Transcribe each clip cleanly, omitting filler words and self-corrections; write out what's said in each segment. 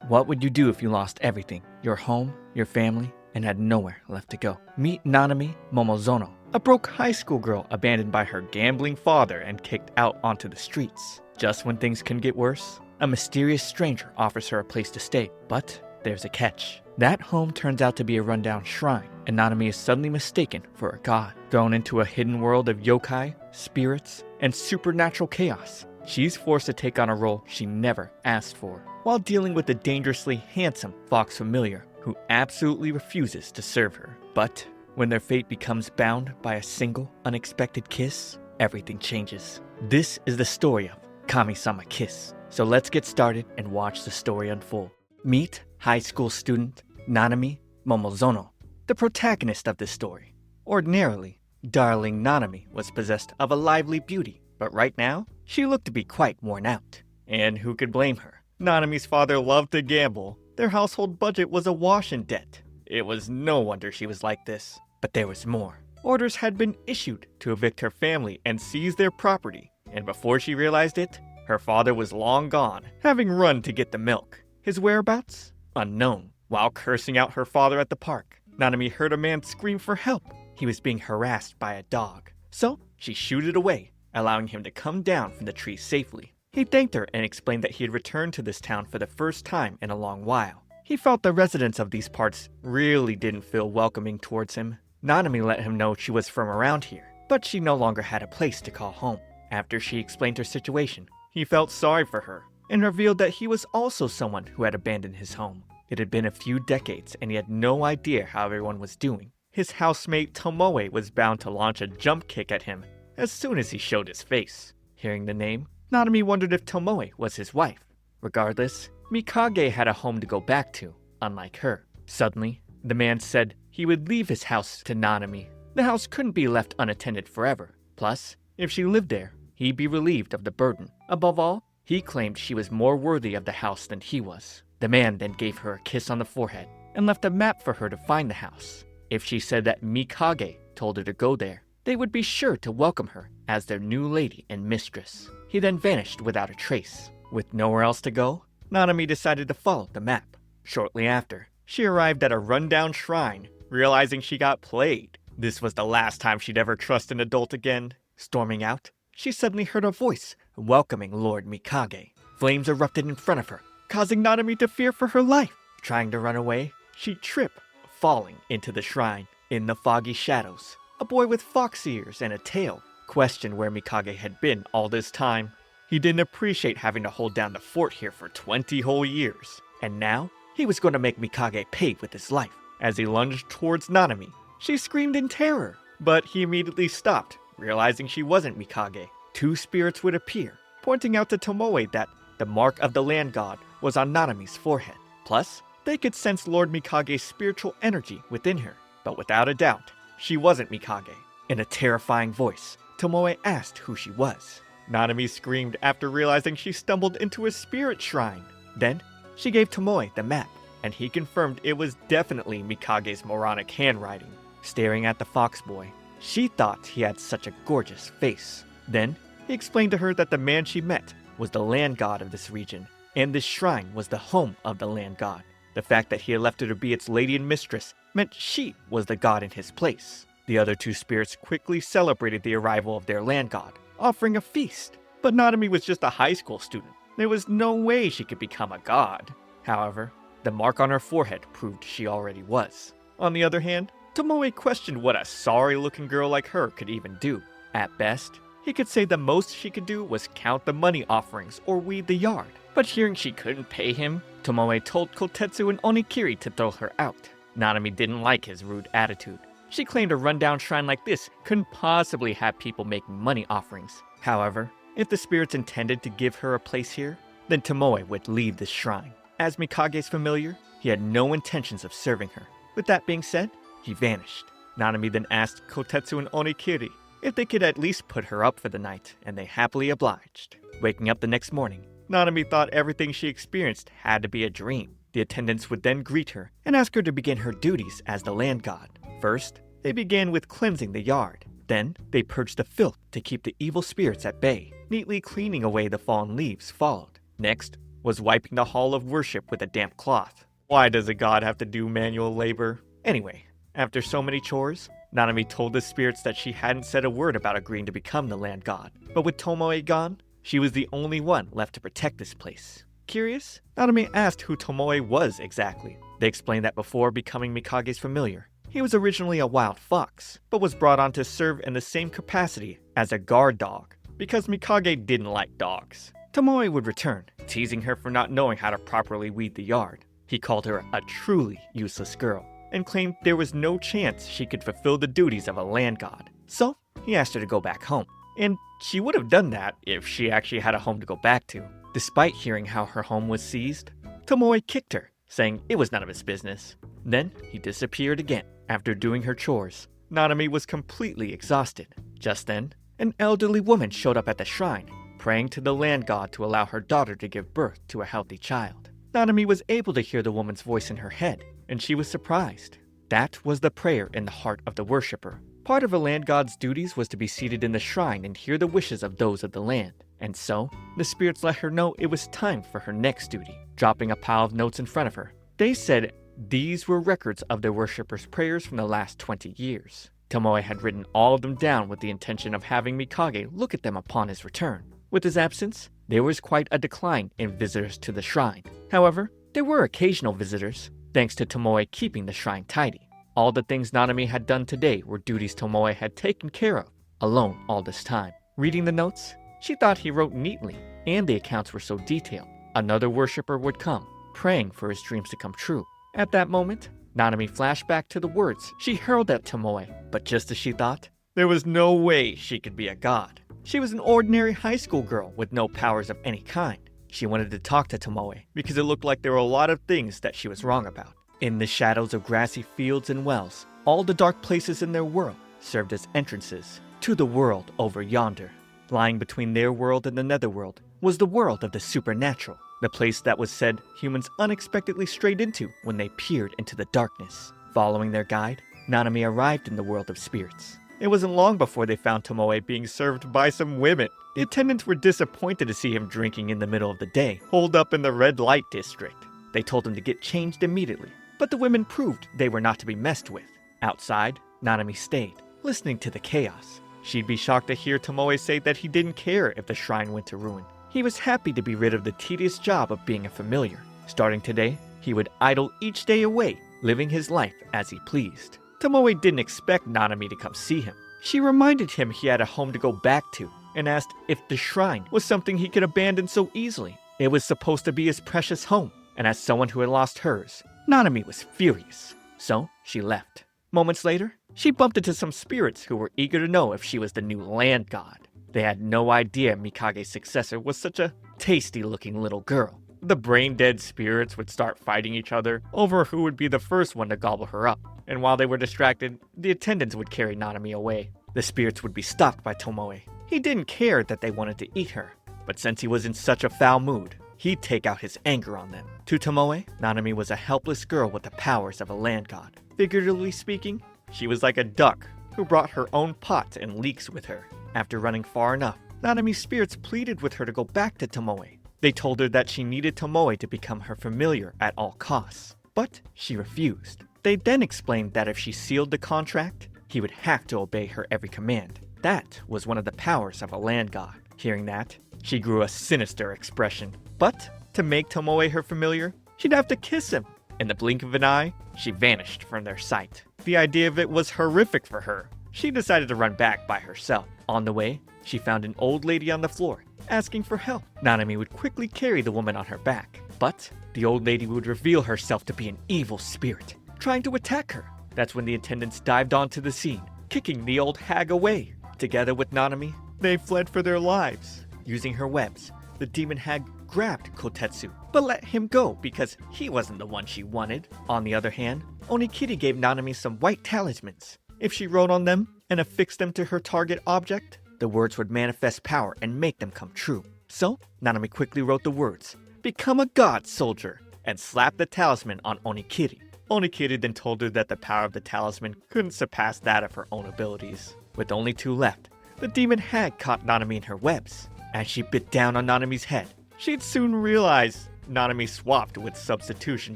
What would you do if you lost everything? Your home, your family, and had nowhere left to go? Meet Nanami Momozono, a broke high school girl abandoned by her gambling father and kicked out onto the streets. Just when things can get worse, a mysterious stranger offers her a place to stay, but there's a catch. That home turns out to be a rundown shrine, and Nanami is suddenly mistaken for a god. Thrown into a hidden world of yokai, spirits, and supernatural chaos, she's forced to take on a role she never asked for, while dealing with a dangerously handsome fox familiar who absolutely refuses to serve her. But when their fate becomes bound by a single unexpected kiss, everything changes. This is the story of Kami-sama Kiss. So let's get started and watch the story unfold. Meet high school student Nanami Momozono, the protagonist of this story. Ordinarily, darling Nanami was possessed of a lively beauty, but right now, she looked to be quite worn out. And who could blame her? Nanami's father loved to gamble. Their household budget was awash in debt. It was no wonder she was like this. But there was more. Orders had been issued to evict her family and seize their property. And before she realized it, her father was long gone, having run to get the milk. His whereabouts? Unknown. While cursing out her father at the park, Nanami heard a man scream for help. He was being harassed by a dog. So she shooed it away, allowing him to come down from the tree safely. He thanked her and explained that he had returned to this town for the first time in a long while. He felt the residents of these parts really didn't feel welcoming towards him. Nanami let him know she was from around here, but she no longer had a place to call home. After she explained her situation, he felt sorry for her and revealed that he was also someone who had abandoned his home. It had been a few decades and he had no idea how everyone was doing. His housemate Tomoe was bound to launch a jump kick at him as soon as he showed his face. Hearing the name, Nanami wondered if Tomoe was his wife. Regardless, Mikage had a home to go back to, unlike her. Suddenly, the man said he would leave his house to Nanami. The house couldn't be left unattended forever. Plus, if she lived there, he'd be relieved of the burden. Above all, he claimed she was more worthy of the house than he was. The man then gave her a kiss on the forehead and left a map for her to find the house. If she said that Mikage told her to go there, they would be sure to welcome her as their new lady and mistress. He then vanished without a trace. With nowhere else to go, Nanami decided to follow the map. Shortly after, she arrived at a rundown shrine, realizing she got played. This was the last time she'd ever trust an adult again. Storming out, she suddenly heard a voice welcoming Lord Mikage. Flames erupted in front of her, causing Nanami to fear for her life. Trying to run away, she tripped, falling into the shrine. In the foggy shadows, a boy with fox ears and a tail questioned where Mikage had been all this time. He didn't appreciate having to hold down the fort here for 20 whole years. And now, he was going to make Mikage pay with his life. As he lunged towards Nanami, she screamed in terror, but he immediately stopped, realizing she wasn't Mikage. Two spirits would appear, pointing out to Tomoe that the mark of the land god was on Nanami's forehead. Plus, they could sense Lord Mikage's spiritual energy within her. But without a doubt, she wasn't Mikage. In a terrifying voice, Tomoe asked who she was. Nanami screamed after realizing she stumbled into a spirit shrine. Then, she gave Tomoe the map, and he confirmed it was definitely Mikage's moronic handwriting. Staring at the fox boy, she thought he had such a gorgeous face. Then, he explained to her that the man she met was the land god of this region, and this shrine was the home of the land god. The fact that he had left her to be its lady and mistress meant she was the god in his place. The other two spirits quickly celebrated the arrival of their land god, offering a feast. But Nanami was just a high school student. There was no way she could become a god. However, the mark on her forehead proved she already was. On the other hand, Tomoe questioned what a sorry-looking girl like her could even do. At best, he could say the most she could do was count the money offerings or weed the yard. But hearing she couldn't pay him, Tomoe told Kotetsu and Onikiri to throw her out. Nanami didn't like his rude attitude. She claimed a rundown shrine like this couldn't possibly have people making money offerings. However, if the spirits intended to give her a place here, then Tomoe would leave this shrine. As Mikage's familiar, he had no intentions of serving her. With that being said, he vanished. Nanami then asked Kotetsu and Onikiri if they could at least put her up for the night, and they happily obliged. Waking up the next morning, Nanami thought everything she experienced had to be a dream. The attendants would then greet her and ask her to begin her duties as the land god. First, they began with cleansing the yard. Then, they purged the filth to keep the evil spirits at bay. Neatly cleaning away the fallen leaves followed. Next, was wiping the hall of worship with a damp cloth. Why does a god have to do manual labor? Anyway, after so many chores, Nanami told the spirits that she hadn't said a word about agreeing to become the land god. But with Tomoe gone, she was the only one left to protect this place. Curious, Nanami asked who Tomoe was exactly. They explained that before becoming Mikage's familiar, he was originally a wild fox, but was brought on to serve in the same capacity as a guard dog, because Mikage didn't like dogs. Tomoe would return, teasing her for not knowing how to properly weed the yard. He called her a truly useless girl, and claimed there was no chance she could fulfill the duties of a land god. So, he asked her to go back home. And she would have done that if she actually had a home to go back to. Despite hearing how her home was seized, Tomoe kicked her, saying it was none of his business. Then, he disappeared again. After doing her chores, Nanami was completely exhausted. Just then, an elderly woman showed up at the shrine, praying to the land god to allow her daughter to give birth to a healthy child. Nanami was able to hear the woman's voice in her head, and she was surprised. That was the prayer in the heart of the worshipper. Part of a land god's duties was to be seated in the shrine and hear the wishes of those of the land. And so, the spirits let her know it was time for her next duty, dropping a pile of notes in front of her. They said these were records of the worshipper's prayers from the last 20 years. Tomoe had written all of them down with the intention of having Mikage look at them upon his return. With his absence, there was quite a decline in visitors to the shrine. However, there were occasional visitors, thanks to Tomoe keeping the shrine tidy. All the things Nanami had done today were duties Tomoe had taken care of, alone all this time. Reading the notes, she thought he wrote neatly, and the accounts were so detailed. Another worshipper would come, praying for his dreams to come true. At that moment, Nanami flashed back to the words she hurled at Tomoe, but just as she thought, there was no way she could be a god. She was an ordinary high school girl with no powers of any kind. She wanted to talk to Tomoe because it looked like there were a lot of things that she was wrong about. In the shadows of grassy fields and wells, all the dark places in their world served as entrances to the world over yonder. Lying between their world and the netherworld was the world of the supernatural, the place that was said humans unexpectedly strayed into when they peered into the darkness. Following their guide, Nanami arrived in the world of spirits. It wasn't long before they found Tomoe being served by some women. The attendants were disappointed to see him drinking in the middle of the day, holed up in the red light district. They told him to get changed immediately, but the women proved they were not to be messed with. Outside, Nanami stayed, listening to the chaos. She'd be shocked to hear Tomoe say that he didn't care if the shrine went to ruin. He was happy to be rid of the tedious job of being a familiar. Starting today, he would idle each day away, living his life as he pleased. Tomoe didn't expect Nanami to come see him. She reminded him he had a home to go back to, and asked if the shrine was something he could abandon so easily. It was supposed to be his precious home, and as someone who had lost hers, Nanami was furious. So, she left. Moments later, she bumped into some spirits who were eager to know if she was the new land god. They had no idea Mikage's successor was such a tasty-looking little girl. The brain-dead spirits would start fighting each other over who would be the first one to gobble her up. And while they were distracted, the attendants would carry Nanami away. The spirits would be stopped by Tomoe. He didn't care that they wanted to eat her, but since he was in such a foul mood, he'd take out his anger on them. To Tomoe, Nanami was a helpless girl with the powers of a land god. Figuratively speaking, she was like a duck who brought her own pot and leeks with her. After running far enough, Nanami's spirits pleaded with her to go back to Tomoe. They told her that she needed Tomoe to become her familiar at all costs, but she refused. They then explained that if she sealed the contract, he would have to obey her every command. That was one of the powers of a land god. Hearing that, she grew a sinister expression. But to make Tomoe her familiar, she'd have to kiss him. In the blink of an eye, she vanished from their sight. The idea of it was horrific for her. She decided to run back by herself. On the way, she found an old lady on the floor, asking for help. Nanami would quickly carry the woman on her back, but the old lady would reveal herself to be an evil spirit, trying to attack her. That's when the attendants dived onto the scene, kicking the old hag away. Together with Nanami, they fled for their lives. Using her webs, the demon hag grabbed Kotetsu, but let him go because he wasn't the one she wanted. On the other hand, Onikiri gave Nanami some white talismans. If she wrote on them and affixed them to her target object, the words would manifest power and make them come true. So, Nanami quickly wrote the words, "Become a god, soldier," and slapped the talisman on Onikiri. Onikiri then told her that the power of the talisman couldn't surpass that of her own abilities. With only two left, the demon hag caught Nanami in her webs. As she bit down on Nanami's head, she'd soon realize Nanami swapped with substitution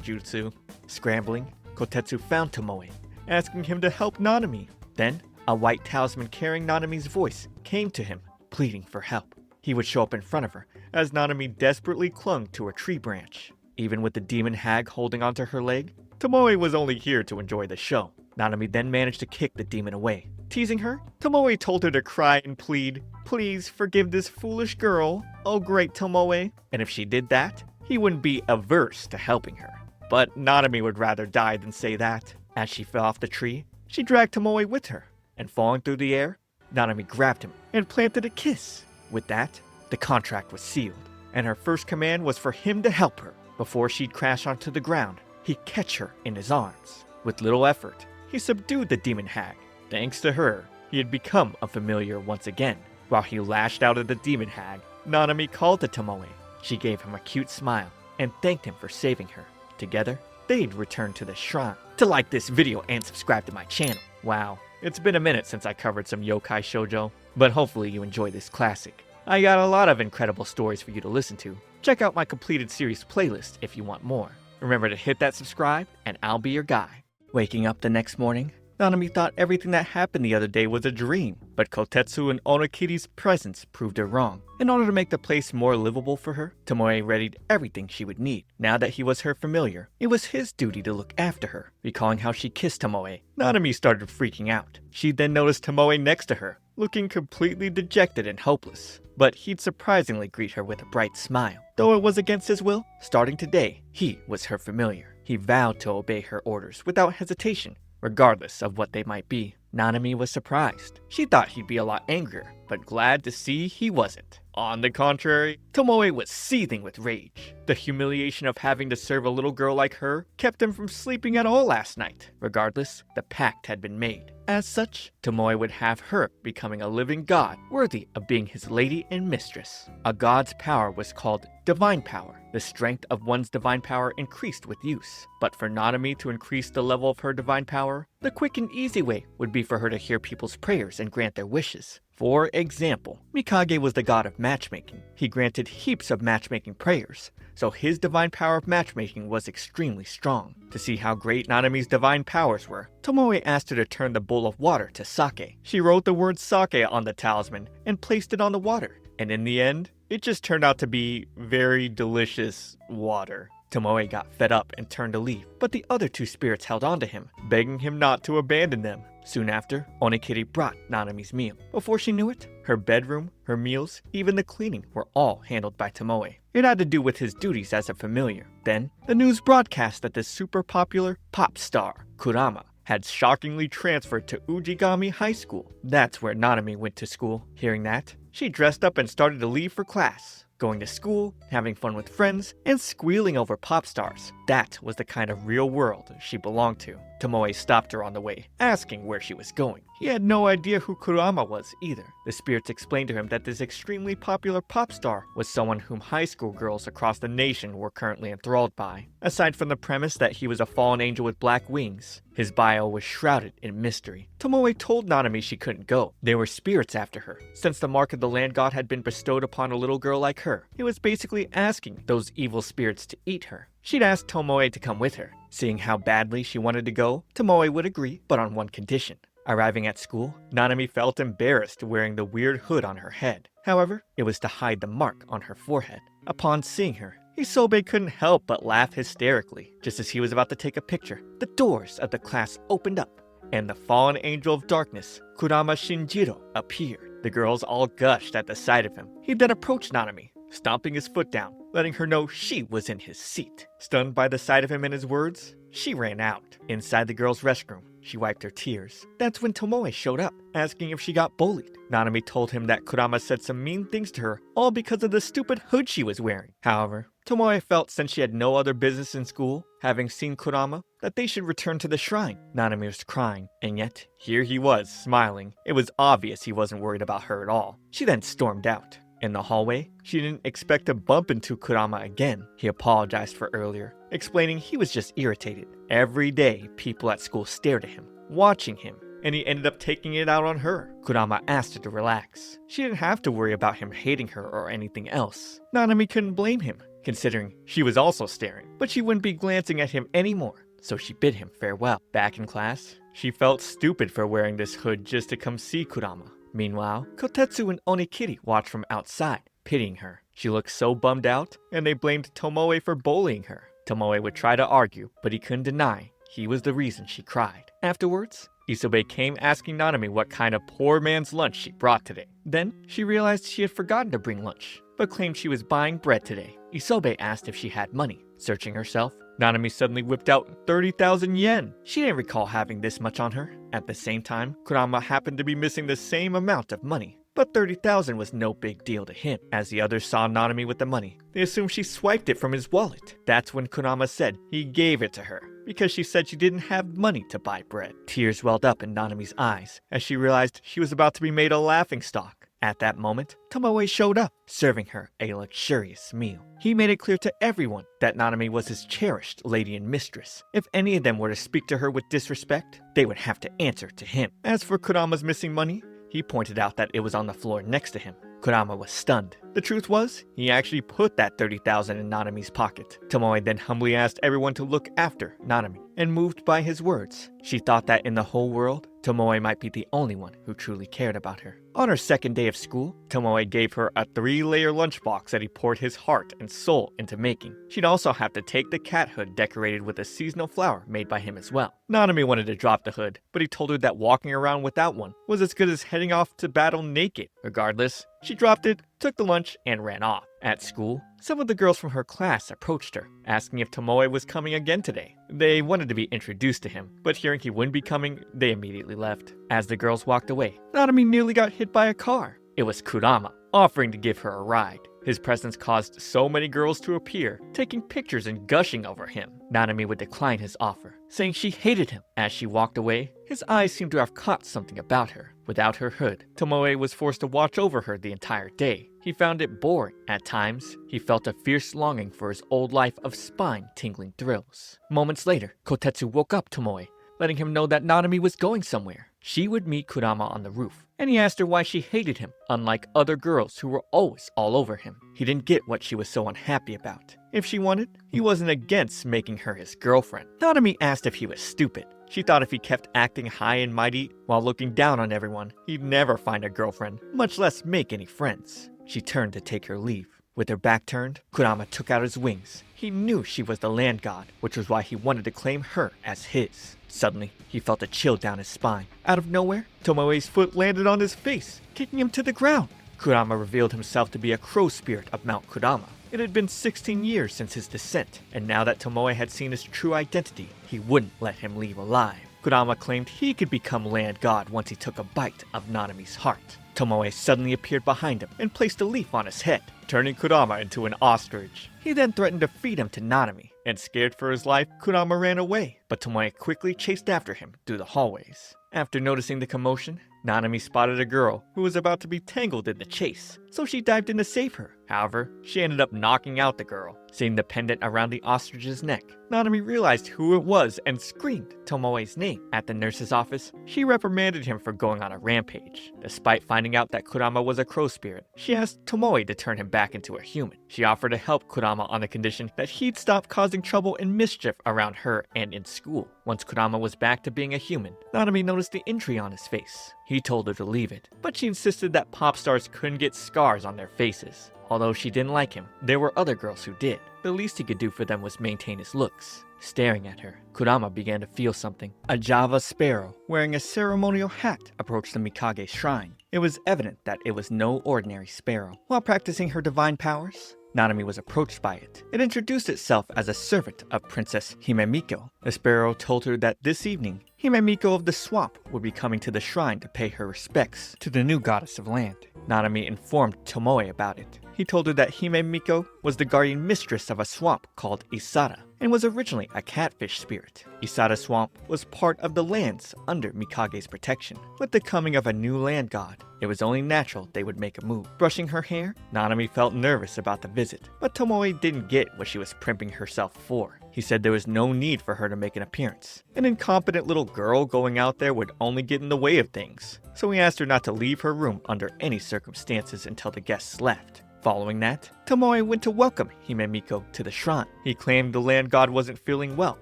jutsu. Scrambling, Kotetsu found Tomoe, asking him to help Nanami. Then, a white talisman carrying Nanami's voice came to him, pleading for help. He would show up in front of her, as Nanami desperately clung to a tree branch. Even with the demon hag holding onto her leg, Tomoe was only here to enjoy the show. Nanami then managed to kick the demon away. Teasing her, Tomoe told her to cry and plead, "Please forgive this foolish girl, oh great Tomoe." And if she did that, he wouldn't be averse to helping her. But Nanami would rather die than say that. As she fell off the tree, she dragged Tomoe with her, and falling through the air, Nanami grabbed him and planted a kiss. With that, the contract was sealed, and her first command was for him to help her. Before she'd crash onto the ground, he'd catch her in his arms. With little effort, he subdued the demon hag. Thanks to her, he had become a familiar once again. While he lashed out at the demon hag, Nanami called to Tomoe. She gave him a cute smile and thanked him for saving her. Together, they'd return to the shrine. To like this video and subscribe to my channel. Wow, it's been a minute since I covered some yokai shoujo, but hopefully you enjoy this classic. I got a lot of incredible stories for you to listen to. Check out my completed series playlist if you want more. Remember to hit that subscribe, and I'll be your guy. Waking up the next morning, Nanami thought everything that happened the other day was a dream, but Kotetsu and Onokiri's presence proved her wrong. In order to make the place more livable for her, Tomoe readied everything she would need. Now that he was her familiar, it was his duty to look after her. Recalling how she kissed Tomoe, Nanami started freaking out. She then noticed Tomoe next to her, looking completely dejected and hopeless. But he'd surprisingly greet her with a bright smile. Though it was against his will, starting today, he was her familiar. He vowed to obey her orders without hesitation, regardless of what they might be. Nanami was surprised. She thought he'd be a lot angrier, but glad to see he wasn't. On the contrary, Tomoe was seething with rage. The humiliation of having to serve a little girl like her kept him from sleeping at all last night. Regardless, the pact had been made. As such, Tomoe would have her becoming a living god worthy of being his lady and mistress. A god's power was called divine power. The strength of one's divine power increased with use. But for Nanami to increase the level of her divine power, the quick and easy way would be for her to hear people's prayers and grant their wishes. For example, Mikage was the god of matchmaking. He granted heaps of matchmaking prayers, so his divine power of matchmaking was extremely strong. To see how great Nanami's divine powers were, Tomoe asked her to turn the bowl of water to sake. She wrote the word sake on the talisman and placed it on the water, and in the end, it just turned out to be very delicious water. Tomoe got fed up and turned to leave, but the other two spirits held on to him, begging him not to abandon them. Soon after, Onikiri brought Nanami's meal. Before she knew it, her bedroom, her meals, even the cleaning were all handled by Tomoe. It had to do with his duties as a familiar. Then, the news broadcast that the super popular pop star, Kurama, had shockingly transferred to Ujigami High School. That's where Nanami went to school. Hearing that, she dressed up and started to leave for class. Going to school, having fun with friends, and squealing over pop stars. That was the kind of real world she belonged to. Tomoe stopped her on the way, asking where she was going. He had no idea who Kurama was either. The spirits explained to him that this extremely popular pop star was someone whom high school girls across the nation were currently enthralled by. Aside from the premise that he was a fallen angel with black wings, his bio was shrouded in mystery. Tomoe told Nanami she couldn't go. There were spirits after her. Since the mark of the land god had been bestowed upon a little girl like her, it was basically asking those evil spirits to eat her. She'd asked Tomoe to come with her. Seeing how badly she wanted to go, Tomoe would agree, but on one condition. Arriving at school, Nanami felt embarrassed wearing the weird hood on her head. However, it was to hide the mark on her forehead. Upon seeing her, Isobe couldn't help but laugh hysterically. Just as he was about to take a picture, the doors of the class opened up, and the fallen angel of darkness, Kurama Shinjiro, appeared. The girls all gushed at the sight of him. He then approached Nanami, stomping his foot down, letting her know she was in his seat. Stunned by the sight of him and his words, she ran out. Inside the girls' restroom, she wiped her tears. That's when Tomoe showed up, asking if she got bullied. Nanami told him that Kurama said some mean things to her, all because of the stupid hood she was wearing. However, Tomoe felt since she had no other business in school, having seen Kurama, that they should return to the shrine. Nanami was crying, and yet, here he was, smiling. It was obvious he wasn't worried about her at all. She then stormed out. In the hallway, she didn't expect to bump into Kurama again. He apologized for earlier, explaining he was just irritated. Every day, people at school stared at him, watching him, and he ended up taking it out on her. Kurama asked her to relax. She didn't have to worry about him hating her or anything else. Nanami couldn't blame him. considering she was also staring, but she wouldn't be glancing at him anymore, so she bid him farewell. Back in class, she felt stupid for wearing this hood just to come see Kurama. Meanwhile, Kotetsu and Onikiri watched from outside, pitying her. She looked so bummed out, and they blamed Tomoe for bullying her. Tomoe would try to argue, but he couldn't deny he was the reason she cried. Afterwards, Isobe came asking Nanami what kind of poor man's lunch she brought today. Then, she realized she had forgotten to bring lunch, but claimed she was buying bread today. Isobe asked if she had money. Searching herself, Nanami suddenly whipped out 30,000 yen. She didn't recall having this much on her. At the same time, Kurama happened to be missing the same amount of money. But 30,000 was no big deal to him. As the others saw Nanami with the money, they assumed she swiped it from his wallet. That's when Kurama said he gave it to her, because she said she didn't have money to buy bread. Tears welled up in Nanami's eyes as she realized she was about to be made a laughingstock. At that moment, Tomoe showed up, serving her a luxurious meal. He made it clear to everyone that Nanami was his cherished lady and mistress. If any of them were to speak to her with disrespect, they would have to answer to him. As for Kurama's missing money, he pointed out that it was on the floor next to him. Kurama was stunned. The truth was, he actually put that 30,000 in Nanami's pocket. Tomoe then humbly asked everyone to look after Nanami, and moved by his words, she thought that in the whole world, Tomoe might be the only one who truly cared about her. On her second day of school, Tomoe gave her a 3-layer lunchbox that he poured his heart and soul into making. She'd also have to take the cat hood decorated with a seasonal flower made by him as well. Nanami wanted to drop the hood, but he told her that walking around without one was as good as heading off to battle naked. Regardless, she dropped it, took the lunch, and ran off. At school, some of the girls from her class approached her, asking if Tomoe was coming again today. They wanted to be introduced to him, but hearing he wouldn't be coming, they immediately left. As the girls walked away, Nanami nearly got hit by a car. It was Kurama, offering to give her a ride. His presence caused so many girls to appear, taking pictures and gushing over him. Nanami would decline his offer, saying she hated him. As she walked away, his eyes seemed to have caught something about her. Without her hood, Tomoe was forced to watch over her the entire day. He found it boring. At times, he felt a fierce longing for his old life of spine-tingling thrills. Moments later, Kotetsu woke up Tomoe, letting him know that Nanami was going somewhere. She would meet Kurama on the roof, and he asked her why she hated him, unlike other girls who were always all over him. He didn't get what she was so unhappy about. If she wanted, he wasn't against making her his girlfriend. Nanami asked if he was stupid. She thought if he kept acting high and mighty while looking down on everyone, he'd never find a girlfriend, much less make any friends. She turned to take her leave. With her back turned, Kurama took out his wings. He knew she was the land god, which was why he wanted to claim her as his. Suddenly, he felt a chill down his spine. Out of nowhere, Tomoe's foot landed on his face, kicking him to the ground. Kurama revealed himself to be a crow spirit of Mount Kurama. It had been 16 years since his descent, and now that Tomoe had seen his true identity, he wouldn't let him leave alive. Kurama claimed he could become land god once he took a bite of Nanami's heart. Tomoe suddenly appeared behind him and placed a leaf on his head, turning Kurama into an ostrich. He then threatened to feed him to Nanami, and scared for his life, Kurama ran away, but Tomoe quickly chased after him through the hallways. After noticing the commotion, Nanami spotted a girl who was about to be tangled in the chase, so she dived in to save her. However, she ended up knocking out the girl. Seeing the pendant around the ostrich's neck, Nanami realized who it was and screamed Tomoe's name. At the nurse's office, she reprimanded him for going on a rampage. Despite finding out that Kurama was a crow spirit, she asked Tomoe to turn him back into a human. She offered to help Kurama on the condition that he'd stop causing trouble and mischief around her and in school. Once Kurama was back to being a human, Nanami noticed the injury on his face. He told her to leave it, but she insisted that pop stars couldn't get scars on their faces. Although she didn't like him, there were other girls who did. The least he could do for them was maintain his looks. Staring at her, Kurama began to feel something. A Java sparrow, wearing a ceremonial hat, approached the Mikage's shrine. It was evident that it was no ordinary sparrow. While practicing her divine powers, Nanami was approached by it. It introduced itself as a servant of Princess Himemiko. The sparrow told her that this evening, Himemiko of the swamp would be coming to the shrine to pay her respects to the new goddess of land. Nanami informed Tomoe about it. He told her that Himemiko was the guardian mistress of a swamp called Isara, and was originally a catfish spirit. Isara Swamp was part of the lands under Mikage's protection. With the coming of a new land god, it was only natural they would make a move. Brushing her hair, Nanami felt nervous about the visit, but Tomoe didn't get what she was primping herself for. He said there was no need for her to make an appearance. An incompetent little girl going out there would only get in the way of things, so he asked her not to leave her room under any circumstances until the guests left. Following that, Tomoe went to welcome Himemiko to the shrine. He claimed the land god wasn't feeling well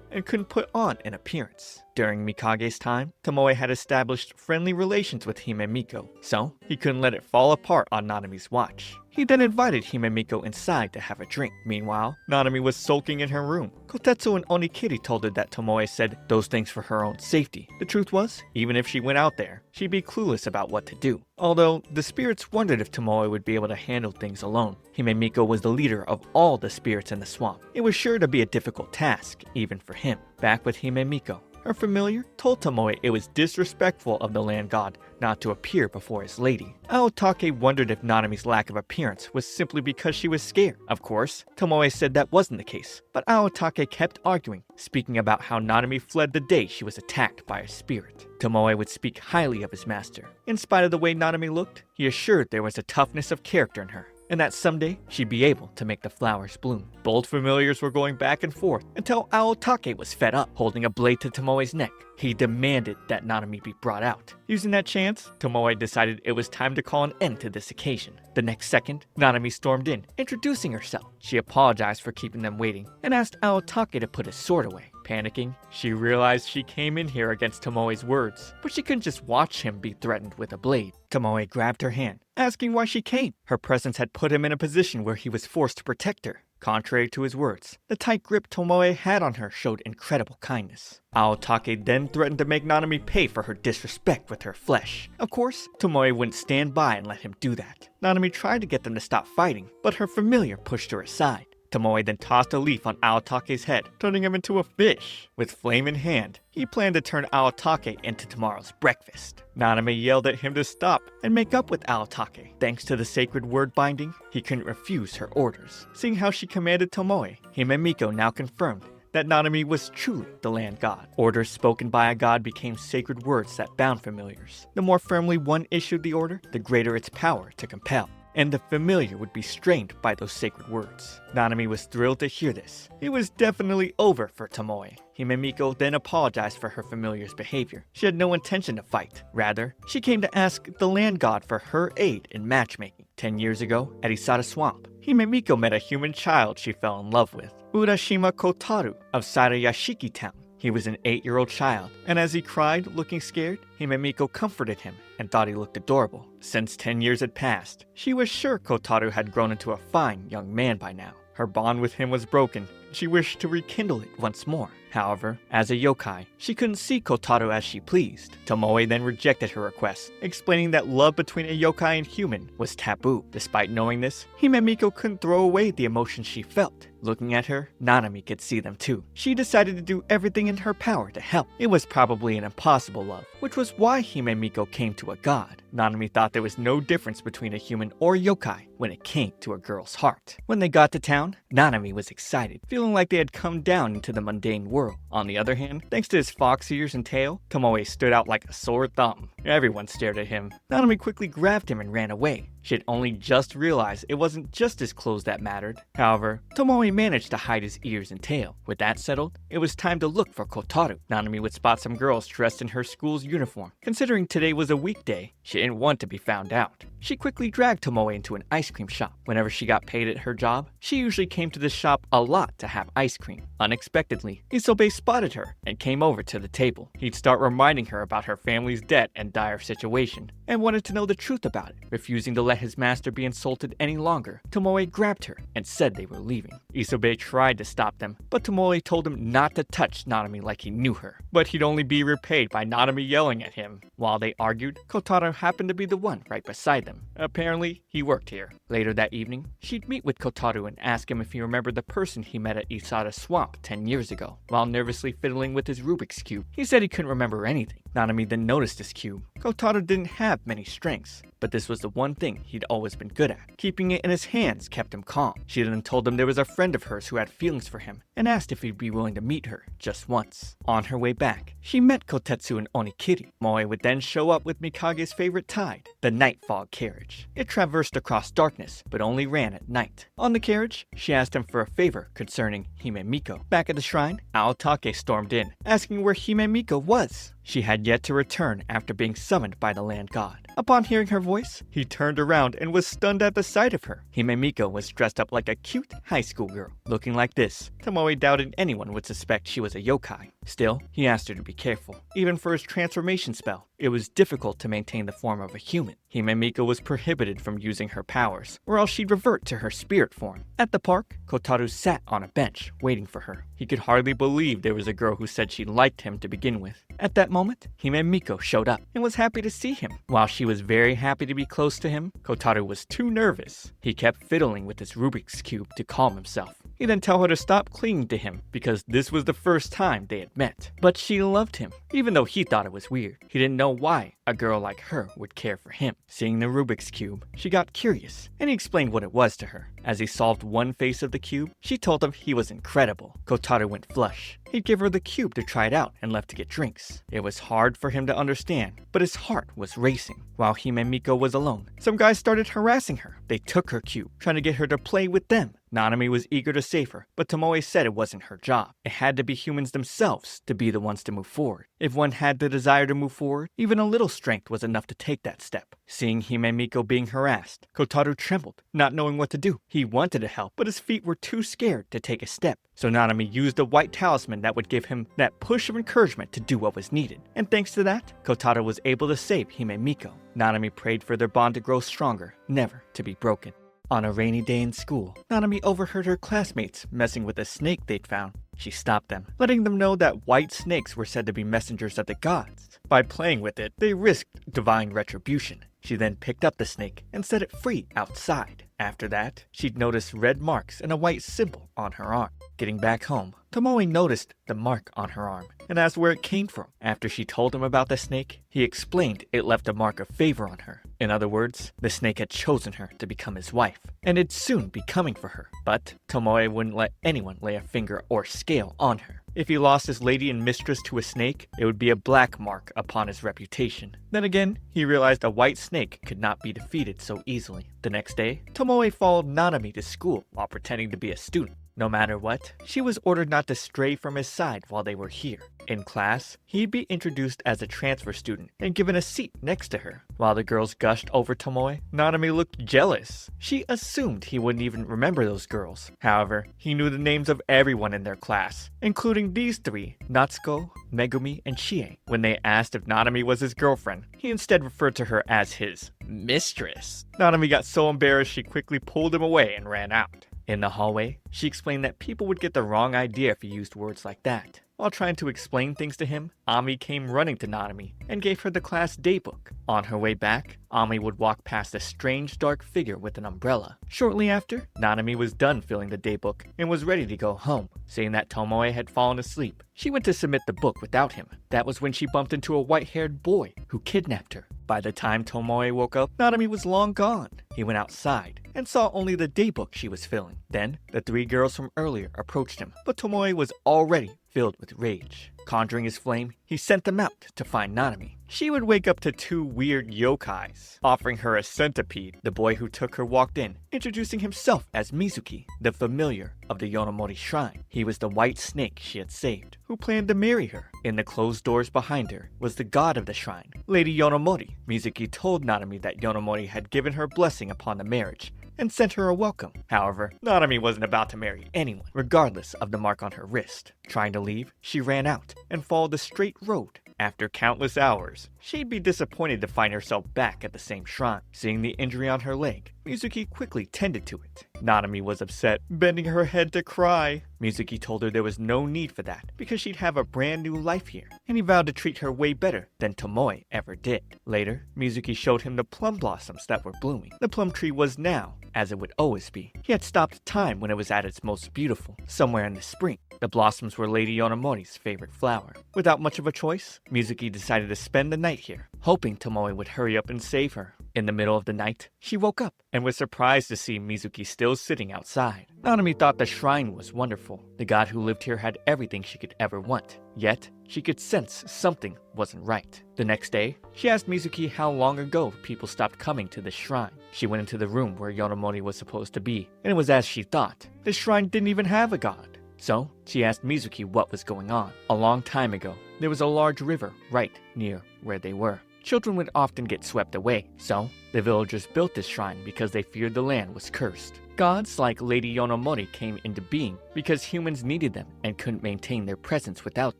and couldn't put on an appearance. During Mikage's time, Tomoe had established friendly relations with Himemiko, so he couldn't let it fall apart on Nanami's watch. He then invited Himemiko inside to have a drink. Meanwhile, Nanami was sulking in her room. Kotetsu and Onikiri told her that Tomoe said those things for her own safety. The truth was, even if she went out there, she'd be clueless about what to do. Although, the spirits wondered if Tomoe would be able to handle things alone. Himemiko was the leader of all the spirits in the swamp. It was sure to be a difficult task, even for him. Back with Himemiko, her familiar told Tomoe it was disrespectful of the land god not to appear before his lady. Aotake wondered if Nanami's lack of appearance was simply because she was scared. Of course, Tomoe said that wasn't the case, but Aotake kept arguing, speaking about how Nanami fled the day she was attacked by a spirit. Tomoe would speak highly of his master. In spite of the way Nanami looked, he assured there was a toughness of character in her, and that someday she'd be able to make the flowers bloom. Both familiars were going back and forth until Aotake was fed up. Holding a blade to Tomoe's neck, he demanded that Nanami be brought out. Using that chance, Tomoe decided it was time to call an end to this occasion. The next second, Nanami stormed in, introducing herself. She apologized for keeping them waiting and asked Aotake to put his sword away. Panicking, she realized she came in here against Tomoe's words, but she couldn't just watch him be threatened with a blade. Tomoe grabbed her hand, asking why she came. Her presence had put him in a position where he was forced to protect her. Contrary to his words, the tight grip Tomoe had on her showed incredible kindness. Aotake then threatened to make Nanami pay for her disrespect with her flesh. Of course, Tomoe wouldn't stand by and let him do that. Nanami tried to get them to stop fighting, but her familiar pushed her aside. Tomoe then tossed a leaf on Aotake's head, turning him into a fish. With flame in hand, he planned to turn Aotake into tomorrow's breakfast. Nanami yelled at him to stop and make up with Aotake. Thanks to the sacred word binding, he couldn't refuse her orders. Seeing how she commanded Tomoe, Himemiko now confirmed that Nanami was truly the land god. Orders spoken by a god became sacred words that bound familiars. The more firmly one issued the order, the greater its power to compel, and the familiar would be strained by those sacred words. Nanami was thrilled to hear this. It was definitely over for Tomoe. Himemiko then apologized for her familiar's behavior. She had no intention to fight. Rather, she came to ask the land god for her aid in matchmaking. 10 years ago, at Isada Swamp, Himemiko met a human child she fell in love with, Urashima Kotaru of Sarayashiki Town. He was an 8-year-old child, and as he cried, looking scared, Himemiko comforted him and thought he looked adorable. Since 10 years had passed, she was sure Kotaru had grown into a fine young man by now. Her bond with him was broken. She wished to rekindle it once more. However, as a yokai, she couldn't see Kotaru as she pleased. Tomoe then rejected her request, explaining that love between a yokai and human was taboo. Despite knowing this, Himemiko couldn't throw away the emotions she felt. Looking at her, Nanami could see them too. She decided to do everything in her power to help. It was probably an impossible love, which was why Himemiko came to a god. Nanami thought there was no difference between a human or yokai when it came to a girl's heart. When they got to town, Nanami was excited, feeling like they had come down into the mundane world. On the other hand, thanks to his fox ears and tail, Tomoe stood out like a sore thumb. Everyone stared at him. Nanami quickly grabbed him and ran away. She had only just realized it wasn't just his clothes that mattered. However, Tomoe managed to hide his ears and tail. With that settled, it was time to look for Kotaru. Nanami would spot some girls dressed in her school's uniform. Considering today was a weekday, she didn't want to be found out. She quickly dragged Tomoe into an ice cream shop. Whenever she got paid at her job, she usually came to the shop a lot to have ice cream. Unexpectedly, Isobe spotted her and came over to the table. He'd start reminding her about her family's debt and dire situation, and wanted to know the truth about it. Refusing to let his master be insulted any longer, Tomoe grabbed her and said they were leaving. Isobe tried to stop them, but Tomoe told him not to touch Nanami like he knew her. But he'd only be repaid by Nanami yelling at him. While they argued, Kotaru happened to be the one right beside them. Apparently, he worked here. Later that evening, she'd meet with Kotaru and ask him if he remembered the person he met at Isada Swamp 10 years ago. While nervously fiddling with his Rubik's Cube, he said he couldn't remember anything. Nanami then noticed his cube. Kotaru didn't have many strengths, but this was the one thing he'd always been good at. Keeping it in his hands kept him calm. She then told him there was a friend of hers who had feelings for him, and asked if he'd be willing to meet her just once. On her way back, she met Kotetsu and Onikiri. Moe would then show up with Mikage's favorite tide, the night fog carriage. It traversed across darkness, but only ran at night. On the carriage, she asked him for a favor concerning Himemiko. Back at the shrine, Aotake stormed in, asking where Himemiko was. She had yet to return after being summoned by the land god. Upon hearing her voice, he turned around and was stunned at the sight of her. Himemiko was dressed up like a cute high school girl. Looking like this, Tomoe doubted anyone would suspect she was a yokai. Still, he asked her to be careful. Even for his transformation spell, it was difficult to maintain the form of a human. Himemiko was prohibited from using her powers, or else she'd revert to her spirit form. At the park, Kotaru sat on a bench, waiting for her. He could hardly believe there was a girl who said she liked him to begin with. At that moment, Himemiko showed up and was happy to see him. While she was very happy to be close to him, Kotaru was too nervous. He kept fiddling with his Rubik's Cube to calm himself. He then told her to stop clinging to him because this was the first time they had met. But she loved him, even though he thought it was weird. He didn't know why a girl like her would care for him. Seeing the Rubik's Cube, she got curious, and he explained what it was to her. As he solved one face of the cube, she told him he was incredible. Kotaru went flush. He'd give her the cube to try it out and left to get drinks. It was hard for him to understand, but his heart was racing. While Himemiko was alone, some guys started harassing her. They took her cube, trying to get her to play with them. Nanami was eager to save her, but Tomoe said it wasn't her job. It had to be humans themselves to be the ones to move forward. If one had the desire to move forward, even a little strength was enough to take that step. Seeing Himemiko being harassed, Kotaru trembled, not knowing what to do. He wanted to help, but his feet were too scared to take a step. So Nanami used a white talisman that would give him that push of encouragement to do what was needed. And thanks to that, Kotaru was able to save Himemiko. Nanami prayed for their bond to grow stronger, never to be broken. On a rainy day in school, Nanami overheard her classmates messing with a snake they'd found. She stopped them, letting them know that white snakes were said to be messengers of the gods. By playing with it, they risked divine retribution. She then picked up the snake and set it free outside. After that, she'd noticed red marks and a white symbol on her arm. Getting back home, Tomoe noticed the mark on her arm and asked where it came from. After she told him about the snake, he explained it left a mark of favor on her. In other words, the snake had chosen her to become his wife, and it'd soon be coming for her. But Tomoe wouldn't let anyone lay a finger or scale on her. If he lost his lady and mistress to a snake, it would be a black mark upon his reputation. Then again, he realized a white snake could not be defeated so easily. The next day, Tomoe followed Nanami to school while pretending to be a student. No matter what, she was ordered not to stray from his side while they were here. In class, he'd be introduced as a transfer student and given a seat next to her. While the girls gushed over Tomoe, Nanami looked jealous. She assumed he wouldn't even remember those girls. However, he knew the names of everyone in their class, including these three, Natsuko, Megumi, and Chie. When they asked if Nanami was his girlfriend, he instead referred to her as his mistress. Nanami got so embarrassed she quickly pulled him away and ran out. In the hallway, she explained that people would get the wrong idea if he used words like that. While trying to explain things to him, Ami came running to Nanami and gave her the class daybook. On her way back, Ami would walk past a strange dark figure with an umbrella. Shortly after, Nanami was done filling the daybook and was ready to go home. Seeing that Tomoe had fallen asleep, she went to submit the book without him. That was when she bumped into a white-haired boy who kidnapped her. By the time Tomoe woke up, Nanami was long gone. He went outside and saw only the daybook she was filling. Then, the three girls from earlier approached him, but Tomoe was already filled with rage. Conjuring his flame, he sent them out to find Nanami. She would wake up to two weird yokais, offering her a centipede. The boy who took her walked in, introducing himself as Mizuki, the familiar of the Yonomori shrine. He was the white snake she had saved, who planned to marry her. In the closed doors behind her was the god of the shrine, Lady Yonomori. Mizuki told Nanami that Yonomori had given her blessing upon the marriage, and sent her a welcome. However, Nanami wasn't about to marry anyone, regardless of the mark on her wrist. Trying to leave, she ran out and followed the straight road. After countless hours, she'd be disappointed to find herself back at the same shrine. Seeing the injury on her leg, Mizuki quickly tended to it. Nanami was upset, bending her head to cry. Mizuki told her there was no need for that, because she'd have a brand new life here, and he vowed to treat her way better than Tomoe ever did. Later, Mizuki showed him the plum blossoms that were blooming. The plum tree was now as it would always be. He had stopped time when it was at its most beautiful, somewhere in the spring. The blossoms were Lady Yonomori's favorite flower. Without much of a choice, Mizuki decided to spend the night here, hoping Tomoe would hurry up and save her. In the middle of the night, she woke up and was surprised to see Mizuki still sitting outside. Nanami thought the shrine was wonderful. The god who lived here had everything she could ever want. Yet, she could sense something wasn't right. The next day, she asked Mizuki how long ago people stopped coming to the shrine. She went into the room where Yonomori was supposed to be, and it was as she thought. The shrine didn't even have a god. So, she asked Mizuki what was going on. A long time ago, there was a large river right near where they were. Children would often get swept away, so the villagers built this shrine because they feared the land was cursed. Gods like Lady Yonomori came into being because humans needed them and couldn't maintain their presence without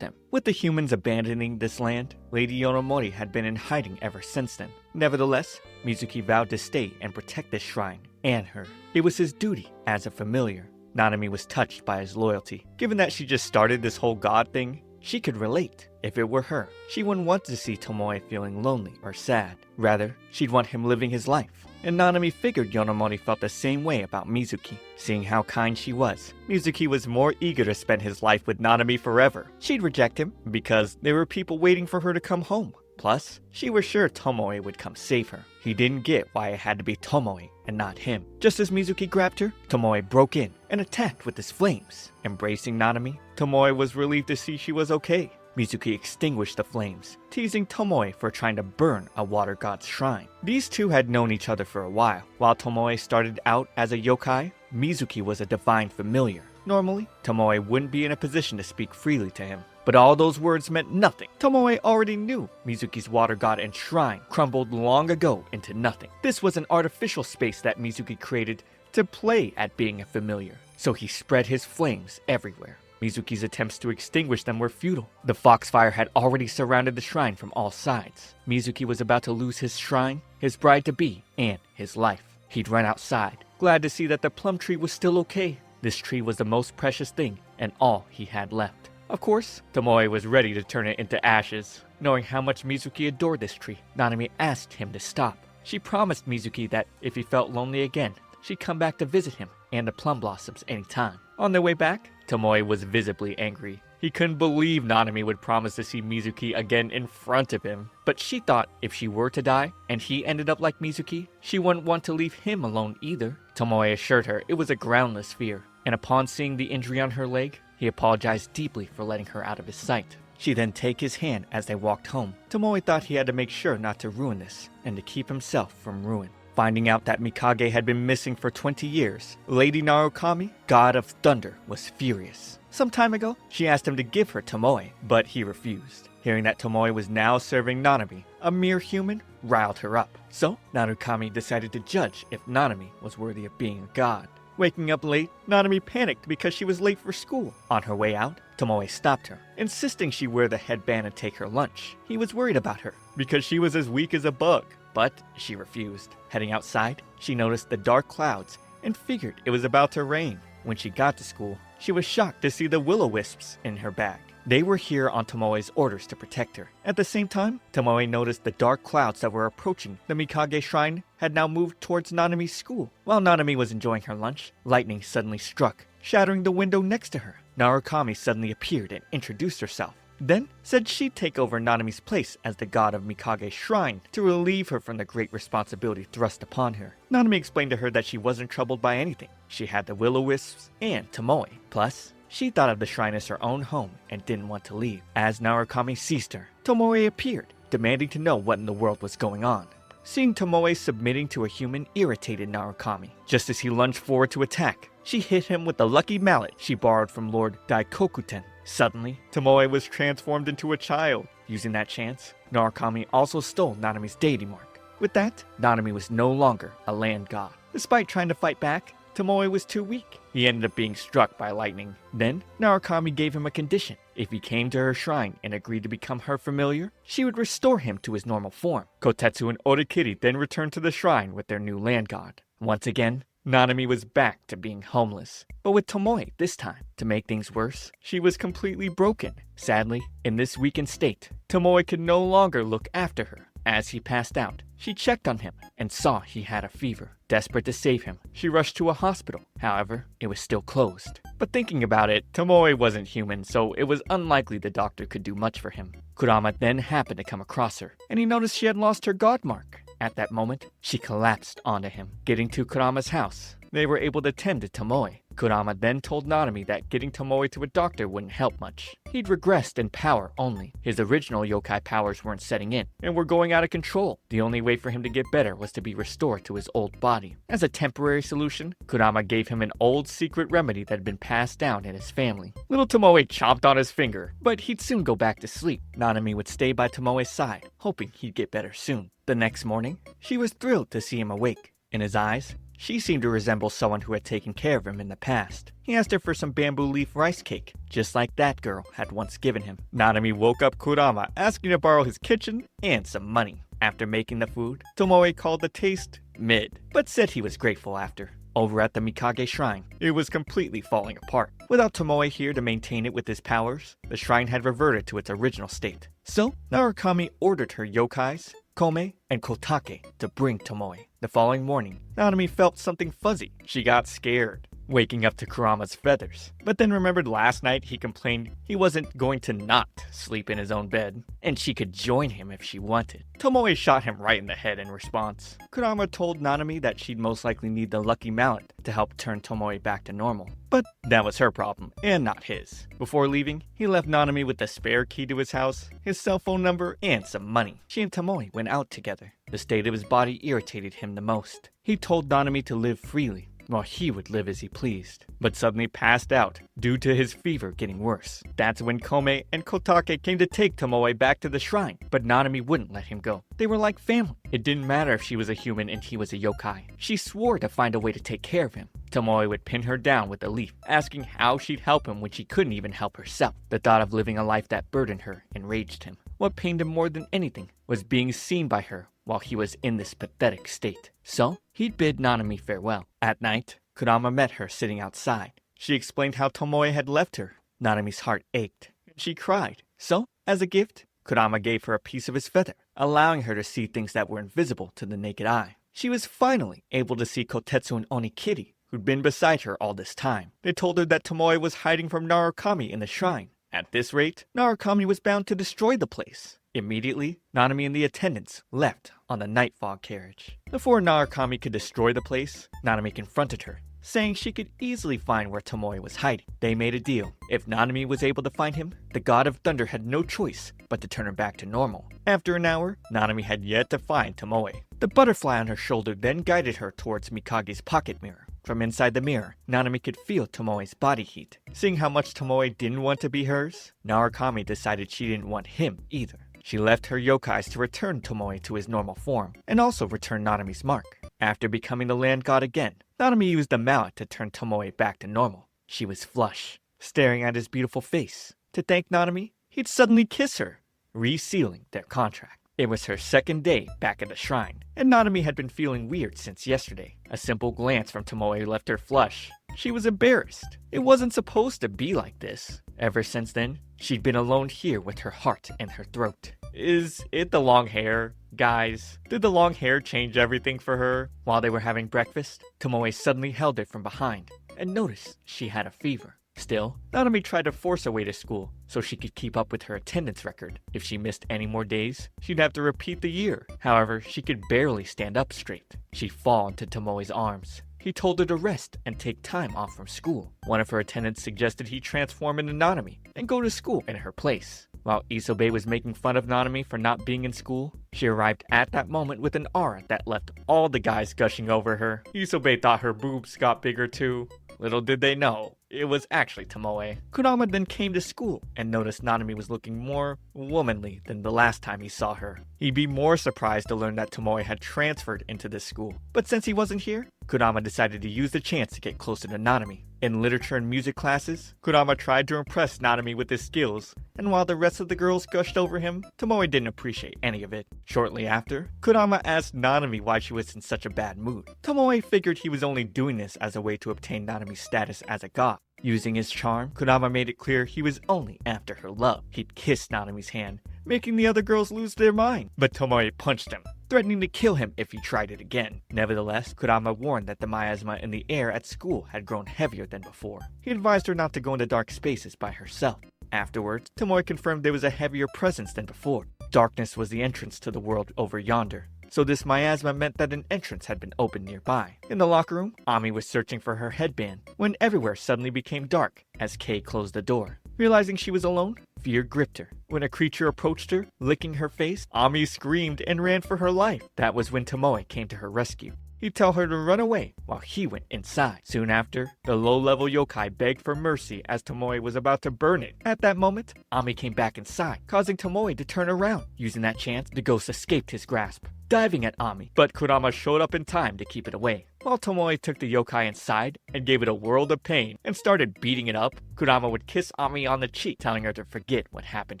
them. With the humans abandoning this land, Lady Yonomori had been in hiding ever since then. Nevertheless, Mizuki vowed to stay and protect this shrine and her. It was his duty as a familiar. Nanami was touched by his loyalty. Given that she just started this whole god thing, she could relate. If it were her, she wouldn't want to see Tomoe feeling lonely or sad. Rather, she'd want him living his life. And Nanami figured Yonomori felt the same way about Mizuki. Seeing how kind she was, Mizuki was more eager to spend his life with Nanami forever. She'd reject him because there were people waiting for her to come home. Plus, she was sure Tomoe would come save her. He didn't get why it had to be Tomoe and not him. Just as Mizuki grabbed her, Tomoe broke in and attacked with his flames. Embracing Nanami, Tomoe was relieved to see she was okay. Mizuki extinguished the flames, teasing Tomoe for trying to burn a water god's shrine. These two had known each other for a while. While Tomoe started out as a yokai, Mizuki was a divine familiar. Normally, Tomoe wouldn't be in a position to speak freely to him. But all those words meant nothing. Tomoe already knew Mizuki's water god and shrine crumbled long ago into nothing. This was an artificial space that Mizuki created to play at being a familiar. So he spread his flames everywhere. Mizuki's attempts to extinguish them were futile. The foxfire had already surrounded the shrine from all sides. Mizuki was about to lose his shrine, his bride-to-be, and his life. He'd run outside, glad to see that the plum tree was still okay. This tree was the most precious thing and all he had left. Of course, Tomoe was ready to turn it into ashes. Knowing how much Mizuki adored this tree, Nanami asked him to stop. She promised Mizuki that if he felt lonely again, she'd come back to visit him and the plum blossoms anytime. On their way back, Tomoe was visibly angry. He couldn't believe Nanami would promise to see Mizuki again in front of him. But she thought if she were to die, and he ended up like Mizuki, she wouldn't want to leave him alone either. Tomoe assured her it was a groundless fear, and upon seeing the injury on her leg, he apologized deeply for letting her out of his sight. She then took his hand as they walked home. Tomoe thought he had to make sure not to ruin this, and to keep himself from ruin. Finding out that Mikage had been missing for 20 years, Lady Narukami, god of thunder, was furious. Some time ago, she asked him to give her Tomoe, but he refused. Hearing that Tomoe was now serving Nanami, a mere human, riled her up. So, Narukami decided to judge if Nanami was worthy of being a god. Waking up late, Nanami panicked because she was late for school. On her way out, Tomoe stopped her, insisting she wear the headband and take her lunch. He was worried about her, because she was as weak as a bug. But she refused. Heading outside, she noticed the dark clouds and figured it was about to rain. When she got to school, she was shocked to see the will-o-wisps in her bag. They were here on Tomoe's orders to protect her. At the same time, Tomoe noticed the dark clouds that were approaching the Mikage shrine had now moved towards Nanami's school. While Nanami was enjoying her lunch, lightning suddenly struck, shattering the window next to her. Narukami suddenly appeared and introduced herself. Then said she'd take over Nanami's place as the god of Mikage's shrine to relieve her from the great responsibility thrust upon her. Nanami explained to her that she wasn't troubled by anything. She had the will-o-wisps and Tomoe. Plus, she thought of the shrine as her own home and didn't want to leave. As Narukami seized her, Tomoe appeared, demanding to know what in the world was going on. Seeing Tomoe submitting to a human irritated Narukami. Just as he lunged forward to attack, she hit him with the lucky mallet she borrowed from Lord Daikokuten. Suddenly, Tomoe was transformed into a child. Using that chance, Narukami also stole Nanami's deity mark. With that, Nanami was no longer a land god. Despite trying to fight back, Tomoe was too weak. He ended up being struck by lightning. Then, Narukami gave him a condition. If he came to her shrine and agreed to become her familiar, she would restore him to his normal form. Kotetsu and Otakiri then returned to the shrine with their new land god. Once again, Nanami was back to being homeless. But with Tomoe this time. To make things worse, she was completely broken. Sadly, in this weakened state, Tomoe could no longer look after her. As he passed out, she checked on him and saw he had a fever. Desperate to save him, she rushed to a hospital. However, it was still closed. But thinking about it, Tomoe wasn't human, so it was unlikely the doctor could do much for him. Kurama then happened to come across her, and he noticed she had lost her god mark. At that moment, she collapsed onto him. Getting to Kurama's house, they were able to tend to Tomoe. Kurama then told Nanami that getting Tomoe to a doctor wouldn't help much. He'd regressed in power only. His original yokai powers weren't setting in, and were going out of control. The only way for him to get better was to be restored to his old body. As a temporary solution, Kurama gave him an old secret remedy that had been passed down in his family. Little Tomoe chomped on his finger, but he'd soon go back to sleep. Nanami would stay by Tomoe's side, hoping he'd get better soon. The next morning, she was thrilled to see him awake. In his eyes, she seemed to resemble someone who had taken care of him in the past. He asked her for some bamboo leaf rice cake, just like that girl had once given him. Nanami woke up Kurama, asking to borrow his kitchen and some money. After making the food, Tomoe called the taste mid, but said he was grateful after. Over at the Mikage shrine, it was completely falling apart. Without Tomoe here to maintain it with his powers, the shrine had reverted to its original state. So, Narukami ordered her yokais, Kome, and Kotake to bring Tomoe. The following morning, Nanami felt something fuzzy. She got scared, waking up to Kurama's feathers. But then remembered last night he complained he wasn't going to not sleep in his own bed, and she could join him if she wanted. Tomoe shot him right in the head in response. Kurama told Nanami that she'd most likely need the lucky mallet to help turn Tomoe back to normal. But that was her problem, and not his. Before leaving, he left Nanami with the spare key to his house, his cell phone number, and some money. She and Tomoe went out together. The state of his body irritated him the most. He told Nanami to live freely, while he would live as he pleased, but suddenly passed out due to his fever getting worse. That's when Kome and Kotake came to take Tomoe back to the shrine, but Nanami wouldn't let him go. They were like family. It didn't matter if she was a human and he was a yokai. She swore to find a way to take care of him. Tomoe would pin her down with a leaf, asking how she'd help him when she couldn't even help herself. The thought of living a life that burdened her enraged him. What pained him more than anything was being seen by her while he was in this pathetic state. So, he'd bid Nanami farewell. At night, Kurama met her sitting outside. She explained how Tomoe had left her. Nanami's heart ached, and she cried. So, as a gift, Kurama gave her a piece of his feather, allowing her to see things that were invisible to the naked eye. She was finally able to see Kotetsu and Onikiri, who'd been beside her all this time. They told her that Tomoe was hiding from Narukami in the shrine. At this rate, Narukami was bound to destroy the place. Immediately, Nanami and the attendants left on the night fog carriage. Before Narukami could destroy the place, Nanami confronted her, saying she could easily find where Tomoe was hiding. They made a deal. If Nanami was able to find him, the god of thunder had no choice but to turn her back to normal. After an hour, Nanami had yet to find Tomoe. The butterfly on her shoulder then guided her towards Mikage's pocket mirror. From inside the mirror, Nanami could feel Tomoe's body heat. Seeing how much Tomoe didn't want to be hers, Narukami decided she didn't want him either. She left her yokais to return Tomoe to his normal form, and also return Nanami's mark. After becoming the land god again, Nanami used the mallet to turn Tomoe back to normal. She was flush, staring at his beautiful face. To thank Nanami, he'd suddenly kiss her, resealing their contract. It was her second day back at the shrine, and Nanami had been feeling weird since yesterday. A simple glance from Tomoe left her flush. She was embarrassed. It wasn't supposed to be like this. Ever since then, she'd been alone here with her heart in her throat. Is it the long hair? Guys, did the long hair change everything for her? While they were having breakfast, Tomoe suddenly held her from behind and noticed she had a fever. Still, Nanami tried to force her way to school so she could keep up with her attendance record. If she missed any more days, she'd have to repeat the year. However, she could barely stand up straight. She'd fall into Tomoe's arms. He told her to rest and take time off from school. One of her attendants suggested he transform into Nanami and go to school in her place. While Isobe was making fun of Nanami for not being in school, she arrived at that moment with an aura that left all the guys gushing over her. Isobe thought her boobs got bigger too. Little did they know, it was actually Tomoe. Kurama then came to school and noticed Nanami was looking more womanly than the last time he saw her. He'd be more surprised to learn that Tomoe had transferred into this school. But since he wasn't here, Kurama decided to use the chance to get closer to Nanami. In literature and music classes, Kurama tried to impress Nanami with his skills, and while the rest of the girls gushed over him, Tomoe didn't appreciate any of it. Shortly after, Kurama asked Nanami why she was in such a bad mood. Tomoe figured he was only doing this as a way to obtain Nanami's status as a god. Using his charm, Kurama made it clear he was only after her love. He'd kissed Nanami's hand, making the other girls lose their mind. But Tomoe punched him, threatening to kill him if he tried it again. Nevertheless, Kurama warned that the miasma in the air at school had grown heavier than before. He advised her not to go into dark spaces by herself. Afterwards, Tomoe confirmed there was a heavier presence than before. Darkness was the entrance to the world over yonder, so this miasma meant that an entrance had been opened nearby. In the locker room, Ami was searching for her headband when everywhere suddenly became dark as Kei closed the door. Realizing she was alone, fear gripped her. When a creature approached her, licking her face, Ami screamed and ran for her life. That was when Tomoe came to her rescue. He'd tell her to run away while he went inside. Soon after, the low-level yokai begged for mercy as Tomoe was about to burn it. At that moment, Ami came back inside, causing Tomoe to turn around. Using that chance, the ghost escaped his grasp, diving at Ami, but Kurama showed up in time to keep it away. While Tomoe took the yokai inside and gave it a world of pain and started beating it up, Kurama would kiss Ami on the cheek, telling her to forget what happened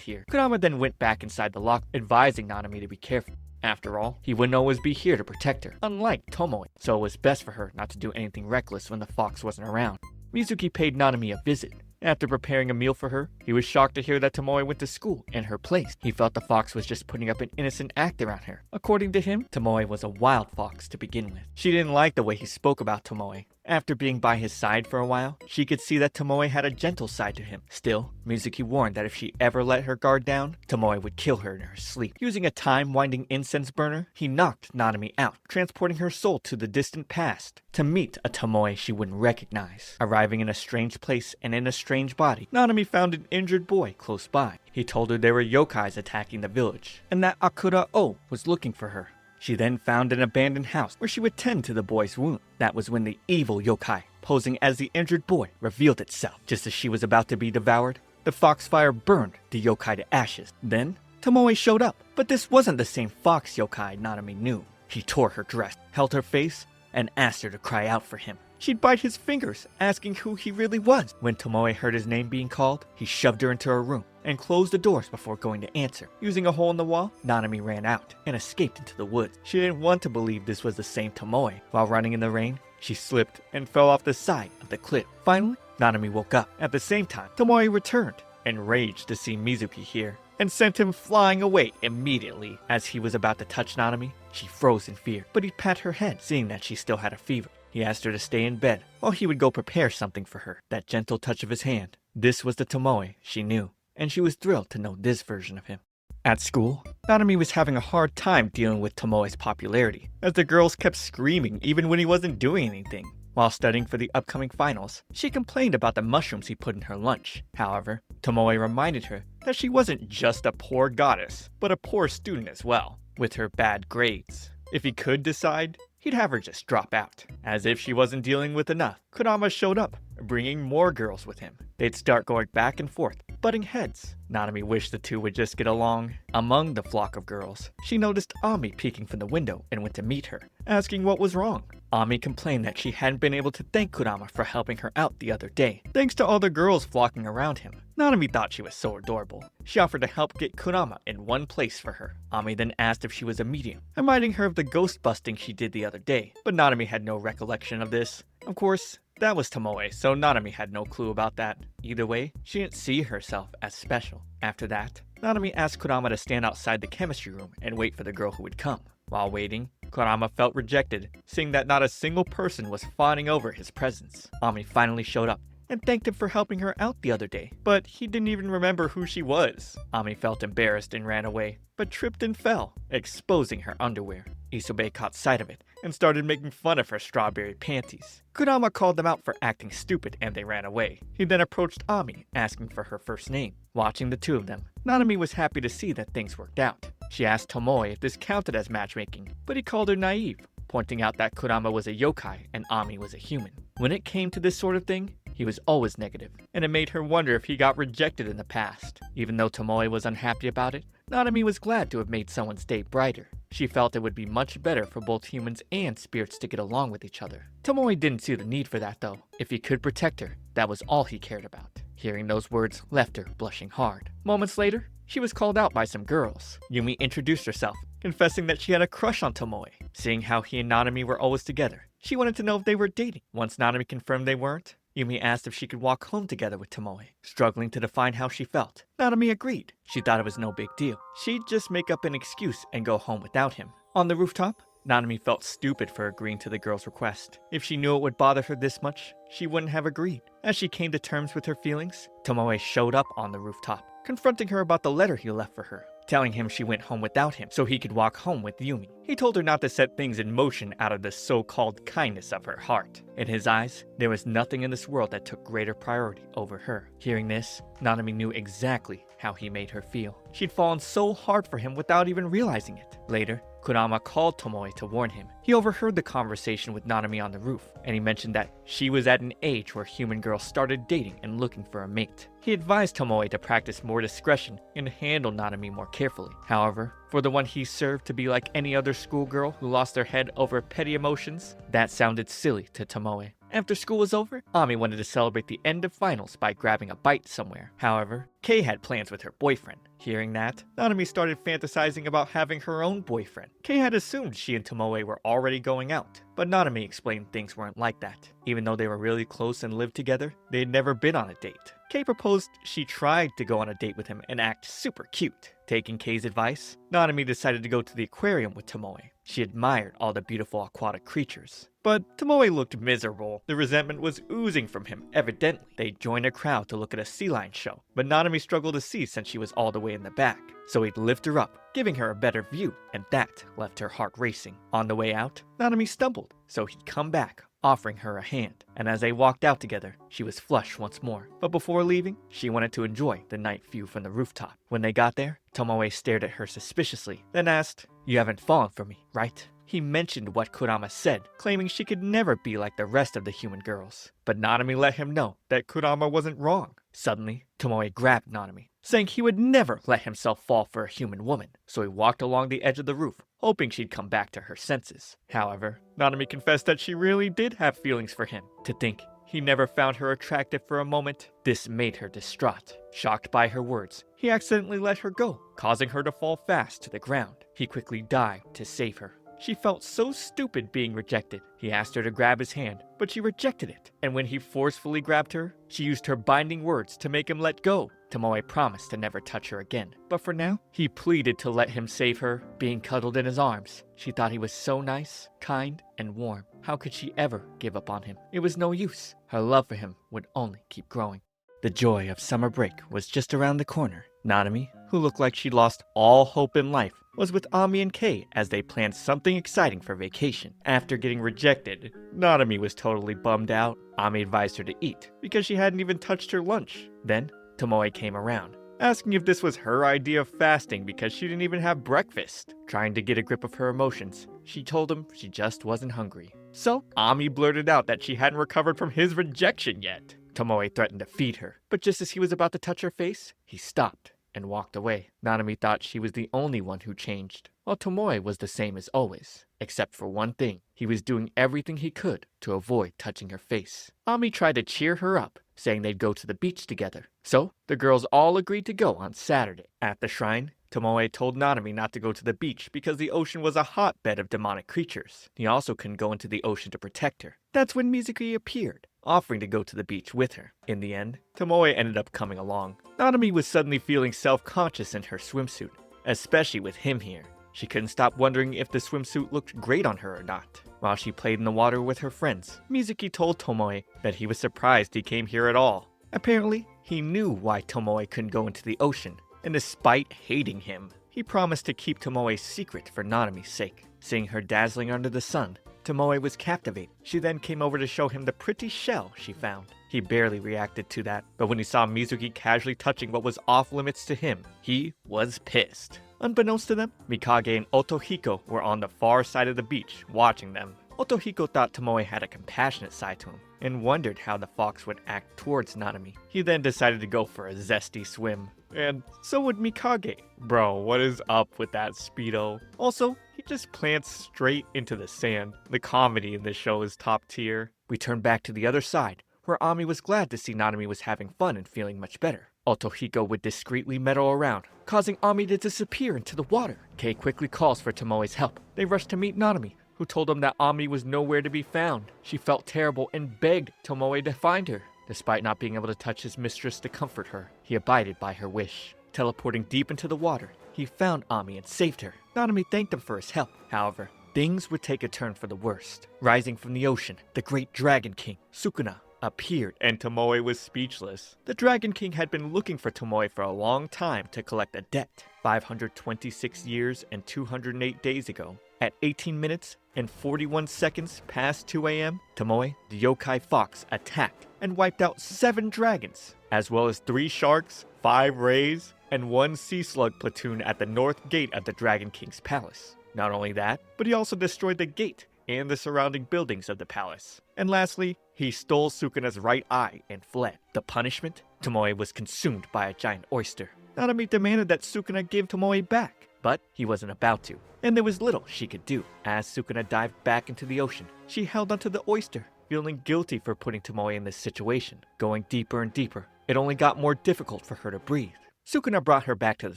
here. Kurama then went back inside the lock, advising Nanami to be careful. After all, he wouldn't always be here to protect her, unlike Tomoe, so it was best for her not to do anything reckless when the fox wasn't around. Mizuki paid Nanami a visit. After preparing a meal for her, he was shocked to hear that Tomoe went to school in her place. He felt the fox was just putting up an innocent act around her. According to him, Tomoe was a wild fox to begin with. She didn't like the way he spoke about Tomoe. After being by his side for a while, she could see that Tomoe had a gentle side to him. Still, Mizuki warned that if she ever let her guard down, Tomoe would kill her in her sleep. Using a time-winding incense burner, he knocked Nanami out, transporting her soul to the distant past to meet a Tomoe she wouldn't recognize. Arriving in a strange place and in a strange body, Nanami found an injured boy close by. He told her there were yokais attacking the village, and that Akura-O was looking for her. She then found an abandoned house where she would tend to the boy's wound. That was when the evil yokai, posing as the injured boy, revealed itself. Just as she was about to be devoured, the foxfire burned the yokai to ashes. Then, Tomoe showed up, but this wasn't the same fox yokai Nanami knew. He tore her dress, held her face, and asked her to cry out for him. She'd bite his fingers, asking who he really was. When Tomoe heard his name being called, he shoved her into her room and closed the doors before going to answer. Using a hole in the wall, Nanami ran out and escaped into the woods. She didn't want to believe this was the same Tomoe. While running in the rain, she slipped and fell off the side of the cliff. Finally, Nanami woke up. At the same time, Tomoe returned, enraged to see Mizuki here, and sent him flying away immediately. As he was about to touch Nanami, she froze in fear, but he'd pat her head, seeing that she still had a fever. He asked her to stay in bed while he would go prepare something for her. That gentle touch of his hand. This was the Tomoe she knew, and she was thrilled to know this version of him. At school, Nanami was having a hard time dealing with Tomoe's popularity, as the girls kept screaming even when he wasn't doing anything. While studying for the upcoming finals, she complained about the mushrooms he put in her lunch. However, Tomoe reminded her that she wasn't just a poor goddess, but a poor student as well, with her bad grades. If he could decide, he'd have her just drop out. As if she wasn't dealing with enough, Kurama showed up, bringing more girls with him. They'd start going back and forth, butting heads. Nanami wished the two would just get along. Among the flock of girls, she noticed Ami peeking from the window and went to meet her, asking what was wrong. Ami complained that she hadn't been able to thank Kurama for helping her out the other day, thanks to all the girls flocking around him. Nanami thought she was so adorable. She offered to help get Kurama in one place for her. Ami then asked if she was a medium, reminding her of the ghost busting she did the other day, but Nanami had no recollection of this. Of course, that was Tomoe, so Nanami had no clue about that. Either way, she didn't see herself as special. After that, Nanami asked Kurama to stand outside the chemistry room and wait for the girl who would come. While waiting, Kurama felt rejected, seeing that not a single person was fawning over his presence. Ami finally showed up and thanked him for helping her out the other day, but he didn't even remember who she was. Ami felt embarrassed and ran away, but tripped and fell, exposing her underwear. Isobe caught sight of it and started making fun of her strawberry panties. Kurama called them out for acting stupid and they ran away. He then approached Ami, asking for her first name. Watching the two of them, Nanami was happy to see that things worked out. She asked Tomoe if this counted as matchmaking, but he called her naive, pointing out that Kurama was a yokai and Ami was a human. When it came to this sort of thing, he was always negative, and it made her wonder if he got rejected in the past. Even though Tomoe was unhappy about it, Nanami was glad to have made someone's day brighter. She felt it would be much better for both humans and spirits to get along with each other. Tomoe didn't see the need for that though. If he could protect her, that was all he cared about. Hearing those words left her blushing hard. Moments later, she was called out by some girls. Yumi introduced herself, confessing that she had a crush on Tomoe. Seeing how he and Nanami were always together, she wanted to know if they were dating. Once Nanami confirmed they weren't, Yumi asked if she could walk home together with Tomoe. Struggling to define how she felt, Nanami agreed. She thought it was no big deal. She'd just make up an excuse and go home without him. On the rooftop, Nanami felt stupid for agreeing to the girl's request. If she knew it would bother her this much, she wouldn't have agreed. As she came to terms with her feelings, Tomoe showed up on the rooftop, confronting her about the letter he left for her. telling him she went home without him so he could walk home with Yumi. He told her not to set things in motion out of the so-called kindness of her heart. In his eyes, there was nothing in this world that took greater priority over her. Hearing this, Nanami knew exactly how he made her feel. She'd fallen so hard for him without even realizing it. Later, Kurama called Tomoe to warn him. He overheard the conversation with Nanami on the roof, and he mentioned that she was at an age where human girls started dating and looking for a mate. He advised Tomoe to practice more discretion and handle Nanami more carefully. However, for the one he served to be like any other schoolgirl who lost their head over petty emotions, that sounded silly to Tomoe. After school was over, Ami wanted to celebrate the end of finals by grabbing a bite somewhere. However, Kei had plans with her boyfriend. Hearing that, Nanami started fantasizing about having her own boyfriend. Kei had assumed she and Tomoe were already going out, but Nanami explained things weren't like that. Even though they were really close and lived together, they had never been on a date. Kei proposed she tried to go on a date with him and act super cute. Taking Kei's advice, Nanami decided to go to the aquarium with Tomoe. She admired all the beautiful aquatic creatures. But Tomoe looked miserable. The resentment was oozing from him, evidently. They joined a crowd to look at a sea lion show, but Nanami struggled to see since she was all the way in the back. So he'd lift her up, giving her a better view, and that left her heart racing. On the way out, Nanami stumbled, so he'd come back, offering her a hand. And as they walked out together, she was flushed once more. But before leaving, she wanted to enjoy the night view from the rooftop. When they got there, Tomoe stared at her suspiciously, then asked, "You haven't fallen for me, right?" He mentioned what Kurama said, claiming she could never be like the rest of the human girls. But Nanami let him know that Kurama wasn't wrong. Suddenly, Tomoe grabbed Nanami, saying he would never let himself fall for a human woman. So he walked along the edge of the roof, hoping she'd come back to her senses. However, Nanami confessed that she really did have feelings for him. To think he never found her attractive for a moment, this made her distraught. Shocked by her words, he accidentally let her go, causing her to fall fast to the ground. He quickly dived to save her. She felt so stupid being rejected. He asked her to grab his hand, but she rejected it. And when he forcefully grabbed her, she used her binding words to make him let go. Tomoe promised to never touch her again. But for now, he pleaded to let him save her, being cuddled in his arms. She thought he was so nice, kind, and warm. How could she ever give up on him? It was no use. Her love for him would only keep growing. The joy of summer break was just around the corner. Nanami, who looked like she'd lost all hope in life, was with Ami and Kei as they planned something exciting for vacation. After getting rejected, Nanami was totally bummed out. Ami advised her to eat because she hadn't even touched her lunch. Then, Tomoe came around, asking if this was her idea of fasting because she didn't even have breakfast. Trying to get a grip of her emotions, she told him she just wasn't hungry. So, Ami blurted out that she hadn't recovered from his rejection yet. Tomoe threatened to feed her, but just as he was about to touch her face, he stopped and walked away. Nanami thought she was the only one who changed, while Tomoe was the same as always, except for one thing. He was doing everything he could to avoid touching her face. Ami tried to cheer her up, saying they'd go to the beach together. So, the girls all agreed to go on Saturday. At the shrine, Tomoe told Nanami not to go to the beach because the ocean was a hotbed of demonic creatures. He also couldn't go into the ocean to protect her. That's when Mizuki appeared, offering to go to the beach with her. In the end, Tomoe ended up coming along. Nanami was suddenly feeling self-conscious in her swimsuit, especially with him here. She couldn't stop wondering if the swimsuit looked great on her or not. While she played in the water with her friends, Mizuki told Tomoe that he was surprised he came here at all. Apparently, he knew why Tomoe couldn't go into the ocean, and despite hating him, he promised to keep Tomoe's secret for Nanami's sake. Seeing her dazzling under the sun, Tomoe was captivated. She then came over to show him the pretty shell she found. He barely reacted to that, but when he saw Mizuki casually touching what was off limits to him, he was pissed. Unbeknownst to them, Mikage and Otohiko were on the far side of the beach, watching them. Otohiko thought Tomoe had a compassionate side to him, and wondered how the fox would act towards Nanami. He then decided to go for a zesty swim. And so would Mikage. Bro, what is up with that Speedo? Also, he just plants straight into the sand. The comedy in this show is top tier. We turn back to the other side, where Ami was glad to see Nanami was having fun and feeling much better. Otohiko would discreetly meddle around, causing Ami to disappear into the water. Kei quickly calls for Tomoe's help. They rush to meet Nanami, who told them that Ami was nowhere to be found. She felt terrible and begged Tomoe to find her. Despite not being able to touch his mistress to comfort her, he abided by her wish. Teleporting deep into the water, he found Ami and saved her. Nanami thanked him for his help. However, things would take a turn for the worst. Rising from the ocean, the great dragon king, Sukuna, appeared, and Tomoe was speechless. The Dragon King had been looking for Tomoe for a long time to collect a debt. 526 years and 208 days ago, at 18 minutes and 41 seconds past 2 a.m., Tomoe, the Yokai fox, attacked and wiped out 7 dragons, as well as 3 sharks, 5 rays, and 1 sea slug platoon at the north gate of the Dragon King's palace. Not only that, but he also destroyed the gate and the surrounding buildings of the palace. And lastly, he stole Sukuna's right eye and fled. The punishment? Tomoe was consumed by a giant oyster. Nanami demanded that Sukuna give Tomoe back, but he wasn't about to, and there was little she could do. As Sukuna dived back into the ocean, she held onto the oyster, feeling guilty for putting Tomoe in this situation. Going deeper and deeper, it only got more difficult for her to breathe. Sukuna brought her back to the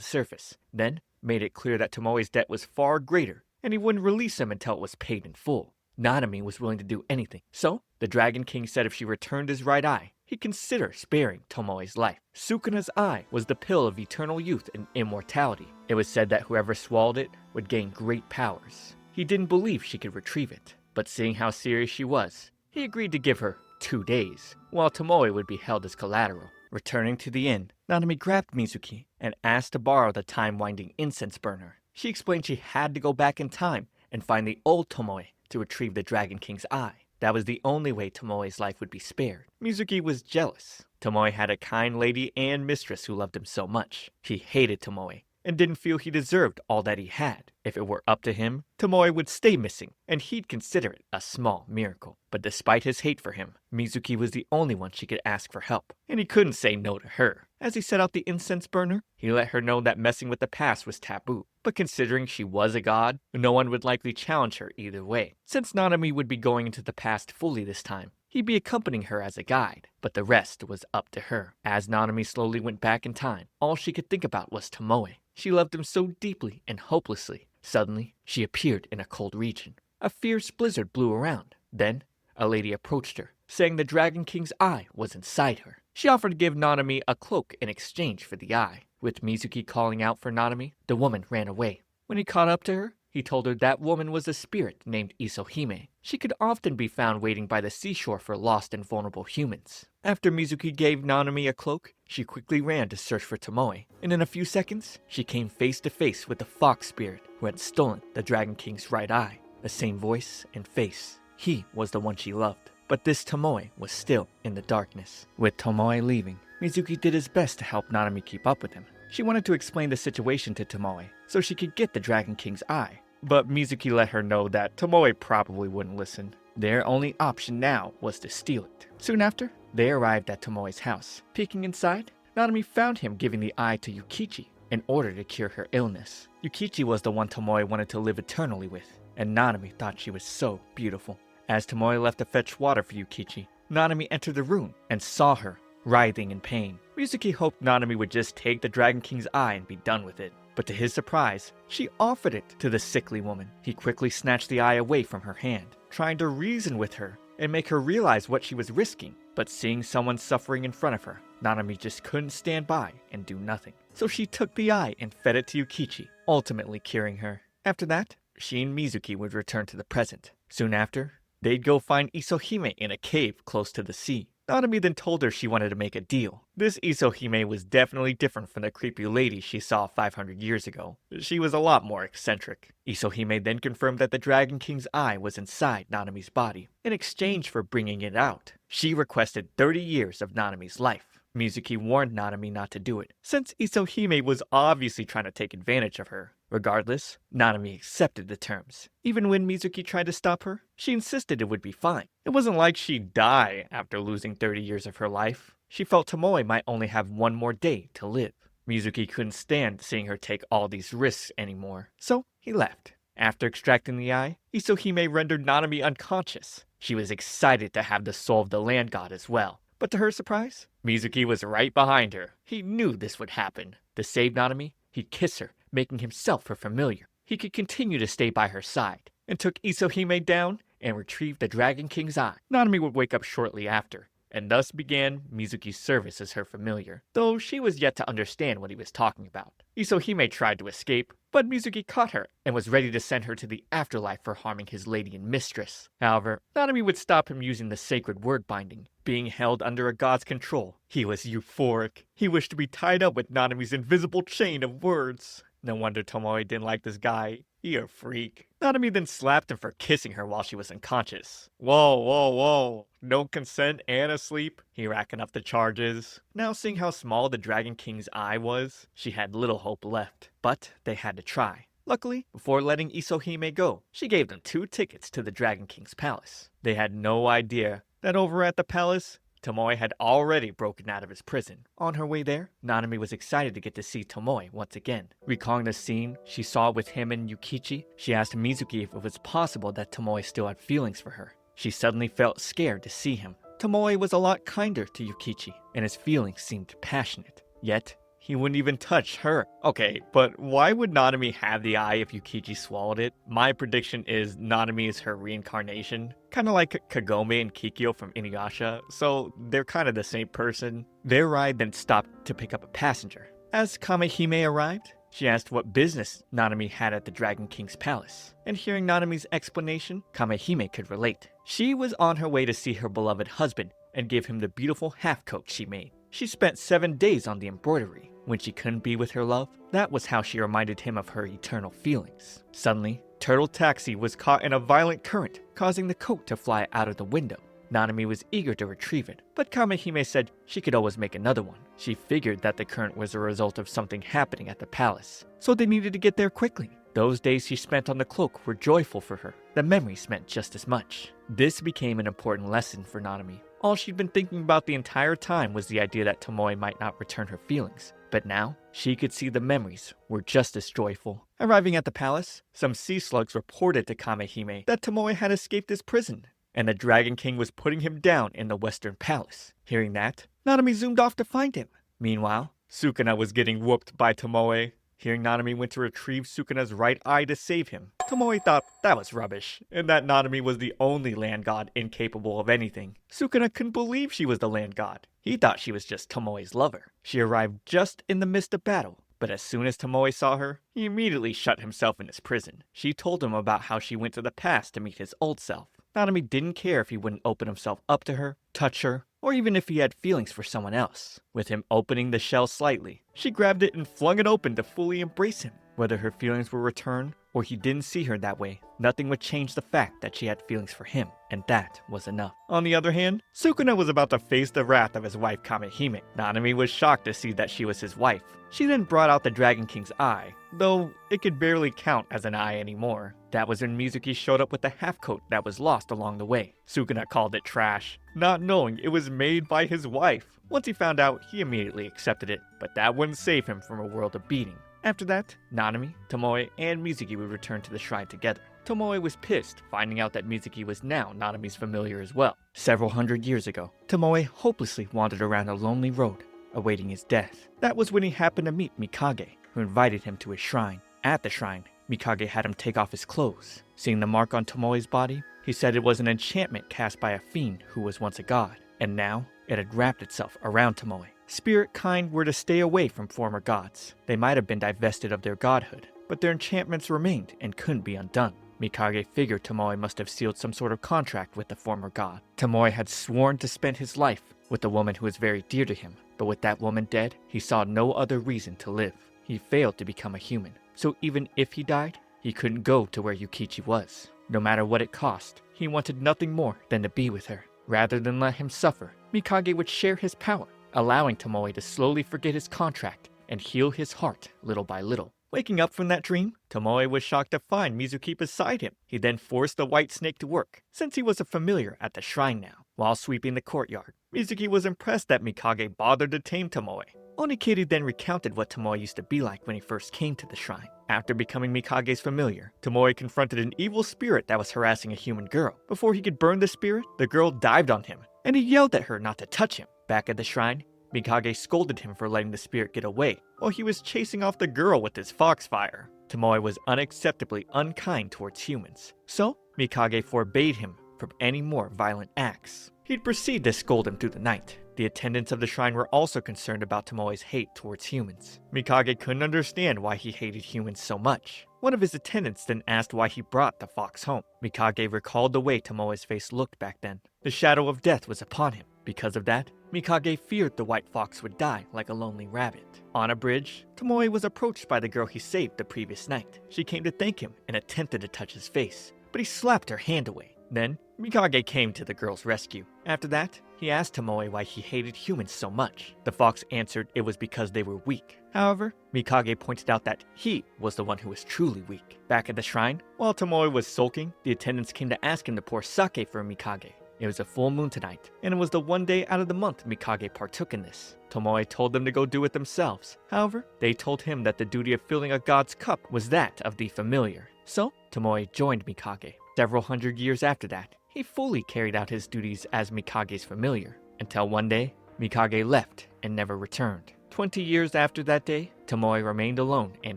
surface, then made it clear that Tomoe's debt was far greater, and he wouldn't release him until it was paid in full. Nanami was willing to do anything, so the Dragon King said if she returned his right eye, he'd consider sparing Tomoe's life. Sukuna's eye was the pill of eternal youth and immortality. It was said that whoever swallowed it would gain great powers. He didn't believe she could retrieve it, but seeing how serious she was, he agreed to give her 2 days, while Tomoe would be held as collateral. Returning to the inn, Nanami grabbed Mizuki and asked to borrow the time-winding incense burner. She explained she had to go back in time and find the old Tomoe to retrieve the Dragon King's eye. That was the only way Tomoe's life would be spared. Mizuki was jealous. Tomoe had a kind lady and mistress who loved him so much. He hated Tomoe and didn't feel he deserved all that he had. If it were up to him, Tomoe would stay missing, and he'd consider it a small miracle. But despite his hate for him, Mizuki was the only one she could ask for help, and he couldn't say no to her. As he set out the incense burner, he let her know that messing with the past was taboo. But considering she was a god, no one would likely challenge her either way. Since Nanami would be going into the past fully this time, he'd be accompanying her as a guide, but the rest was up to her. As Nanami slowly went back in time, all she could think about was Tomoe. She loved him so deeply and hopelessly. Suddenly, she appeared in a cold region. A fierce blizzard blew around. Then, a lady approached her, saying the Dragon King's eye was inside her. She offered to give Nanami a cloak in exchange for the eye. With Mizuki calling out for Nanami, the woman ran away. When he caught up to her, he told her that woman was a spirit named Isohime. She could often be found waiting by the seashore for lost and vulnerable humans. After Mizuki gave Nanami a cloak, she quickly ran to search for Tomoe, and in a few seconds, she came face to face with the fox spirit who had stolen the Dragon King's right eye. The same voice and face. He was the one she loved. But this Tomoe was still in the darkness. With Tomoe leaving, Mizuki did his best to help Nanami keep up with him. She wanted to explain the situation to Tomoe so she could get the Dragon King's eye. But Mizuki let her know that Tomoe probably wouldn't listen. Their only option now was to steal it. Soon after, they arrived at Tomoe's house. Peeking inside, Nanami found him giving the eye to Yukichi in order to cure her illness. Yukichi was the one Tomoe wanted to live eternally with, and Nanami thought she was so beautiful. As Tomoe left to fetch water for Yukichi, Nanami entered the room and saw her, writhing in pain. Mizuki hoped Nanami would just take the Dragon King's eye and be done with it. But to his surprise, she offered it to the sickly woman. He quickly snatched the eye away from her hand, trying to reason with her and make her realize what she was risking. But seeing someone suffering in front of her, Nanami just couldn't stand by and do nothing. So she took the eye and fed it to Yukichi, ultimately curing her. After that, she and Mizuki would return to the present. Soon after, they'd go find Isohime in a cave close to the sea. Nanami then told her she wanted to make a deal. This Isohime was definitely different from the creepy lady she saw 500 years ago. She was a lot more eccentric. Isohime then confirmed that the Dragon King's eye was inside Nanami's body. In exchange for bringing it out, she requested 30 years of Nanami's life. Mizuki warned Nanami not to do it, since Isohime was obviously trying to take advantage of her. Regardless, Nanami accepted the terms. Even when Mizuki tried to stop her, she insisted it would be fine. It wasn't like she'd die after losing 30 years of her life. She felt Tomoe might only have one more day to live. Mizuki couldn't stand seeing her take all these risks anymore, so he left. After extracting the eye, Isohime rendered Nanami unconscious. She was excited to have the soul of the land god as well. But to her surprise, Mizuki was right behind her. He knew this would happen. To save Nanami, he'd kiss her, making himself her familiar. He could continue to stay by her side, and took Isohime down and retrieved the Dragon King's eye. Nanami would wake up shortly after, and thus began Mizuki's service as her familiar, though she was yet to understand what he was talking about. Isohime tried to escape, but Mizuki caught her and was ready to send her to the afterlife for harming his lady and mistress. However, Nanami would stop him using the sacred word binding. Being held under a god's control, he was euphoric. He wished to be tied up with Nanami's invisible chain of words. No wonder Tomoe didn't like this guy. He a freak. Nanami then slapped him for kissing her while she was unconscious. Whoa. No consent and asleep? He racking up the charges. Now seeing how small the Dragon King's eye was, she had little hope left. But they had to try. Luckily, before letting Isohime go, she gave them 2 tickets to the Dragon King's palace. They had no idea that over at the palace, Tomoe had already broken out of his prison. On her way there, Nanami was excited to get to see Tomoe once again. Recalling the scene she saw with him and Yukichi, she asked Mizuki if it was possible that Tomoe still had feelings for her. She suddenly felt scared to see him. Tomoe was a lot kinder to Yukichi, and his feelings seemed passionate. Yet, he wouldn't even touch her. Okay, but why would Nanami have the eye if Yukichi swallowed it? My prediction is Nanami is her reincarnation. Kinda like Kagome and Kikyo from Inuyasha, so they're kinda the same person. Their ride then stopped to pick up a passenger. As Kamehime arrived, she asked what business Nanami had at the Dragon King's palace. And hearing Nanami's explanation, Kamehime could relate. She was on her way to see her beloved husband and give him the beautiful half-coat she made. She spent 7 days on the embroidery. When she couldn't be with her love, that was how she reminded him of her eternal feelings. Suddenly, Turtle Taxi was caught in a violent current, causing the coat to fly out of the window. Nanami was eager to retrieve it, but Kamehime said she could always make another one. She figured that the current was a result of something happening at the palace, so they needed to get there quickly. Those days she spent on the cloak were joyful for her. The memories meant just as much. This became an important lesson for Nanami. All she'd been thinking about the entire time was the idea that Tomoe might not return her feelings. But now, she could see the memories were just as joyful. Arriving at the palace, some sea slugs reported to Kamehime that Tomoe had escaped his prison, and the Dragon King was putting him down in the Western Palace. Hearing that, Nanami zoomed off to find him. Meanwhile, Sukuna was getting whooped by Tomoe. Hearing Nanami went to retrieve Sukuna's right eye to save him, Tomoe thought that was rubbish, and that Nanami was the only land god incapable of anything. Sukuna couldn't believe she was the land god. He thought she was just Tomoe's lover. She arrived just in the midst of battle, but as soon as Tomoe saw her, he immediately shut himself in his prison. She told him about how she went to the past to meet his old self. Nanami didn't care if he wouldn't open himself up to her, touch her, or even if he had feelings for someone else. With him opening the shell slightly, she grabbed it and flung it open to fully embrace him. Whether her feelings were returned or he didn't see her that way, nothing would change the fact that she had feelings for him, and that was enough. On the other hand, Sukuna was about to face the wrath of his wife Kamehime. Nanami was shocked to see that she was his wife. She then brought out the Dragon King's eye, though it could barely count as an eye anymore. That was when Mizuki showed up with the half-coat that was lost along the way. Sukuna called it trash, not knowing it was made by his wife. Once he found out, he immediately accepted it, but that wouldn't save him from a world of beating. After that, Nanami, Tomoe, and Mizuki would return to the shrine together. Tomoe was pissed, finding out that Mizuki was now Nanami's familiar as well. Several hundred years ago, Tomoe hopelessly wandered around a lonely road, awaiting his death. That was when he happened to meet Mikage, who invited him to his shrine. At the shrine, Mikage had him take off his clothes. Seeing the mark on Tomoe's body, he said it was an enchantment cast by a fiend who was once a god, and now it had wrapped itself around Tomoe. Spirit kind were to stay away from former gods. They might have been divested of their godhood, but their enchantments remained and couldn't be undone. Mikage figured Tomoe must have sealed some sort of contract with the former god. Tomoe had sworn to spend his life with the woman who was very dear to him, but with that woman dead, he saw no other reason to live. He failed to become a human, so even if he died, he couldn't go to where Yukichi was. No matter what it cost, he wanted nothing more than to be with her. Rather than let him suffer, Mikage would share his power, allowing Tomoe to slowly forget his contract and heal his heart little by little. Waking up from that dream, Tomoe was shocked to find Mizuki beside him. He then forced the white snake to work, since he was a familiar at the shrine now. While sweeping the courtyard, Mizuki was impressed that Mikage bothered to tame Tomoe. Onikiri then recounted what Tomoe used to be like when he first came to the shrine. After becoming Mikage's familiar, Tomoe confronted an evil spirit that was harassing a human girl. Before he could burn the spirit, the girl dived on him, and he yelled at her not to touch him. Back at the shrine, Mikage scolded him for letting the spirit get away while he was chasing off the girl with his foxfire. Tomoe was unacceptably unkind towards humans, so Mikage forbade him from any more violent acts. He'd proceed to scold him through the night, The attendants of the shrine were also concerned about Tomoe's hate towards humans. Mikage couldn't understand why he hated humans so much. One of his attendants then asked why he brought the fox home. Mikage recalled the way Tomoe's face looked back then. The shadow of death was upon him. Because of that, Mikage feared the white fox would die like a lonely rabbit. On a bridge, Tomoe was approached by the girl he saved the previous night. She came to thank him and attempted to touch his face, but he slapped her hand away. Then, Mikage came to the girl's rescue. After that, he asked Tomoe why he hated humans so much. The fox answered it was because they were weak. However, Mikage pointed out that he was the one who was truly weak. Back at the shrine, while Tomoe was sulking, the attendants came to ask him to pour sake for Mikage. It was a full moon tonight, and it was the one day out of the month Mikage partook in this. Tomoe told them to go do it themselves. However, they told him that the duty of filling a god's cup was that of the familiar. So, Tomoe joined Mikage. Several hundred years after that, he fully carried out his duties as Mikage's familiar, until one day, Mikage left and never returned. 20 years after that day, Tomoe remained alone and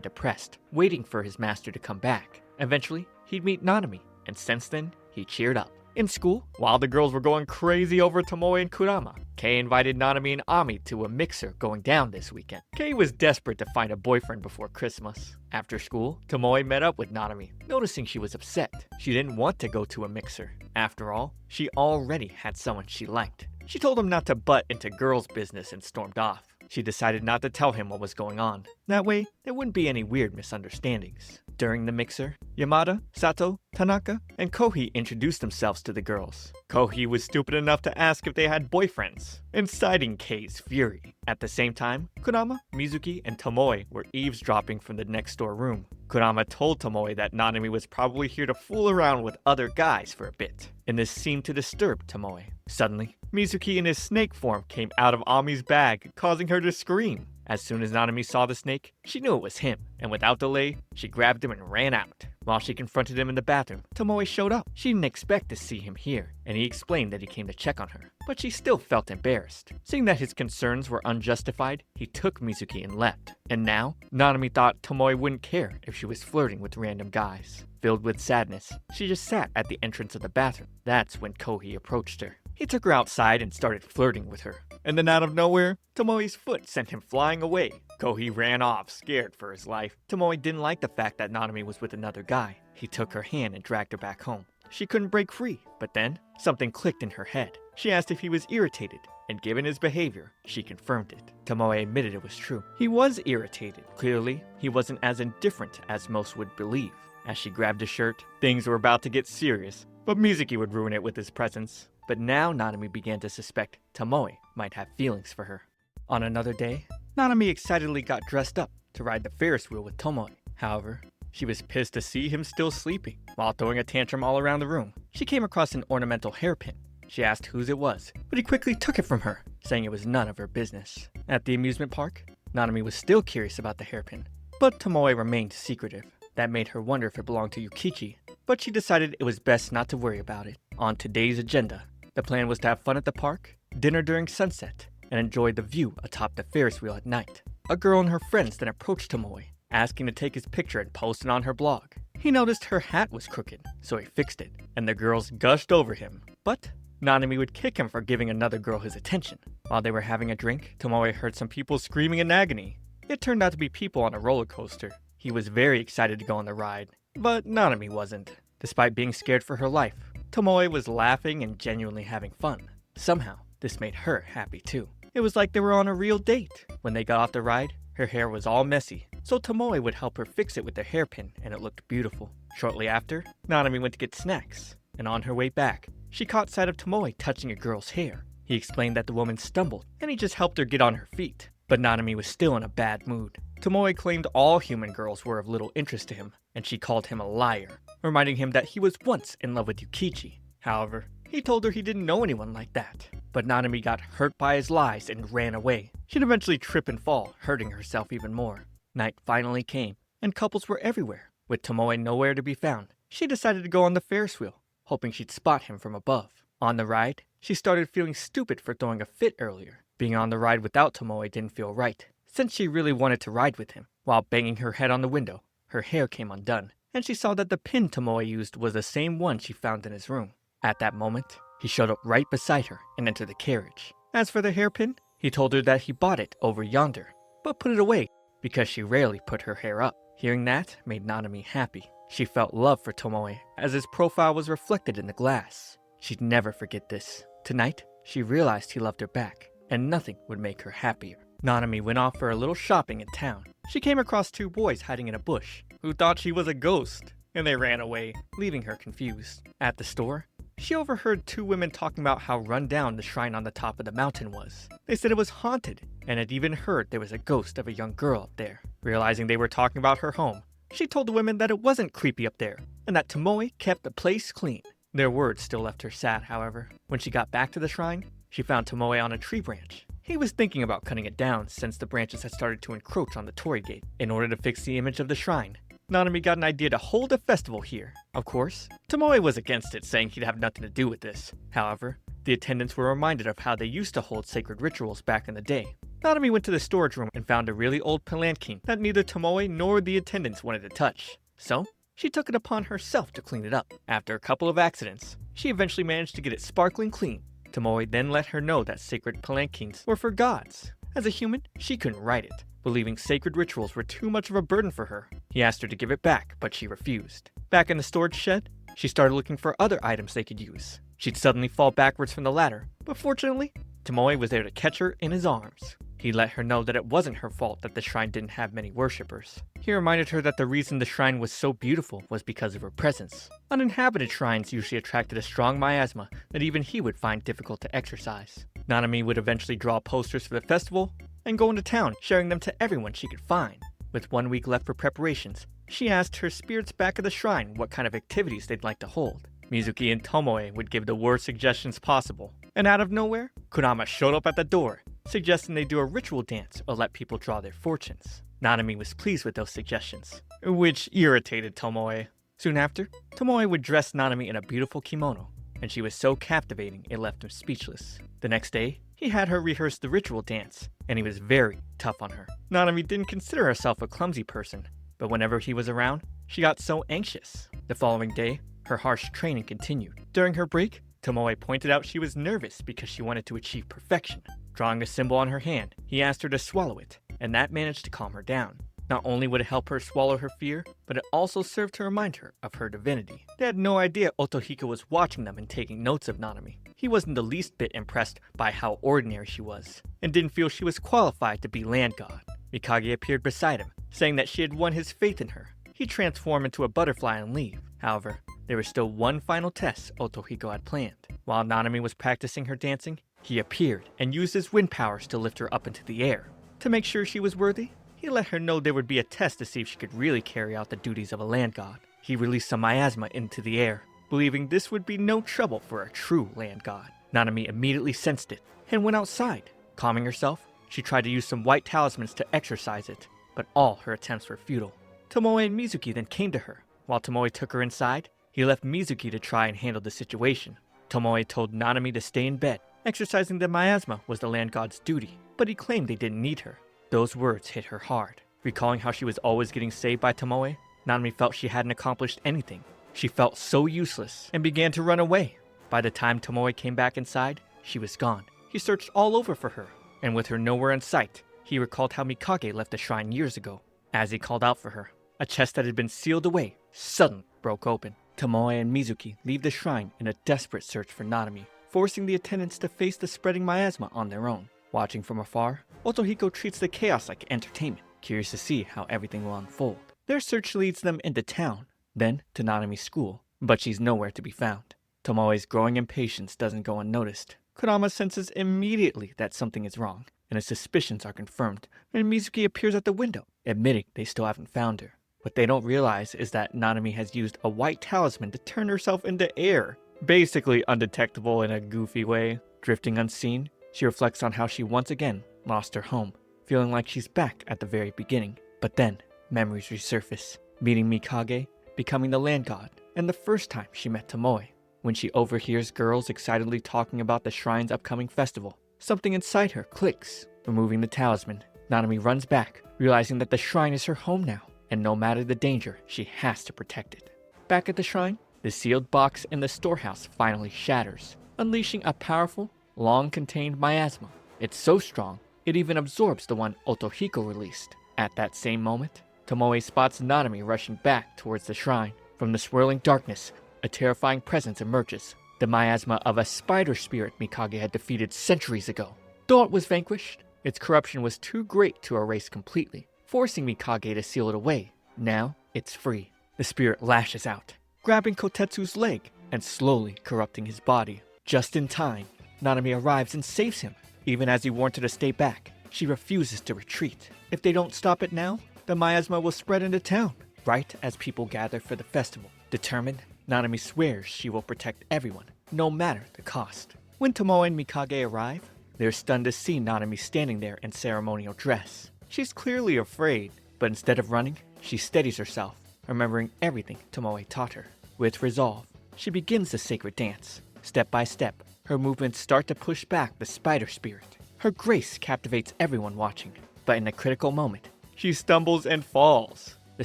depressed, waiting for his master to come back. Eventually, he'd meet Nanami, and since then, he cheered up. In school, while the girls were going crazy over Tomoe and Kurama, Kei invited Nanami and Ami to a mixer going down this weekend. Kei was desperate to find a boyfriend before Christmas. After school, Tomoe met up with Nanami, noticing she was upset. She didn't want to go to a mixer. After all, she already had someone she liked. She told him not to butt into girls' business and stormed off. She decided not to tell him what was going on. That way, there wouldn't be any weird misunderstandings. During the mixer, Yamada, Sato, Tanaka, and Kohi introduced themselves to the girls. Kohi was stupid enough to ask if they had boyfriends, inciting Kei's fury. At the same time, Kurama, Mizuki, and Tomoe were eavesdropping from the next door room. Kurama told Tomoe that Nanami was probably here to fool around with other guys for a bit, and this seemed to disturb Tomoe. Suddenly, Mizuki in his snake form came out of Ami's bag, causing her to scream. As soon as Nanami saw the snake, she knew it was him, and without delay, she grabbed him and ran out. While she confronted him in the bathroom, Tomoe showed up. She didn't expect to see him here, and he explained that he came to check on her. But she still felt embarrassed. Seeing that his concerns were unjustified, he took Mizuki and left. And now, Nanami thought Tomoe wouldn't care if she was flirting with random guys. Filled with sadness, she just sat at the entrance of the bathroom. That's when Kohi approached her. He took her outside and started flirting with her. And then out of nowhere, Tomoe's foot sent him flying away. Kohi ran off, scared for his life. Tomoe didn't like the fact that Nanami was with another guy. He took her hand and dragged her back home. She couldn't break free, but then something clicked in her head. She asked if he was irritated, and given his behavior, she confirmed it. Tomoe admitted it was true. He was irritated. Clearly, he wasn't as indifferent as most would believe. As she grabbed his shirt, things were about to get serious, but Mizuki would ruin it with his presence. But now Nanami began to suspect Tomoe might have feelings for her. On another day, Nanami excitedly got dressed up to ride the Ferris wheel with Tomoe. However, she was pissed to see him still sleeping. While throwing a tantrum all around the room, she came across an ornamental hairpin. She asked whose it was, but he quickly took it from her, saying it was none of her business. At the amusement park, Nanami was still curious about the hairpin, but Tomoe remained secretive. That made her wonder if it belonged to Yukichi, but she decided it was best not to worry about it. On today's agenda, the plan was to have fun at the park, dinner during sunset, and enjoy the view atop the Ferris wheel at night. A girl and her friends then approached Tomoe, asking to take his picture and post it on her blog. He noticed her hat was crooked, so he fixed it, and the girls gushed over him. But Nanami would kick him for giving another girl his attention. While they were having a drink, Tomoe heard some people screaming in agony. It turned out to be people on a roller coaster. He was very excited to go on the ride, but Nanami wasn't. Despite being scared for her life, Tomoe was laughing and genuinely having fun. Somehow, this made her happy too. It was like they were on a real date. When they got off the ride, her hair was all messy, so Tomoe would help her fix it with a hairpin, and it looked beautiful. Shortly after, Nanami went to get snacks, and on her way back, she caught sight of Tomoe touching a girl's hair. He explained that the woman stumbled, and he just helped her get on her feet. But Nanami was still in a bad mood. Tomoe claimed all human girls were of little interest to him, and she called him a liar, reminding him that he was once in love with Yukichi. However, he told her he didn't know anyone like that. But Nanami got hurt by his lies and ran away. She'd eventually trip and fall, hurting herself even more. Night finally came, and couples were everywhere. With Tomoe nowhere to be found, she decided to go on the Ferris wheel, hoping she'd spot him from above. On the ride, she started feeling stupid for throwing a fit earlier. Being on the ride without Tomoe didn't feel right, since she really wanted to ride with him. While banging her head on the window, her hair came undone, and she saw that the pin Tomoe used was the same one she found in his room. At that moment, he showed up right beside her and entered the carriage. As for the hairpin, he told her that he bought it over yonder, but put it away because she rarely put her hair up. Hearing that made Nanami happy. She felt love for Tomoe as his profile was reflected in the glass. She'd never forget this. Tonight, she realized he loved her back, and nothing would make her happier. Nanami went off for a little shopping in town. She came across two boys hiding in a bush who thought she was a ghost, and they ran away, leaving her confused. At the store, she overheard two women talking about how run down the shrine on the top of the mountain was. They said it was haunted, and had even heard there was a ghost of a young girl up there. Realizing they were talking about her home, she told the women that it wasn't creepy up there, and that Tomoe kept the place clean. Their words still left her sad, however. When she got back to the shrine, she found Tomoe on a tree branch. He was thinking about cutting it down since the branches had started to encroach on the torii gate. In order to fix the image of the shrine, Nanami got an idea to hold a festival here. Of course, Tomoe was against it, saying he'd have nothing to do with this. However, the attendants were reminded of how they used to hold sacred rituals back in the day. Nanami went to the storage room and found a really old palanquin that neither Tomoe nor the attendants wanted to touch. So, she took it upon herself to clean it up. After a couple of accidents, she eventually managed to get it sparkling clean. Tomoe then let her know that sacred palanquins were for gods. As a human, she couldn't ride it, believing sacred rituals were too much of a burden for her. He asked her to give it back, but she refused. Back in the storage shed, she started looking for other items they could use. She'd suddenly fall backwards from the ladder, but fortunately, Tomoe was there to catch her in his arms. He let her know that it wasn't her fault that the shrine didn't have many worshippers. He reminded her that the reason the shrine was so beautiful was because of her presence. Uninhabited shrines usually attracted a strong miasma that even he would find difficult to exorcise. Nanami would eventually draw posters for the festival and go into town, sharing them to everyone she could find. With 1 week left for preparations, she asked her spirits back at the shrine what kind of activities they'd like to hold. Mizuki and Tomoe would give the worst suggestions possible, and out of nowhere, Kurama showed up at the door, suggesting they do a ritual dance or let people draw their fortunes. Nanami was pleased with those suggestions, which irritated Tomoe. Soon after, Tomoe would dress Nanami in a beautiful kimono, and she was so captivating it left him speechless. The next day, he had her rehearse the ritual dance, and he was very tough on her. Nanami didn't consider herself a clumsy person, but whenever he was around, she got so anxious. The following day, her harsh training continued. During her break, Tomoe pointed out she was nervous because she wanted to achieve perfection. Drawing a symbol on her hand, he asked her to swallow it, and that managed to calm her down. Not only would it help her swallow her fear, but it also served to remind her of her divinity. They had no idea Otohiko was watching them and taking notes of Nanami. He wasn't the least bit impressed by how ordinary she was, and didn't feel she was qualified to be land god. Mikage appeared beside him, saying that she had won his faith in her. He transformed into a butterfly and leave. However, there was still one final test Otohiko had planned. While Nanami was practicing her dancing, he appeared and used his wind powers to lift her up into the air. To make sure she was worthy, he let her know there would be a test to see if she could really carry out the duties of a land god. He released some miasma into the air, believing this would be no trouble for a true land god. Nanami immediately sensed it and went outside. Calming herself, she tried to use some white talismans to exorcise it, but all her attempts were futile. Tomoe and Mizuki then came to her. While Tomoe took her inside, he left Mizuki to try and handle the situation. Tomoe told Nanami to stay in bed. Exorcising the miasma was the land god's duty, but he claimed they didn't need her. Those words hit her hard. Recalling how she was always getting saved by Tomoe, Nanami felt she hadn't accomplished anything. She felt so useless and began to run away. By the time Tomoe came back inside, she was gone. He searched all over for her, and with her nowhere in sight, he recalled how Mikage left the shrine years ago. As he called out for her, a chest that had been sealed away suddenly broke open. Tomoe and Mizuki leave the shrine in a desperate search for Nanami, forcing the attendants to face the spreading miasma on their own. Watching from afar, Otohiko treats the chaos like entertainment, curious to see how everything will unfold. Their search leads them into town, then to Nanami's school, but she's nowhere to be found. Tomoe's growing impatience doesn't go unnoticed. Kurama senses immediately that something is wrong, and his suspicions are confirmed when Mizuki appears at the window, admitting they still haven't found her. What they don't realize is that Nanami has used a white talisman to turn herself into air, basically undetectable in a goofy way. Drifting unseen, she reflects on how she once again lost her home, feeling like she's back at the very beginning. But then, memories resurface, meeting Mikage, becoming the land god, and the first time she met Tomoe. When she overhears girls excitedly talking about the shrine's upcoming festival, something inside her clicks. Removing the talisman, Nanami runs back, realizing that the shrine is her home now, and no matter the danger, she has to protect it. Back at the shrine, the sealed box in the storehouse finally shatters, unleashing a powerful long-contained miasma. It's so strong, it even absorbs the one Otohiko released. At that same moment, Tomoe spots Nanami rushing back towards the shrine. From the swirling darkness, a terrifying presence emerges, the miasma of a spider spirit Mikage had defeated centuries ago. Though it was vanquished, its corruption was too great to erase completely, forcing Mikage to seal it away. Now, it's free. The spirit lashes out, grabbing Kotetsu's leg and slowly corrupting his body. Just in time, Nanami arrives and saves him. Even as he warned her to stay back, she refuses to retreat. If they don't stop it now, the miasma will spread into town. Right as people gather for the festival, determined, Nanami swears she will protect everyone, no matter the cost. When Tomoe and Mikage arrive, they're stunned to see Nanami standing there in ceremonial dress. She's clearly afraid, but instead of running, she steadies herself, remembering everything Tomoe taught her. With resolve, she begins the sacred dance. Step by step, her movements start to push back the spider spirit. Her grace captivates everyone watching, but in a critical moment, she stumbles and falls. The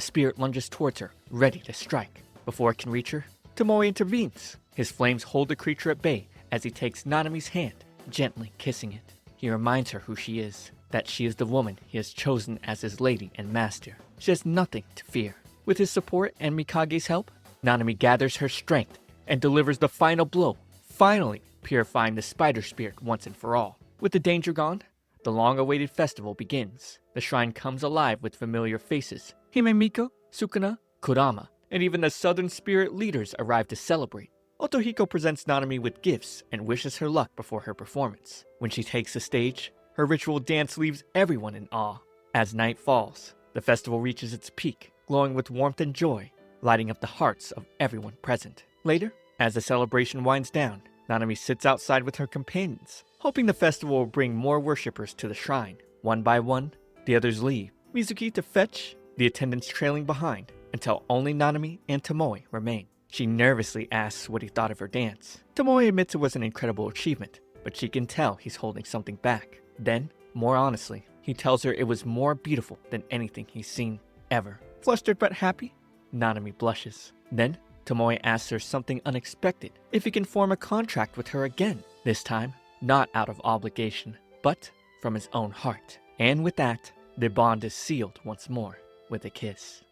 spirit lunges towards her, ready to strike. Before it can reach her, Tomoe intervenes. His flames hold the creature at bay as he takes Nanami's hand, gently kissing it. He reminds her who she is, that she is the woman he has chosen as his lady and master. She has nothing to fear. With his support and Mikage's help, Nanami gathers her strength and delivers the final blow, finally purifying the spider spirit once and for all. With the danger gone, the long-awaited festival begins. The shrine comes alive with familiar faces. Himemiko, Sukuna, Kurama, and even the southern spirit leaders arrive to celebrate. Otohiko presents Nanami with gifts and wishes her luck before her performance. When she takes the stage, her ritual dance leaves everyone in awe. As night falls, the festival reaches its peak, glowing with warmth and joy, lighting up the hearts of everyone present. Later, as the celebration winds down, Nanami sits outside with her companions, hoping the festival will bring more worshippers to the shrine. One by one, the others leave, Mizuki to fetch, the attendants trailing behind, until only Nanami and Tomoe remain. She nervously asks what he thought of her dance. Tomoe admits it was an incredible achievement, but she can tell he's holding something back. Then, more honestly, he tells her it was more beautiful than anything he's seen ever. Flustered but happy, Nanami blushes. Then, Tomoe asks her something unexpected, if he can form a contract with her again. This time, not out of obligation, but from his own heart. And with that, their bond is sealed once more with a kiss.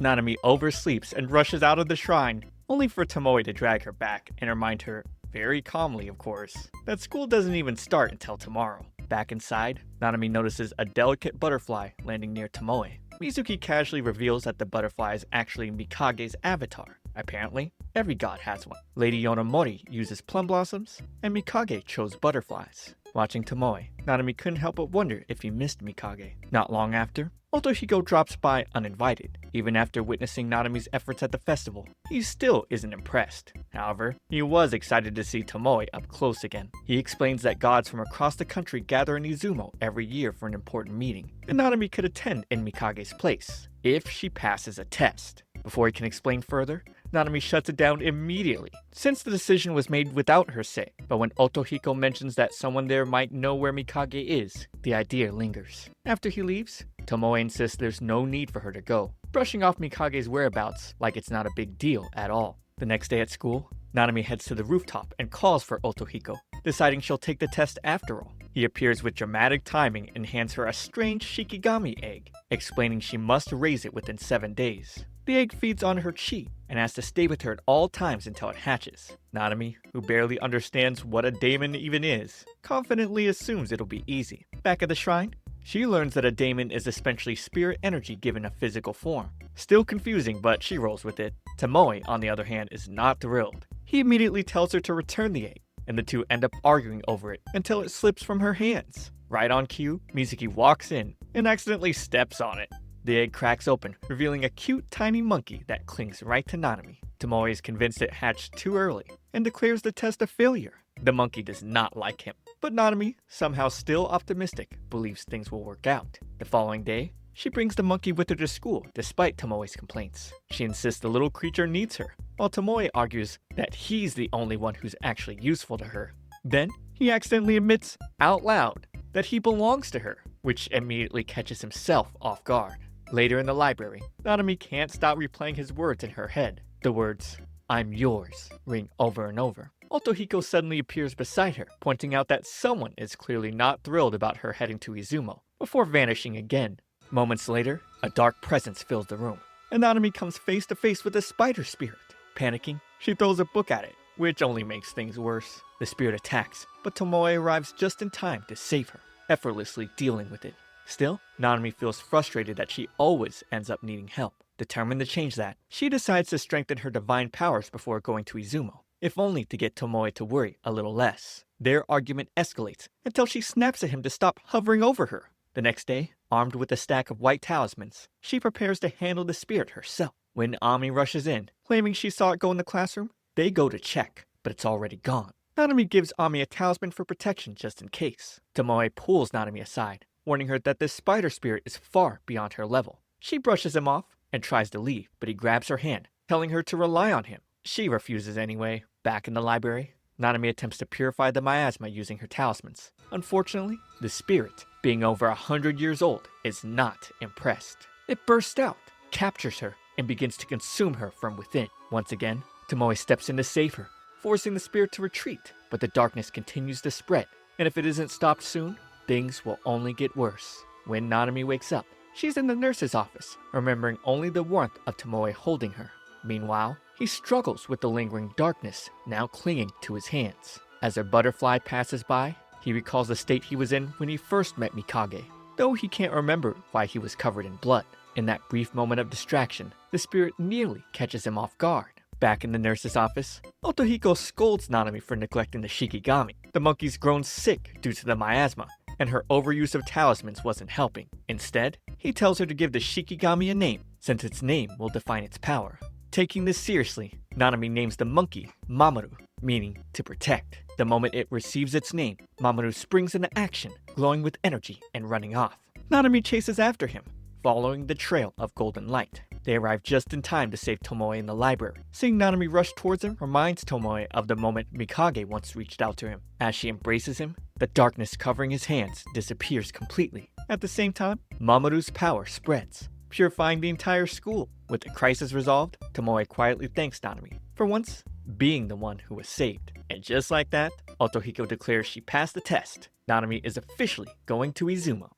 Nanami oversleeps and rushes out of the shrine, only for Tomoe to drag her back and remind her, very calmly of course, that school doesn't even start until tomorrow. Back inside, Nanami notices a delicate butterfly landing near Tomoe. Mizuki casually reveals that the butterfly is actually Mikage's avatar. Apparently, every god has one. Lady Yonomori uses plum blossoms, and Mikage chose butterflies. Watching Tomoe, Nanami couldn't help but wonder if he missed Mikage. Not long after, Otohiko drops by uninvited. Even after witnessing Nanami's efforts at the festival, he still isn't impressed. However, he was excited to see Tomoe up close again. He explains that gods from across the country gather in Izumo every year for an important meeting, and Nanami could attend in Mikage's place, if she passes a test. Before he can explain further, Nanami shuts it down immediately, since the decision was made without her say. But when Otohiko mentions that someone there might know where Mikage is, the idea lingers. After he leaves, Tomoe insists there's no need for her to go, brushing off Mikage's whereabouts like it's not a big deal at all. The next day at school, Nanami heads to the rooftop and calls for Otohiko, deciding she'll take the test after all. He appears with dramatic timing and hands her a strange Shikigami egg, explaining she must raise it within 7 days. The egg feeds on her chi and has to stay with her at all times until it hatches. Nanami, who barely understands what a daemon even is, confidently assumes it'll be easy. Back at the shrine, she learns that a daemon is essentially spirit energy given a physical form. Still confusing, but she rolls with it. Tomoe, on the other hand, is not thrilled. He immediately tells her to return the egg, and the two end up arguing over it until it slips from her hands. Right on cue, Mizuki walks in and accidentally steps on it. The egg cracks open, revealing a cute tiny monkey that clings right to Nanami. Tomoe is convinced it hatched too early and declares the test a failure. The monkey does not like him, but Nanami, somehow still optimistic, believes things will work out. The following day, she brings the monkey with her to school despite Tomoe's complaints. She insists the little creature needs her, while Tomoe argues that he's the only one who's actually useful to her. Then, he accidentally admits, out loud, that he belongs to her, which immediately catches himself off guard. Later in the library, Nanami can't stop replaying his words in her head. The words, "I'm yours," ring over and over. Otohiko suddenly appears beside her, pointing out that someone is clearly not thrilled about her heading to Izumo, before vanishing again. Moments later, a dark presence fills the room, and Nanami comes face to face with a spider spirit. Panicking, she throws a book at it, which only makes things worse. The spirit attacks, but Tomoe arrives just in time to save her, effortlessly dealing with it. Still, Nanami feels frustrated that she always ends up needing help. Determined to change that, she decides to strengthen her divine powers before going to Izumo, if only to get Tomoe to worry a little less. Their argument escalates until she snaps at him to stop hovering over her. The next day, armed with a stack of white talismans, she prepares to handle the spirit herself. When Ami rushes in, claiming she saw it go in the classroom, they go to check, but it's already gone. Nanami gives Ami a talisman for protection just in case. Tomoe pulls Nanami aside, warning her that this spider spirit is far beyond her level. She brushes him off and tries to leave, but he grabs her hand, telling her to rely on him. She refuses anyway. Back in the library, Nanami attempts to purify the miasma using her talismans. Unfortunately, the spirit, being over 100 years old, is not impressed. It bursts out, captures her, and begins to consume her from within. Once again, Tomoe steps in to save her, forcing the spirit to retreat, but the darkness continues to spread, and if it isn't stopped soon, things will only get worse. When Nanami wakes up, she's in the nurse's office, remembering only the warmth of Tomoe holding her. Meanwhile, he struggles with the lingering darkness now clinging to his hands. As a butterfly passes by, he recalls the state he was in when he first met Mikage, though he can't remember why he was covered in blood. In that brief moment of distraction, the spirit nearly catches him off guard. Back in the nurse's office, Otohiko scolds Nanami for neglecting the Shikigami. The monkey's grown sick due to the miasma, and her overuse of talismans wasn't helping. Instead, he tells her to give the Shikigami a name, since its name will define its power. Taking this seriously, Nanami names the monkey Mamoru, meaning to protect. The moment it receives its name, Mamoru springs into action, glowing with energy and running off. Nanami chases after him, following the trail of golden light. They arrive just in time to save Tomoe in the library. Seeing Nanami rush towards him reminds Tomoe of the moment Mikage once reached out to him. As she embraces him, the darkness covering his hands disappears completely. At the same time, Mamoru's power spreads, purifying the entire school. With the crisis resolved, Tomoe quietly thanks Nanami for once being the one who was saved. And just like that, Otohiko declares she passed the test. Nanami is officially going to Izumo.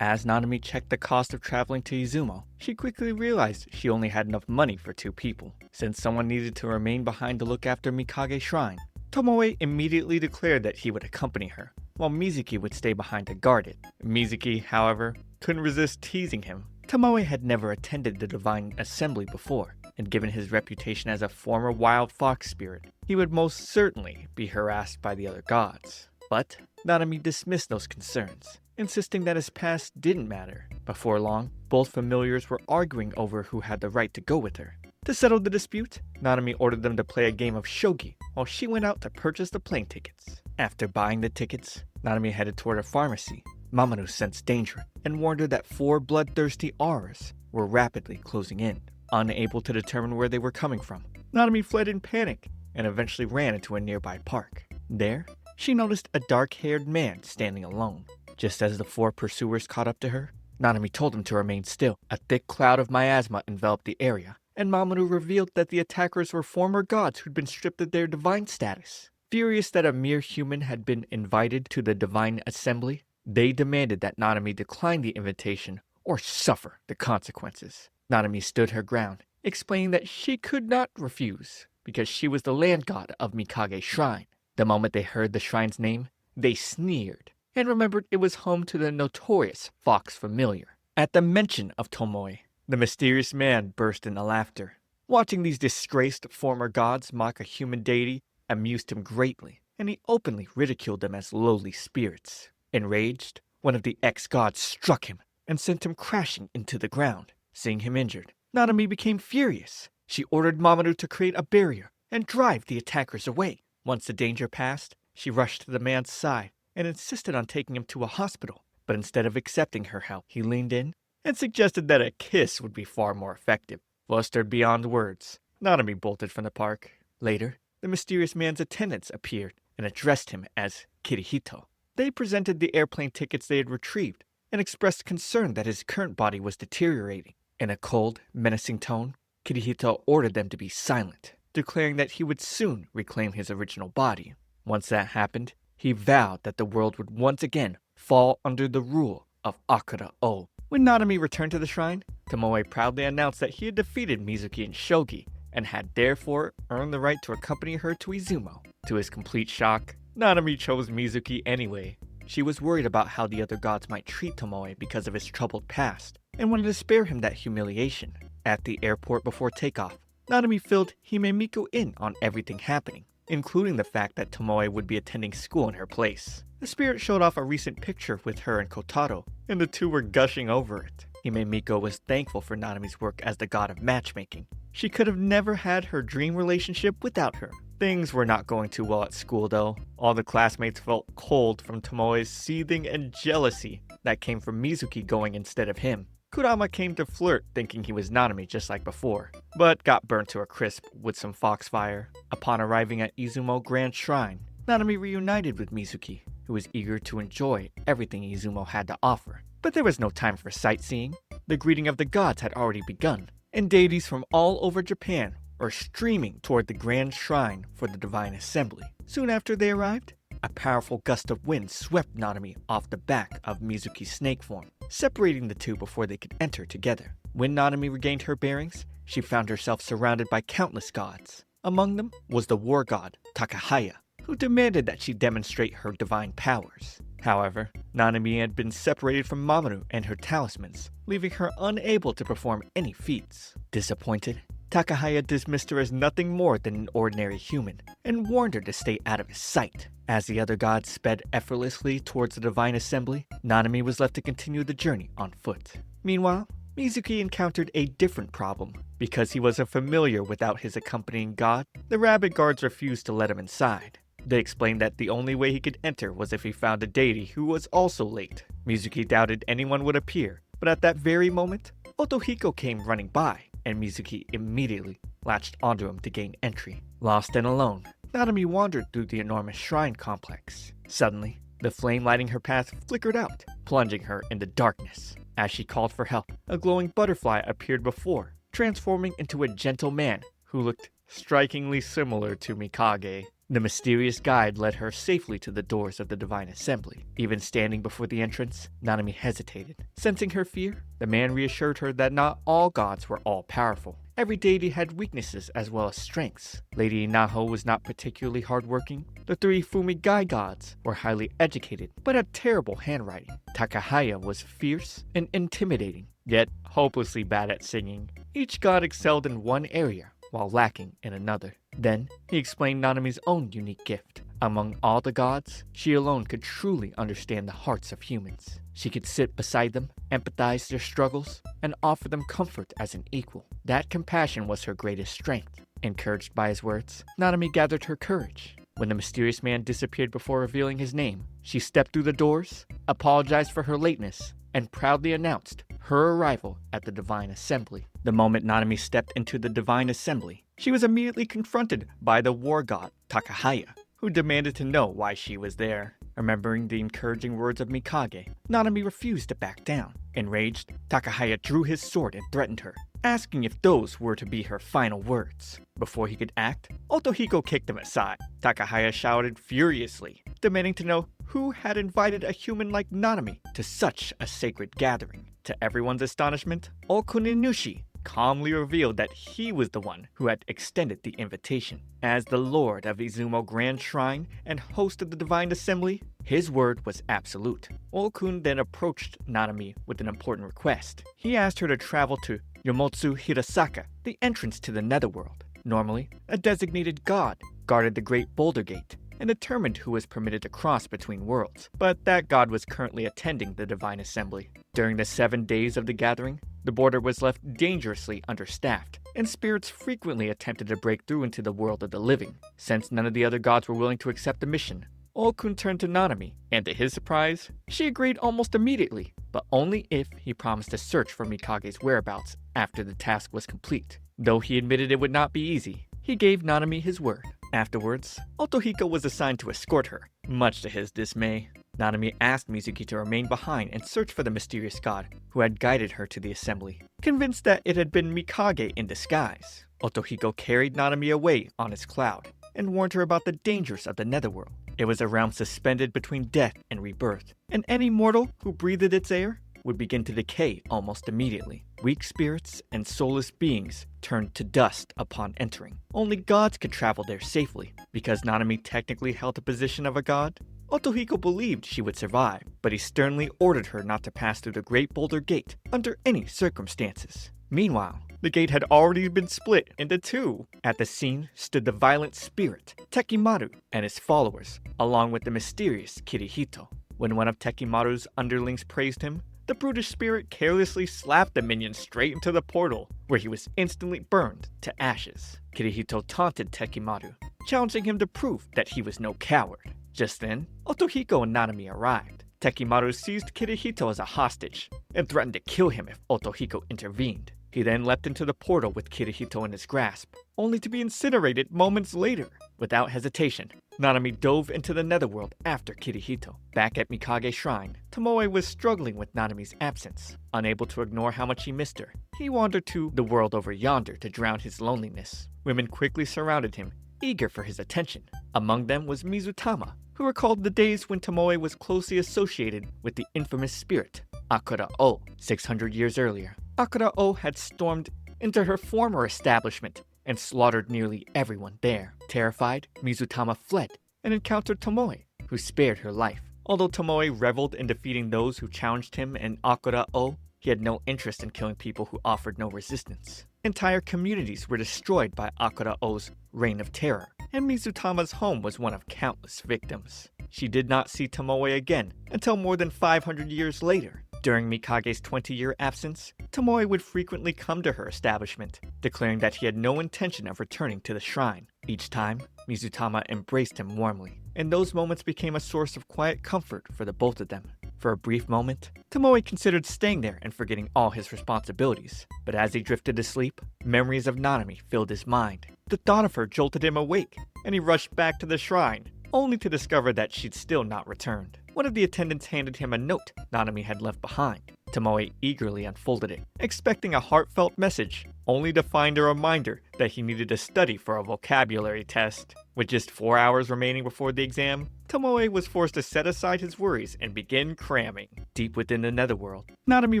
As Nanami checked the cost of traveling to Izumo, she quickly realized she only had enough money for 2 people. Since someone needed to remain behind to look after Mikage's shrine, Tomoe immediately declared that he would accompany her, while Mizuki would stay behind to guard it. Mizuki, however, couldn't resist teasing him. Tomoe had never attended the Divine Assembly before, and given his reputation as a former wild fox spirit, he would most certainly be harassed by the other gods. But Nanami dismissed those concerns, insisting that his past didn't matter. Before long, both familiars were arguing over who had the right to go with her. To settle the dispute, Nanami ordered them to play a game of shogi while she went out to purchase the plane tickets. After buying the tickets, Nanami headed toward a pharmacy. Mamoru sensed danger and warned her that 4 bloodthirsty auras were rapidly closing in. Unable to determine where they were coming from, Nanami fled in panic and eventually ran into a nearby park. There, she noticed a dark-haired man standing alone. Just as the 4 pursuers caught up to her, Nanami told him to remain still. A thick cloud of miasma enveloped the area, and Mamoru revealed that the attackers were former gods who'd been stripped of their divine status. Furious that a mere human had been invited to the Divine Assembly, they demanded that Nanami decline the invitation or suffer the consequences. Nanami stood her ground, explaining that she could not refuse because she was the land god of Mikage's shrine. The moment they heard the shrine's name, they sneered and remembered it was home to the notorious fox familiar. At the mention of Tomoe, the mysterious man burst into laughter. Watching these disgraced former gods mock a human deity amused him greatly, and he openly ridiculed them as lowly spirits. Enraged, one of the ex-gods struck him and sent him crashing into the ground. Seeing him injured, Nanami became furious. She ordered Mamoru to create a barrier and drive the attackers away. Once the danger passed, she rushed to the man's side and insisted on taking him to a hospital. But instead of accepting her help, he leaned in and suggested that a kiss would be far more effective. Flustered beyond words, Nanami bolted from the park. Later, the mysterious man's attendants appeared and addressed him as Kirihito. They presented the airplane tickets they had retrieved and expressed concern that his current body was deteriorating. In a cold, menacing tone, Kirihito ordered them to be silent. declaring that he would soon reclaim his original body. Once that happened, he vowed that the world would once again fall under the rule of Akira-O. When Nanami returned to the shrine, Tomoe proudly announced that he had defeated Mizuki in shogi and had therefore earned the right to accompany her to Izumo. To his complete shock, Nanami chose Mizuki anyway. She was worried about how the other gods might treat Tomoe because of his troubled past, and wanted to spare him that humiliation. At the airport before takeoff, Nanami filled Himemiko in on everything happening, including the fact that Tomoe would be attending school in her place. The spirit showed off a recent picture with her and Kotaro, and the two were gushing over it. Himemiko was thankful for Nanami's work as the god of matchmaking. She could have never had her dream relationship without her. Things were not going too well at school though. All the classmates felt cold from Tomoe's seething and jealousy that came from Mizuki going instead of him. Kurama came to flirt thinking he was Nanami just like before, but got burnt to a crisp with some foxfire. Upon arriving at Izumo Grand Shrine, Nanami reunited with Mizuki, who was eager to enjoy everything Izumo had to offer. But there was no time for sightseeing. The greeting of the gods had already begun, and deities from all over Japan were streaming toward the Grand Shrine for the Divine Assembly. Soon after they arrived, a powerful gust of wind swept Nanami off the back of Mizuki's snake form, separating the two before they could enter together. When Nanami regained her bearings, she found herself surrounded by countless gods. Among them was the war god Takahaya, who demanded that she demonstrate her divine powers. However, Nanami had been separated from Mamoru and her talismans, leaving her unable to perform any feats. Disappointed, Takahaya dismissed her as nothing more than an ordinary human, and warned her to stay out of his sight. As the other gods sped effortlessly towards the Divine Assembly, Nanami was left to continue the journey on foot. Meanwhile, Mizuki encountered a different problem. Because he wasn't familiar without his accompanying god, the rabbit guards refused to let him inside. They explained that the only way he could enter was if he found a deity who was also late. Mizuki doubted anyone would appear, but at that very moment, Otohiko came running by, and Mizuki immediately latched onto him to gain entry. Lost and alone, Nanami wandered through the enormous shrine complex. Suddenly, the flame lighting her path flickered out, plunging her into darkness. As she called for help, a glowing butterfly appeared before, transforming into a gentle man who looked strikingly similar to Mikage. The mysterious guide led her safely to the doors of the Divine Assembly. Even standing before the entrance, Nanami hesitated. Sensing her fear, the man reassured her that not all gods were all-powerful. Every deity had weaknesses as well as strengths. Lady Inaho was not particularly hardworking. The three Fumigai gods were highly educated, but had terrible handwriting. Takahaya was fierce and intimidating, yet hopelessly bad at singing. Each god excelled in one area, while lacking in another. Then, he explained Nanami's own unique gift. Among all the gods, she alone could truly understand the hearts of humans. She could sit beside them, empathize their struggles, and offer them comfort as an equal. That compassion was her greatest strength. Encouraged by his words, Nanami gathered her courage. When the mysterious man disappeared before revealing his name, she stepped through the doors, apologized for her lateness, and proudly announced her arrival at the Divine Assembly. The moment Nanami stepped into the Divine Assembly, she was immediately confronted by the war god Takahaya, who demanded to know why she was there. Remembering the encouraging words of Mikage, Nanami refused to back down. Enraged, Takahaya drew his sword and threatened her, asking if those were to be her final words. Before he could act, Otohiko kicked him aside. Takahaya shouted furiously, demanding to know who had invited a human like Nanami to such a sacred gathering. To everyone's astonishment, Okuninushi calmly revealed that he was the one who had extended the invitation. As the Lord of Izumo Grand Shrine and host of the Divine Assembly, his word was absolute. Okun then approached Nanami with an important request. He asked her to travel to Yomotsu Hirasaka, the entrance to the Netherworld. Normally, a designated god guarded the Great Boulder Gate and determined who was permitted to cross between worlds, but that god was currently attending the Divine Assembly. During the 7 days of the gathering, the border was left dangerously understaffed, and spirits frequently attempted to break through into the world of the living. Since none of the other gods were willing to accept the mission, Okun turned to Nanami, and to his surprise, she agreed almost immediately, but only if he promised to search for Mikage's whereabouts after the task was complete. Though he admitted it would not be easy, he gave Nanami his word. Afterwards, Otohiko was assigned to escort her, much to his dismay. Nanami asked Mizuki to remain behind and search for the mysterious god who had guided her to the assembly. Convinced that it had been Mikage in disguise, Otohiko carried Nanami away on his cloud and warned her about the dangers of the netherworld. It was a realm suspended between death and rebirth, and any mortal who breathed its air would begin to decay almost immediately. Weak spirits and soulless beings turned to dust upon entering. Only gods could travel there safely. Because Nanami technically held the position of a god, Otohiko believed she would survive, but he sternly ordered her not to pass through the Great Boulder Gate under any circumstances. Meanwhile, the gate had already been split into two. At the scene stood the violent spirit, Tekimaru, and his followers, along with the mysterious Kirihito. When one of Tekimaru's underlings praised him, the brutish spirit carelessly slapped the minion straight into the portal, where he was instantly burned to ashes. Kirihito taunted Tekimaru, challenging him to prove that he was no coward. Just then, Otohiko and Nanami arrived. Tekimaru seized Kirihito as a hostage and threatened to kill him if Otohiko intervened. He then leapt into the portal with Kirihito in his grasp, only to be incinerated moments later. Without hesitation, Nanami dove into the netherworld after Kirihito. Back at Mikage Shrine, Tomoe was struggling with Nanami's absence. Unable to ignore how much he missed her, he wandered to the world over yonder to drown his loneliness. Women quickly surrounded him, eager for his attention. Among them was Mizutama, who recalled the days when Tomoe was closely associated with the infamous spirit, Akura-O. 600 years earlier, Akura-O had stormed into her former establishment and slaughtered nearly everyone there. Terrified, Mizutama fled and encountered Tomoe, who spared her life. Although Tomoe reveled in defeating those who challenged him and Akura-O, he had no interest in killing people who offered no resistance. Entire communities were destroyed by Akura-O's reign of terror, and Mizutama's home was one of countless victims. She did not see Tomoe again until more than 500 years later. During Mikage's 20-year absence, Tomoe would frequently come to her establishment, declaring that he had no intention of returning to the shrine. Each time, Mizutama embraced him warmly, and those moments became a source of quiet comfort for the both of them. For a brief moment, Tomoe considered staying there and forgetting all his responsibilities. But as he drifted to sleep, memories of Nanami filled his mind. The thought of her jolted him awake, and he rushed back to the shrine, only to discover that she'd still not returned. One of the attendants handed him a note Nanami had left behind. Tomoe eagerly unfolded it, expecting a heartfelt message, only to find a reminder that he needed to study for a vocabulary test. With just 4 hours remaining before the exam, Tomoe was forced to set aside his worries and begin cramming. Deep within the netherworld, Nanami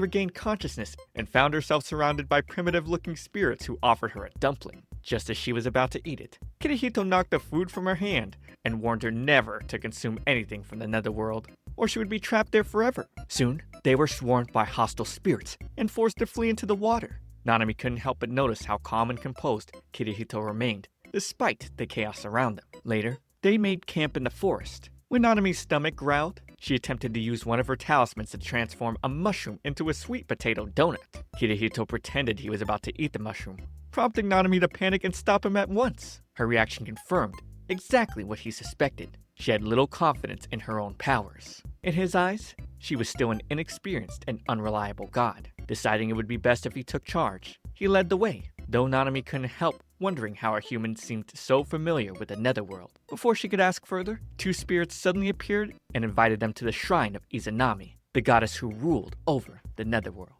regained consciousness and found herself surrounded by primitive-looking spirits who offered her a dumpling. Just as she was about to eat it, Kirihito knocked the food from her hand and warned her never to consume anything from the netherworld, or she would be trapped there forever. Soon, they were swarmed by hostile spirits and forced to flee into the water. Nanami couldn't help but notice how calm and composed Kirihito remained, despite the chaos around them. Later, they made camp in the forest. When Nanami's stomach growled, she attempted to use one of her talismans to transform a mushroom into a sweet potato donut. Kirihito pretended he was about to eat the mushroom, prompting Nanami to panic and stop him at once. Her reaction confirmed exactly what he suspected. She had little confidence in her own powers. In his eyes, she was still an inexperienced and unreliable god. Deciding it would be best if he took charge, he led the way, though Nanami couldn't help wondering how a human seemed so familiar with the netherworld. Before she could ask further, two spirits suddenly appeared and invited them to the shrine of Izanami, the goddess who ruled over the netherworld.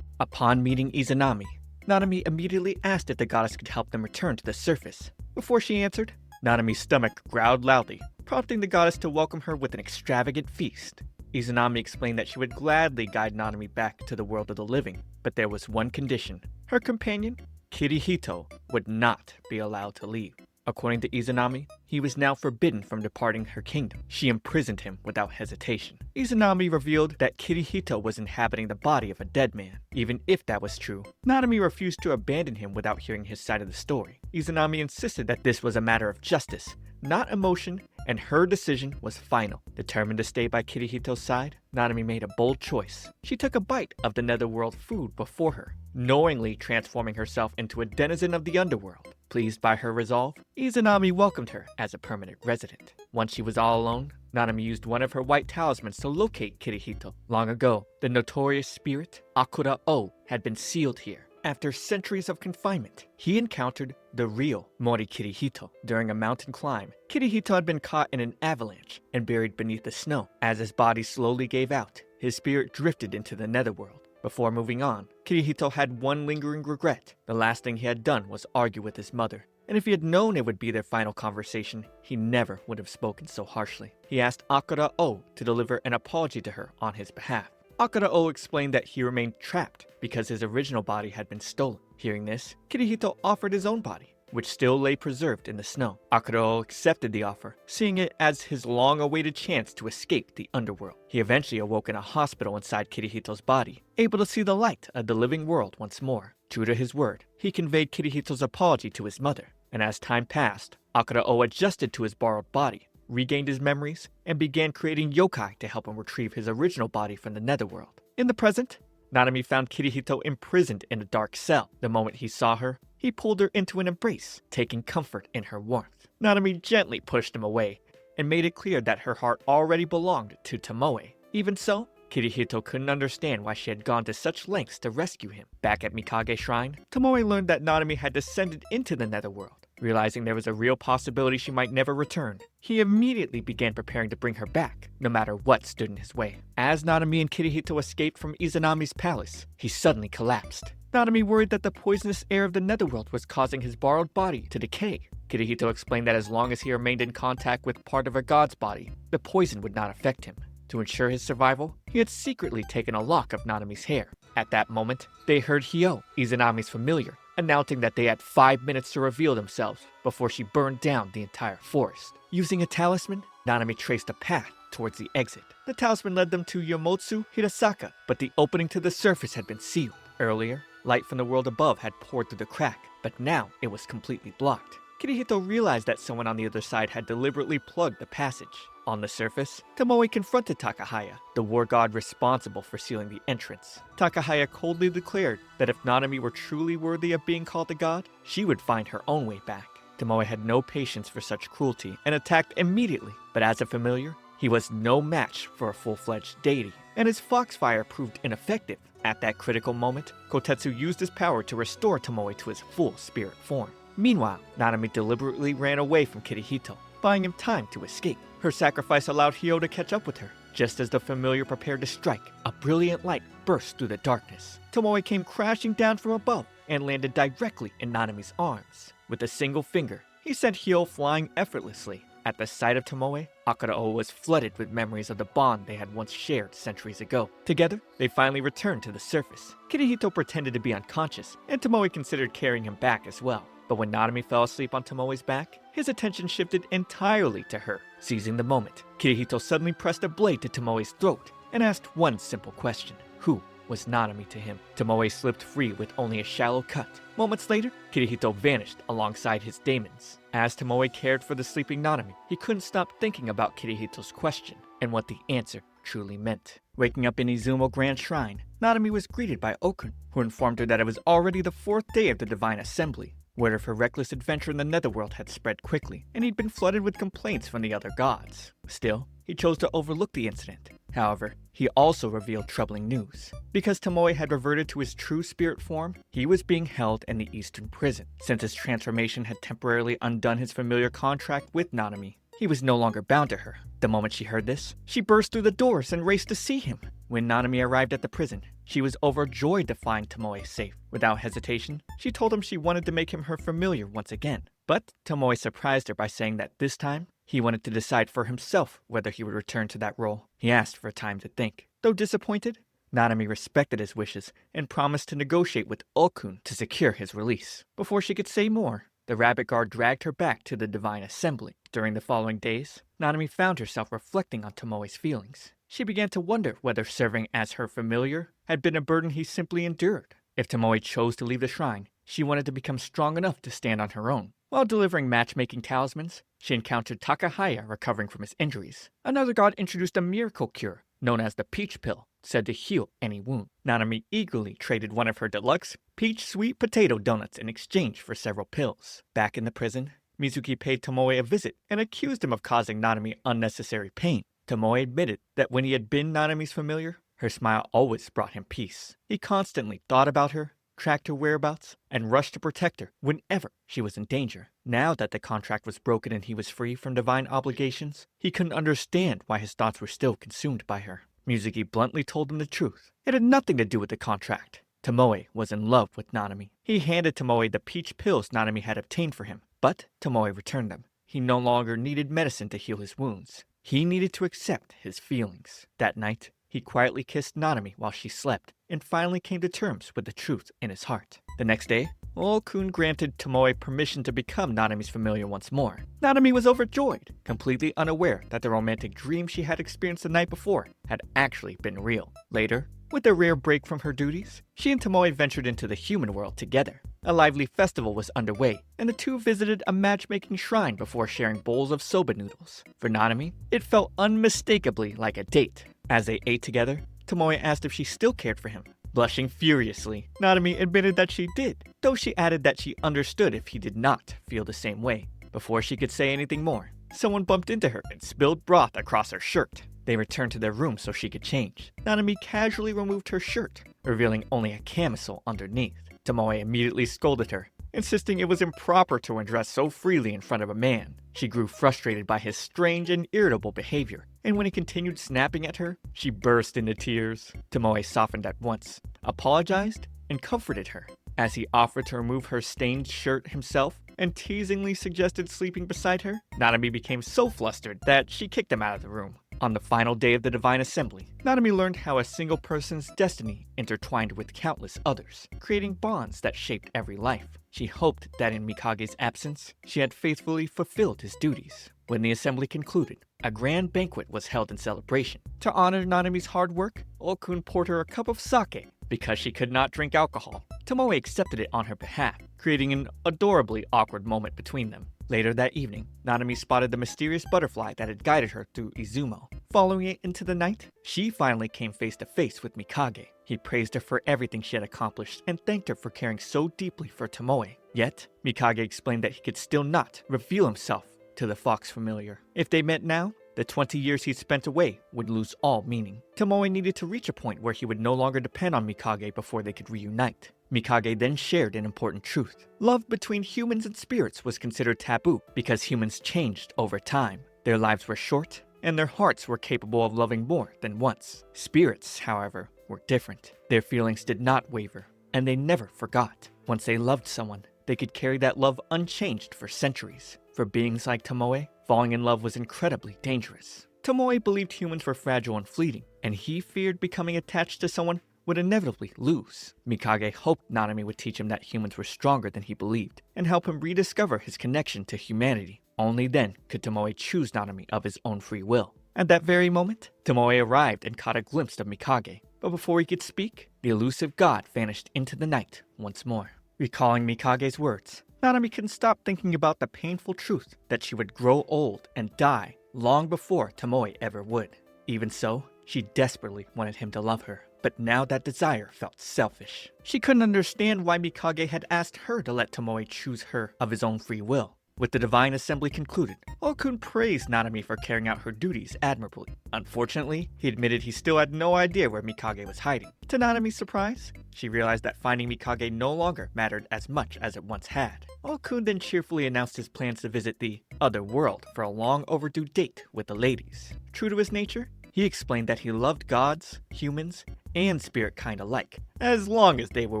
Upon meeting Izanami, Nanami immediately asked if the goddess could help them return to the surface. Before she answered, Nanami's stomach growled loudly, prompting the goddess to welcome her with an extravagant feast. Izanami explained that she would gladly guide Nanami back to the world of the living, but there was one condition. Her companion, Kirihito, would not be allowed to leave. According to Izanami, he was now forbidden from departing her kingdom. She imprisoned him without hesitation. Izanami revealed that Kirihito was inhabiting the body of a dead man. Even if that was true, Nanami refused to abandon him without hearing his side of the story. Izanami insisted that this was a matter of justice, not emotion, and her decision was final. Determined to stay by Kirihito's side, Nanami made a bold choice. She took a bite of the netherworld food before her, knowingly transforming herself into a denizen of the underworld. Pleased by her resolve, Izanami welcomed her as a permanent resident. Once she was all alone, Nanami used one of her white talismans to locate Kirihito. Long ago, the notorious spirit, Akura-O, had been sealed here, after centuries of confinement, he encountered the real Mori Kirihito. During a mountain climb, Kirihito had been caught in an avalanche and buried beneath the snow. As his body slowly gave out, his spirit drifted into the netherworld. Before moving on, Kirihito had one lingering regret. The last thing he had done was argue with his mother. And if he had known it would be their final conversation, he never would have spoken so harshly. He asked Akira O to deliver an apology to her on his behalf. Akira O explained that he remained trapped because his original body had been stolen. Hearing this, Kirihito offered his own body, which still lay preserved in the snow. Akira O accepted the offer, seeing it as his long-awaited chance to escape the underworld. He eventually awoke in a hospital inside Kirihito's body, able to see the light of the living world once more. True to his word, he conveyed Kirihito's apology to his mother, and as time passed, Akira O adjusted to his borrowed body, regained his memories, and began creating yokai to help him retrieve his original body from the netherworld. In the present, Nanami found Kirihito imprisoned in a dark cell. The moment he saw her, he pulled her into an embrace, taking comfort in her warmth. Nanami gently pushed him away and made it clear that her heart already belonged to Tomoe. Even so, Kirihito couldn't understand why she had gone to such lengths to rescue him. Back at Mikage Shrine, Tomoe learned that Nanami had descended into the netherworld. Realizing there was a real possibility she might never return, he immediately began preparing to bring her back, no matter what stood in his way. As Nanami and Kirihito escaped from Izanami's palace, he suddenly collapsed. Nanami worried that the poisonous air of the netherworld was causing his borrowed body to decay. Kirihito explained that as long as he remained in contact with part of a god's body, the poison would not affect him. To ensure his survival, he had secretly taken a lock of Nanami's hair. At that moment, they heard Hyo, Izanami's familiar, announcing that they had 5 minutes to reveal themselves before she burned down the entire forest. Using a talisman, Nanami traced a path towards the exit. The talisman led them to Yomotsu Hirasaka, but the opening to the surface had been sealed. Earlier, light from the world above had poured through the crack, but now it was completely blocked. Kirihito realized that someone on the other side had deliberately plugged the passage. On the surface, Tomoe confronted Takahaya, the war god responsible for sealing the entrance. Takahaya coldly declared that if Nanami were truly worthy of being called a god, she would find her own way back. Tomoe had no patience for such cruelty and attacked immediately, but as a familiar, he was no match for a full-fledged deity, and his foxfire proved ineffective. At that critical moment, Kotetsu used his power to restore Tomoe to his full spirit form. Meanwhile, Nanami deliberately ran away from Kirihito, buying him time to escape. Her sacrifice allowed Hyo to catch up with her. Just as the familiar prepared to strike, a brilliant light burst through the darkness. Tomoe came crashing down from above and landed directly in Nanami's arms. With a single finger, he sent Hyo flying effortlessly. At the sight of Tomoe, Akira O was flooded with memories of the bond they had once shared centuries ago. Together, they finally returned to the surface. Kirihito pretended to be unconscious, and Tomoe considered carrying him back as well. But when Nanami fell asleep on Tomoe's back, his attention shifted entirely to her. Seizing the moment, Kirihito suddenly pressed a blade to Tomoe's throat and asked one simple question. Who was Nanami to him? Tomoe slipped free with only a shallow cut. Moments later, Kirihito vanished alongside his daemons. As Tomoe cared for the sleeping Nanami, he couldn't stop thinking about Kirihito's question and what the answer truly meant. Waking up in Izumo Grand Shrine, Nanami was greeted by Okun, who informed her that it was already the 4th day of the Divine Assembly. Word of her reckless adventure in the netherworld had spread quickly, and he'd been flooded with complaints from the other gods. Still, he chose to overlook the incident. However, he also revealed troubling news. Because Tomoe had reverted to his true spirit form, he was being held in the Eastern prison. Since his transformation had temporarily undone his familiar contract with Nanami, he was no longer bound to her. The moment she heard this, she burst through the doors and raced to see him. When Nanami arrived at the prison, she was overjoyed to find Tomoe safe. Without hesitation, she told him she wanted to make him her familiar once again. But Tomoe surprised her by saying that this time, he wanted to decide for himself whether he would return to that role. He asked for time to think. Though disappointed, Nanami respected his wishes and promised to negotiate with Okun to secure his release. Before she could say more, the rabbit guard dragged her back to the Divine Assembly. During the following days, Nanami found herself reflecting on Tomoe's feelings. She began to wonder whether serving as her familiar had been a burden he simply endured. If Tomoe chose to leave the shrine, she wanted to become strong enough to stand on her own. While delivering matchmaking talismans, she encountered Takahaya recovering from his injuries. Another god introduced a miracle cure, known as the Peach Pill, said to heal any wound. Nanami eagerly traded one of her deluxe peach sweet potato donuts in exchange for several pills. Back in the prison, Mizuki paid Tomoe a visit and accused him of causing Nanami unnecessary pain. Tomoe admitted that when he had been Nanami's familiar, her smile always brought him peace. He constantly thought about her, tracked her whereabouts, and rushed to protect her whenever she was in danger. Now that the contract was broken and he was free from divine obligations, he couldn't understand why his thoughts were still consumed by her. Mizuki bluntly told him the truth. It had nothing to do with the contract. Tomoe was in love with Nanami. He handed Tomoe the peach pills Nanami had obtained for him, but Tomoe returned them. He no longer needed medicine to heal his wounds. He needed to accept his feelings. That night, he quietly kissed Nanami while she slept, and finally came to terms with the truth in his heart. The next day, Okun granted Tomoe permission to become Nanami's familiar once more. Nanami was overjoyed, completely unaware that the romantic dream she had experienced the night before had actually been real. Later, with a rare break from her duties, she and Tomoe ventured into the human world together. A lively festival was underway, and the two visited a matchmaking shrine before sharing bowls of soba noodles. For Nanami, it felt unmistakably like a date. As they ate together, Tomoe asked if she still cared for him. Blushing furiously, Nanami admitted that she did, though she added that she understood if he did not feel the same way. Before she could say anything more, someone bumped into her and spilled broth across her shirt. They returned to their room so she could change. Nanami casually removed her shirt, revealing only a camisole underneath. Tomoe immediately scolded her, insisting it was improper to undress so freely in front of a man. She grew frustrated by his strange and irritable behavior, and when he continued snapping at her, she burst into tears. Tomoe softened at once, apologized, and comforted her. As he offered to remove her stained shirt himself and teasingly suggested sleeping beside her, Nanami became so flustered that she kicked him out of the room. On the final day of the Divine Assembly, Nanami learned how a single person's destiny intertwined with countless others, creating bonds that shaped every life. She hoped that in Mikage's absence, she had faithfully fulfilled his duties. When the assembly concluded, a grand banquet was held in celebration. To honor Nanami's hard work, Okun poured her a cup of sake because she could not drink alcohol. Tomoe accepted it on her behalf, creating an adorably awkward moment between them. Later that evening, Nanami spotted the mysterious butterfly that had guided her through Izumo. Following it into the night, she finally came face to face with Mikage. He praised her for everything she had accomplished and thanked her for caring so deeply for Tomoe. Yet, Mikage explained that he could still not reveal himself to the fox familiar. If they met now, the 20 years he'd spent away would lose all meaning. Tomoe needed to reach a point where he would no longer depend on Mikage before they could reunite. Mikage then shared an important truth. Love between humans and spirits was considered taboo because humans changed over time. Their lives were short, and their hearts were capable of loving more than once. Spirits, however, were different. Their feelings did not waver, and they never forgot. Once they loved someone, they could carry that love unchanged for centuries. For beings like Tomoe, falling in love was incredibly dangerous. Tomoe believed humans were fragile and fleeting, and he feared becoming attached to someone would inevitably lose. Mikage hoped Nanami would teach him that humans were stronger than he believed, and help him rediscover his connection to humanity. Only then could Tomoe choose Nanami of his own free will. At that very moment, Tomoe arrived and caught a glimpse of Mikage, but before he could speak, the elusive god vanished into the night once more. Recalling Mikage's words, Nanami couldn't stop thinking about the painful truth that she would grow old and die long before Tomoe ever would. Even so, she desperately wanted him to love her. But now that desire felt selfish. She couldn't understand why Mikage had asked her to let Tomoe choose her of his own free will. With the Divine Assembly concluded, Okun praised Nanami for carrying out her duties admirably. Unfortunately, he admitted he still had no idea where Mikage was hiding. To Nanami's surprise, she realized that finding Mikage no longer mattered as much as it once had. Okun then cheerfully announced his plans to visit the other world for a long overdue date with the ladies. True to his nature, he explained that he loved gods, humans, and spirit kind alike, as long as they were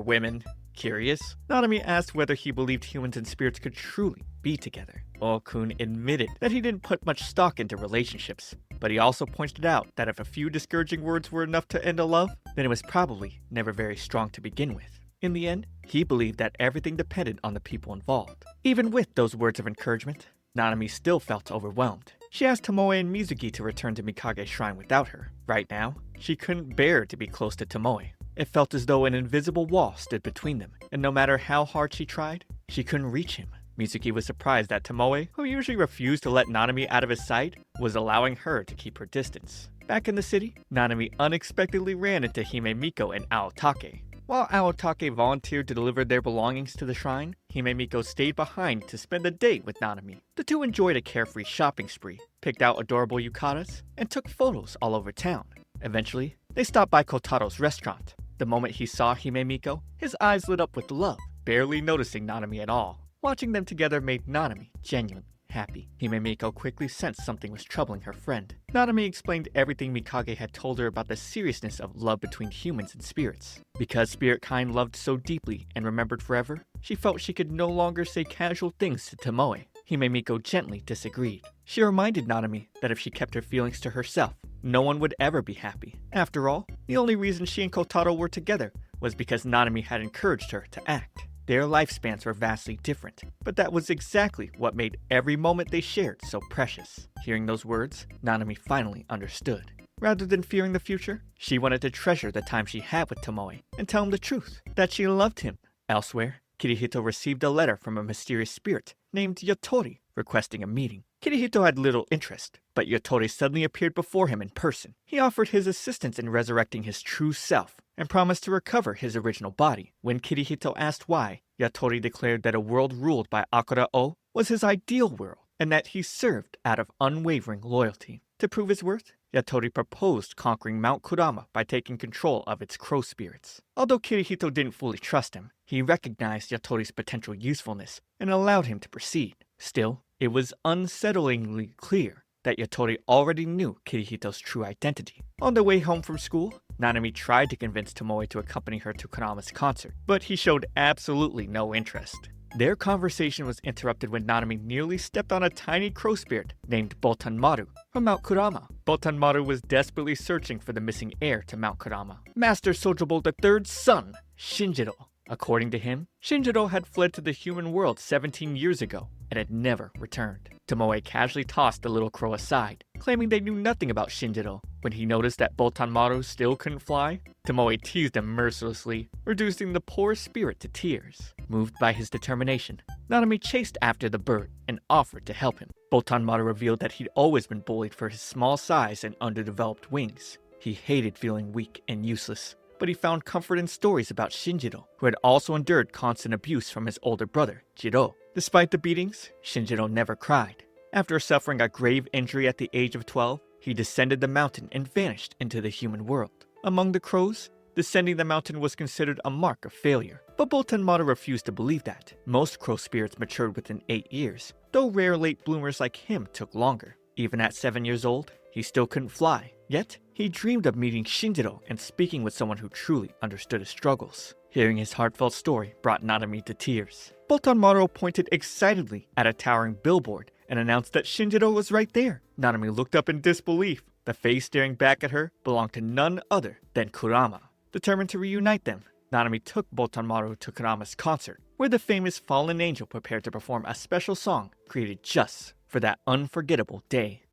women. Curious, Nanami asked whether he believed humans and spirits could truly be together. Okun admitted that he didn't put much stock into relationships, but he also pointed out that if a few discouraging words were enough to end a love, then it was probably never very strong to begin with. In the end, he believed that everything depended on the people involved. Even with those words of encouragement, Nanami still felt overwhelmed. She asked Tomoe and Mizuki to return to Mikage's shrine without her. Right now, she couldn't bear to be close to Tomoe. It felt as though an invisible wall stood between them, and no matter how hard she tried, she couldn't reach him. Mizuki was surprised that Tomoe, who usually refused to let Nanami out of his sight, was allowing her to keep her distance. Back in the city, Nanami unexpectedly ran into Himemiko and Aotake. While Aotake volunteered to deliver their belongings to the shrine, Himemiko stayed behind to spend the day with Nanami. The two enjoyed a carefree shopping spree, picked out adorable yukatas, and took photos all over town. Eventually, they stopped by Kotaro's restaurant. The moment he saw Himemiko, his eyes lit up with love, barely noticing Nanami at all. Watching them together made Nanami genuinely happy. Himemiko quickly sensed something was troubling her friend. Nanami explained everything Mikage had told her about the seriousness of love between humans and spirits. Because spirit kind loved so deeply and remembered forever, she felt she could no longer say casual things to Tomoe. Himemiko gently disagreed. She reminded Nanami that if she kept her feelings to herself, no one would ever be happy. After all, the only reason she and Kotaro were together was because Nanami had encouraged her to act. Their lifespans were vastly different, but that was exactly what made every moment they shared so precious. Hearing those words, Nanami finally understood. Rather than fearing the future, she wanted to treasure the time she had with Tomoe and tell him the truth, that she loved him. Elsewhere, Kirihito received a letter from a mysterious spirit named Yatori requesting a meeting. Kirihito had little interest, but Yatori suddenly appeared before him in person. He offered his assistance in resurrecting his true self and promised to recover his original body. When Kirihito asked why, Yatori declared that a world ruled by Akura-O was his ideal world and that he served out of unwavering loyalty. To prove his worth, Yatori proposed conquering Mount Kurama by taking control of its crow spirits. Although Kirihito didn't fully trust him, he recognized Yatori's potential usefulness and allowed him to proceed. Still, it was unsettlingly clear that Yatori already knew Kirihito's true identity. On the way home from school, Nanami tried to convince Tomoe to accompany her to Kurama's concert, but he showed absolutely no interest. Their conversation was interrupted when Nanami nearly stepped on a tiny crow spirit named Botanmaru from Mount Kurama. Botanmaru was desperately searching for the missing heir to Mount Kurama, Master Sojobo III's son, Shinjiro. According to him, Shinjiro had fled to the human world 17 years ago and had never returned. Tomoe casually tossed the little crow aside, claiming they knew nothing about Shinjiro. When he noticed that Botanmaru still couldn't fly, Tomoe teased him mercilessly, reducing the poor spirit to tears. Moved by his determination, Nanami chased after the bird and offered to help him. Botanmaru revealed that he'd always been bullied for his small size and underdeveloped wings. He hated feeling weak and useless, but he found comfort in stories about Shinjiro, who had also endured constant abuse from his older brother, Jiro. Despite the beatings, Shinjiro never cried. After suffering a grave injury at the age of 12, he descended the mountain and vanished into the human world. Among the crows, descending the mountain was considered a mark of failure, but Botanmaru refused to believe that. Most crow spirits matured within 8 years, though rare late bloomers like him took longer. Even at 7 years old, he still couldn't fly. Yet, he dreamed of meeting Shinjiro and speaking with someone who truly understood his struggles. Hearing his heartfelt story brought Nanami to tears. Botanmaru pointed excitedly at a towering billboard and announced that Shinjiro was right there. Nanami looked up in disbelief. The face staring back at her belonged to none other than Kurama. Determined to reunite them, Nanami took Botanmaru to Kurama's concert, where the famous fallen angel prepared to perform a special song created just for that unforgettable day.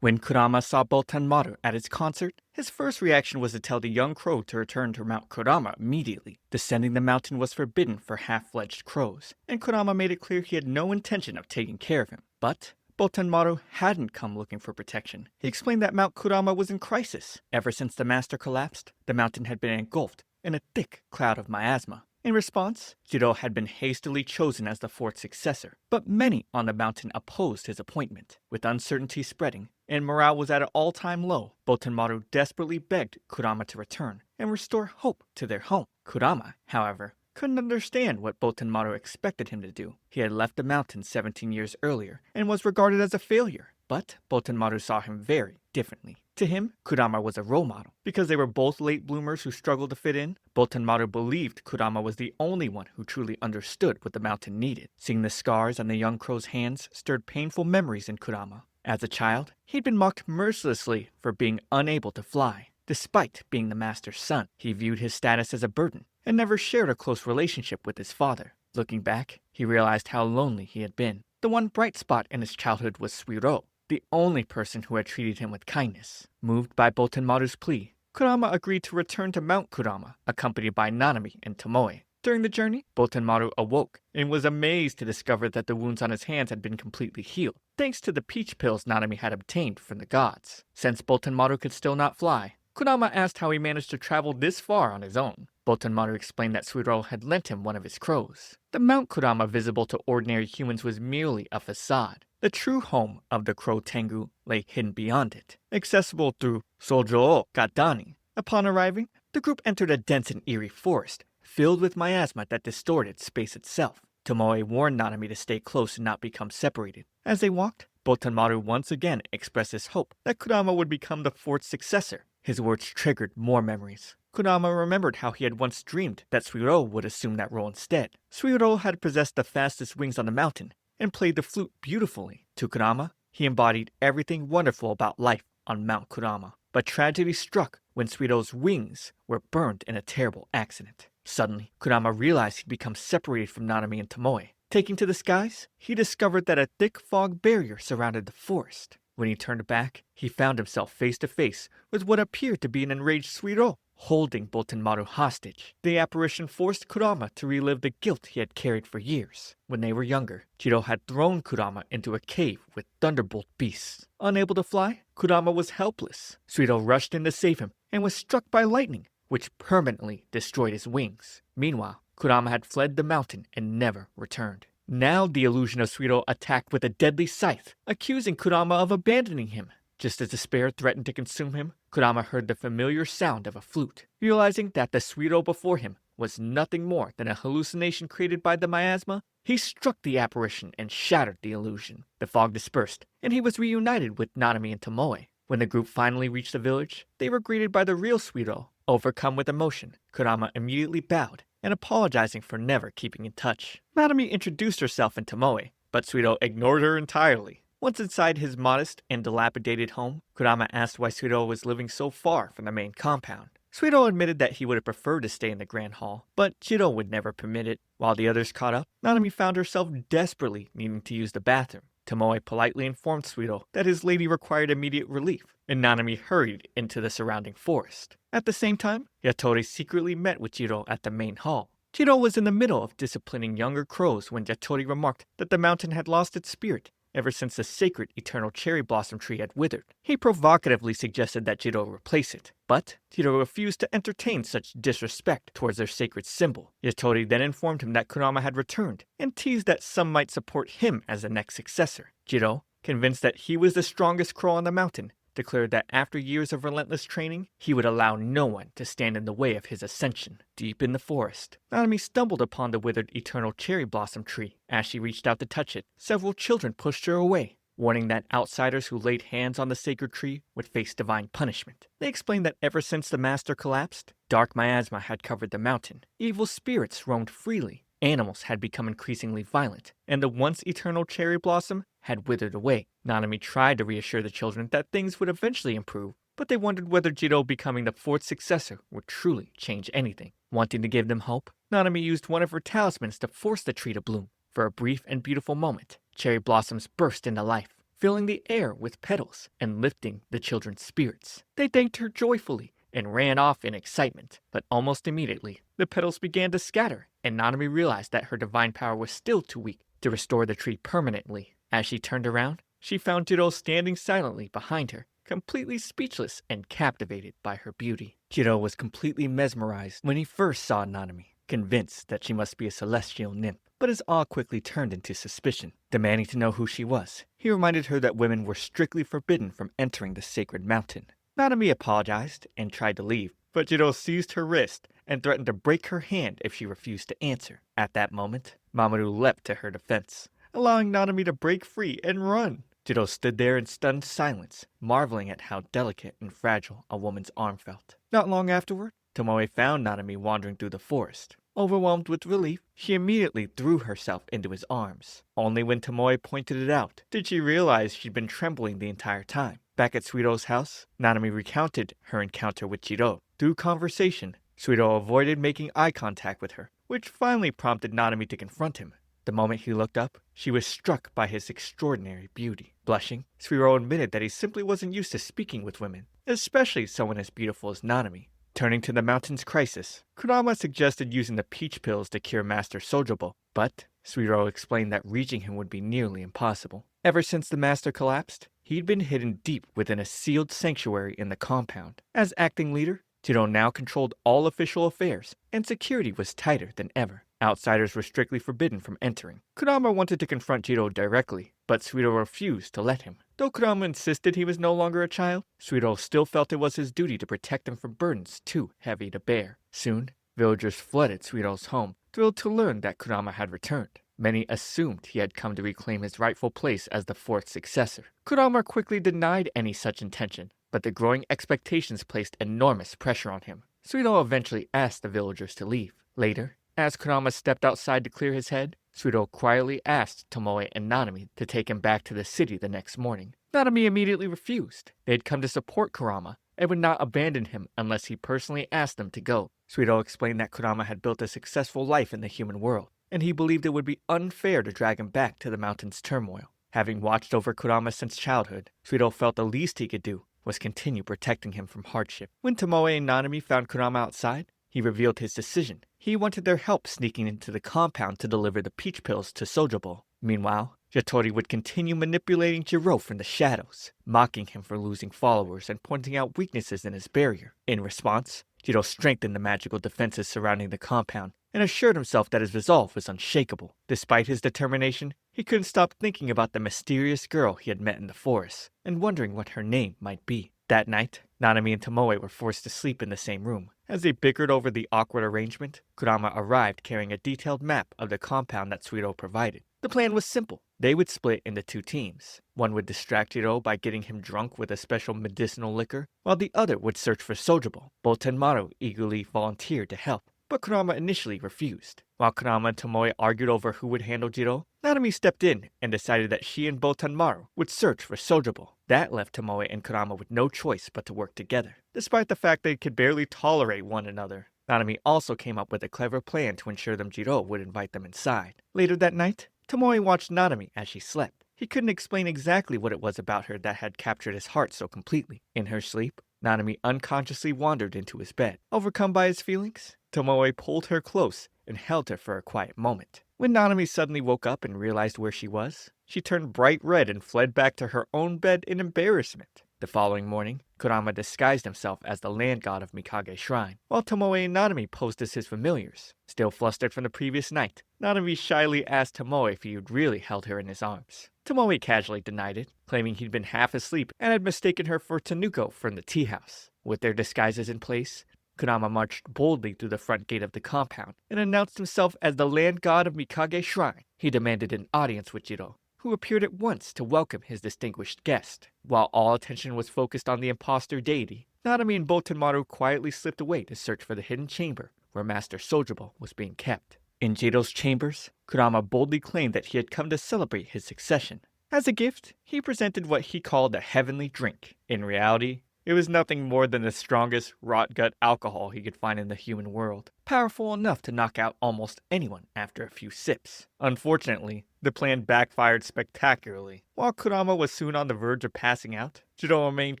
When Kurama saw Botanmaru at his concert, his first reaction was to tell the young crow to return to Mount Kurama immediately. Descending the mountain was forbidden for half-fledged crows, and Kurama made it clear he had no intention of taking care of him. But Botanmaru hadn't come looking for protection. He explained that Mount Kurama was in crisis. Ever since the master collapsed, the mountain had been engulfed in a thick cloud of miasma. In response, Jiro had been hastily chosen as the fourth successor, but many on the mountain opposed his appointment. With uncertainty spreading, and morale was at an all-time low, Botanmaru desperately begged Kurama to return and restore hope to their home. Kurama, however, couldn't understand what Botanmaru expected him to do. He had left the mountain 17 years earlier and was regarded as a failure. But Botanmaru saw him very differently. To him, Kurama was a role model. Because they were both late bloomers who struggled to fit in, Botanmaru believed Kurama was the only one who truly understood what the mountain needed. Seeing the scars on the young crow's hands stirred painful memories in Kurama. As a child, he'd been mocked mercilessly for being unable to fly. Despite being the master's son, he viewed his status as a burden and never shared a close relationship with his father. Looking back, he realized how lonely he had been. The one bright spot in his childhood was Suiro, the only person who had treated him with kindness. Moved by Botanmaru's plea, Kurama agreed to return to Mount Kurama, accompanied by Nanami and Tomoe. During the journey, Botanmaru awoke and was amazed to discover that the wounds on his hands had been completely healed, thanks to the peach pills Nanami had obtained from the gods. Since Botanmaru could still not fly, Kurama asked how he managed to travel this far on his own. Botanmaru explained that Suiro had lent him one of his crows. The Mount Kurama visible to ordinary humans was merely a facade. The true home of the crow Tengu lay hidden beyond it, accessible through Shoujo Gadani. Upon arriving, The group entered a dense and eerie forest, filled with miasma that distorted space itself. Tomoe warned Nanami to stay close and not become separated. As they walked, Botanmaru once again expressed his hope that Kurama would become the fourth successor. His words triggered more memories. Kurama remembered how he had once dreamed that Suiro would assume that role instead. Suiro had possessed the fastest wings on the mountain and played the flute beautifully. To Kurama, he embodied everything wonderful about life on Mount Kurama. But tragedy struck when Suiro's wings were burned in a terrible accident. Suddenly, Kurama realized he'd become separated from Nanami and Tomoe. Taking to the skies, he discovered that a thick fog barrier surrounded the forest. When he turned back, he found himself face to face with what appeared to be an enraged Suiro, holding Botanmaru hostage. The apparition forced Kurama to relive the guilt he had carried for years. When they were younger, Jiro had thrown Kurama into a cave with thunderbolt beasts. Unable to fly, Kurama was helpless. Suiro rushed in to save him and was struck by lightning, which permanently destroyed his wings. Meanwhile, Kurama had fled the mountain and never returned. Now the illusion of Suiro attacked with a deadly scythe, accusing Kurama of abandoning him. Just as despair threatened to consume him, Kurama heard the familiar sound of a flute. Realizing that the Suiro before him was nothing more than a hallucination created by the miasma, he struck the apparition and shattered the illusion. The fog dispersed, and he was reunited with Nanami and Tomoe. When the group finally reached the village, they were greeted by the real Suiro. Overcome with emotion, Kurama immediately bowed and apologizing for never keeping in touch. Nanami introduced herself and Tomoe, but Suiro ignored her entirely. Once inside his modest and dilapidated home, Kurama asked why Suiro was living so far from the main compound. Suiro admitted that he would have preferred to stay in the Grand Hall, but Jiro would never permit it. While the others caught up, Nanami found herself desperately needing to use the bathroom. Tomoe politely informed Suiro that his lady required immediate relief, and Nanami hurried into the surrounding forest. At the same time, Yatori secretly met with Jiro at the main hall. Jiro was in the middle of disciplining younger crows when Yatori remarked that the mountain had lost its spirit ever since the sacred eternal cherry blossom tree had withered. He provocatively suggested that Jiro replace it, but Jiro refused to entertain such disrespect towards their sacred symbol. Yatori then informed him that Kurama had returned, and teased that some might support him as the next successor. Jiro, convinced that he was the strongest crow on the mountain, declared that after years of relentless training, he would allow no one to stand in the way of his ascension. Deep in the forest, Nanami stumbled upon the withered eternal cherry blossom tree. As she reached out to touch it, several children pushed her away, warning that outsiders who laid hands on the sacred tree would face divine punishment. They explained that ever since the master collapsed, dark miasma had covered the mountain. Evil spirits roamed freely. Animals had become increasingly violent, and the once eternal cherry blossom had withered away. Nanami tried to reassure the children that things would eventually improve, but they wondered whether Jiro becoming the fourth successor would truly change anything. Wanting to give them hope, Nanami used one of her talismans to force the tree to bloom. For a brief and beautiful moment, cherry blossoms burst into life, filling the air with petals and lifting the children's spirits. They thanked her joyfully and ran off in excitement, but almost immediately, the petals began to scatter, and Nanami realized that her divine power was still too weak to restore the tree permanently. As she turned around, she found Jiro standing silently behind her, completely speechless and captivated by her beauty. Jiro was completely mesmerized when he first saw Nanami, convinced that she must be a celestial nymph, but his awe quickly turned into suspicion. Demanding to know who she was, he reminded her that women were strictly forbidden from entering the sacred mountain. Nanami apologized and tried to leave, but Jiro seized her wrist and threatened to break her hand if she refused to answer. At that moment, Mamoru leapt to her defense, allowing Nanami to break free and run. Jiro stood there in stunned silence, marveling at how delicate and fragile a woman's arm felt. Not long afterward, Tomoe found Nanami wandering through the forest. Overwhelmed with relief, she immediately threw herself into his arms. Only when Tomoe pointed it out did she realize she'd been trembling the entire time. Back at Suiro's house, Nanami recounted her encounter with Jiro. Through conversation, Suiro avoided making eye contact with her, which finally prompted Nanami to confront him. The moment he looked up, she was struck by his extraordinary beauty. Blushing, Suiro admitted that he simply wasn't used to speaking with women, especially someone as beautiful as Nanami. Turning to the mountain's crisis, Kurama suggested using the peach pills to cure Master Shoujo, but Suiro explained that reaching him would be nearly impossible. Ever since the master collapsed, he'd been hidden deep within a sealed sanctuary in the compound. As acting leader, Jiro now controlled all official affairs, and security was tighter than ever. Outsiders were strictly forbidden from entering. Kurama wanted to confront Jiro directly, but Suido refused to let him. Though Kurama insisted he was no longer a child, Suido still felt it was his duty to protect him from burdens too heavy to bear. Soon, villagers flooded Suido's home, thrilled to learn that Kurama had returned. Many assumed he had come to reclaim his rightful place as the fourth successor. Kurama quickly denied any such intention, but the growing expectations placed enormous pressure on him. Suido eventually asked the villagers to leave. Later, as Kurama stepped outside to clear his head, Suido quietly asked Tomoe and Nanami to take him back to the city the next morning. Nanami immediately refused. They had come to support Kurama and would not abandon him unless he personally asked them to go. Suido explained that Kurama had built a successful life in the human world, and he believed it would be unfair to drag him back to the mountain's turmoil. Having watched over Kurama since childhood, Suido felt the least he could do was continue protecting him from hardship. When Tomoe and Nanami found Kurama outside, he revealed his decision. He wanted their help sneaking into the compound to deliver the peach pills to Shoujo. Meanwhile, Yatori would continue manipulating Jiro from the shadows, mocking him for losing followers and pointing out weaknesses in his barrier. In response, Jiro strengthened the magical defenses surrounding the compound and assured himself that his resolve was unshakable. Despite his determination, he couldn't stop thinking about the mysterious girl he had met in the forest and wondering what her name might be. That night, Nanami and Tomoe were forced to sleep in the same room. As they bickered over the awkward arrangement, Kurama arrived carrying a detailed map of the compound that Suido provided. The plan was simple. They would split into two teams. One would distract Jiro by getting him drunk with a special medicinal liquor, while the other would search for Shoujo. Botenmaru eagerly volunteered to help, but Kurama initially refused. While Kurama and Tomoe argued over who would handle Jiro, Nanami stepped in and decided that she and Botenmaru would search for Shoujo. That left Tomoe and Kurama with no choice but to work together, despite the fact they could barely tolerate one another. Nanami also came up with a clever plan to ensure Jiro would invite them inside. Later that night, Tomoe watched Nanami as she slept. He couldn't explain exactly what it was about her that had captured his heart so completely. In her sleep, Nanami unconsciously wandered into his bed. Overcome by his feelings, Tomoe pulled her close and held her for a quiet moment. When Nanami suddenly woke up and realized where she was, she turned bright red and fled back to her own bed in embarrassment. The following morning, Kurama disguised himself as the land god of Mikage Shrine, while Tomoe and Nanami posed as his familiars. Still flustered from the previous night, Nanami shyly asked Tomoe if he had really held her in his arms. Tomoe casually denied it, claiming he'd been half asleep and had mistaken her for Tanuko from the tea house. With their disguises in place, Kurama marched boldly through the front gate of the compound and announced himself as the land god of Mikage Shrine. He demanded an audience with Jiro, who appeared at once to welcome his distinguished guest. While all attention was focused on the imposter deity, Nanami and Botenmaru quietly slipped away to search for the hidden chamber where Master Shoujo was being kept. In Jiro's chambers, Kurama boldly claimed that he had come to celebrate his succession. As a gift, he presented what he called a heavenly drink. In reality, it was nothing more than the strongest rot-gut alcohol he could find in the human world, powerful enough to knock out almost anyone after a few sips. Unfortunately, the plan backfired spectacularly. While Kurama was soon on the verge of passing out, Jiro remained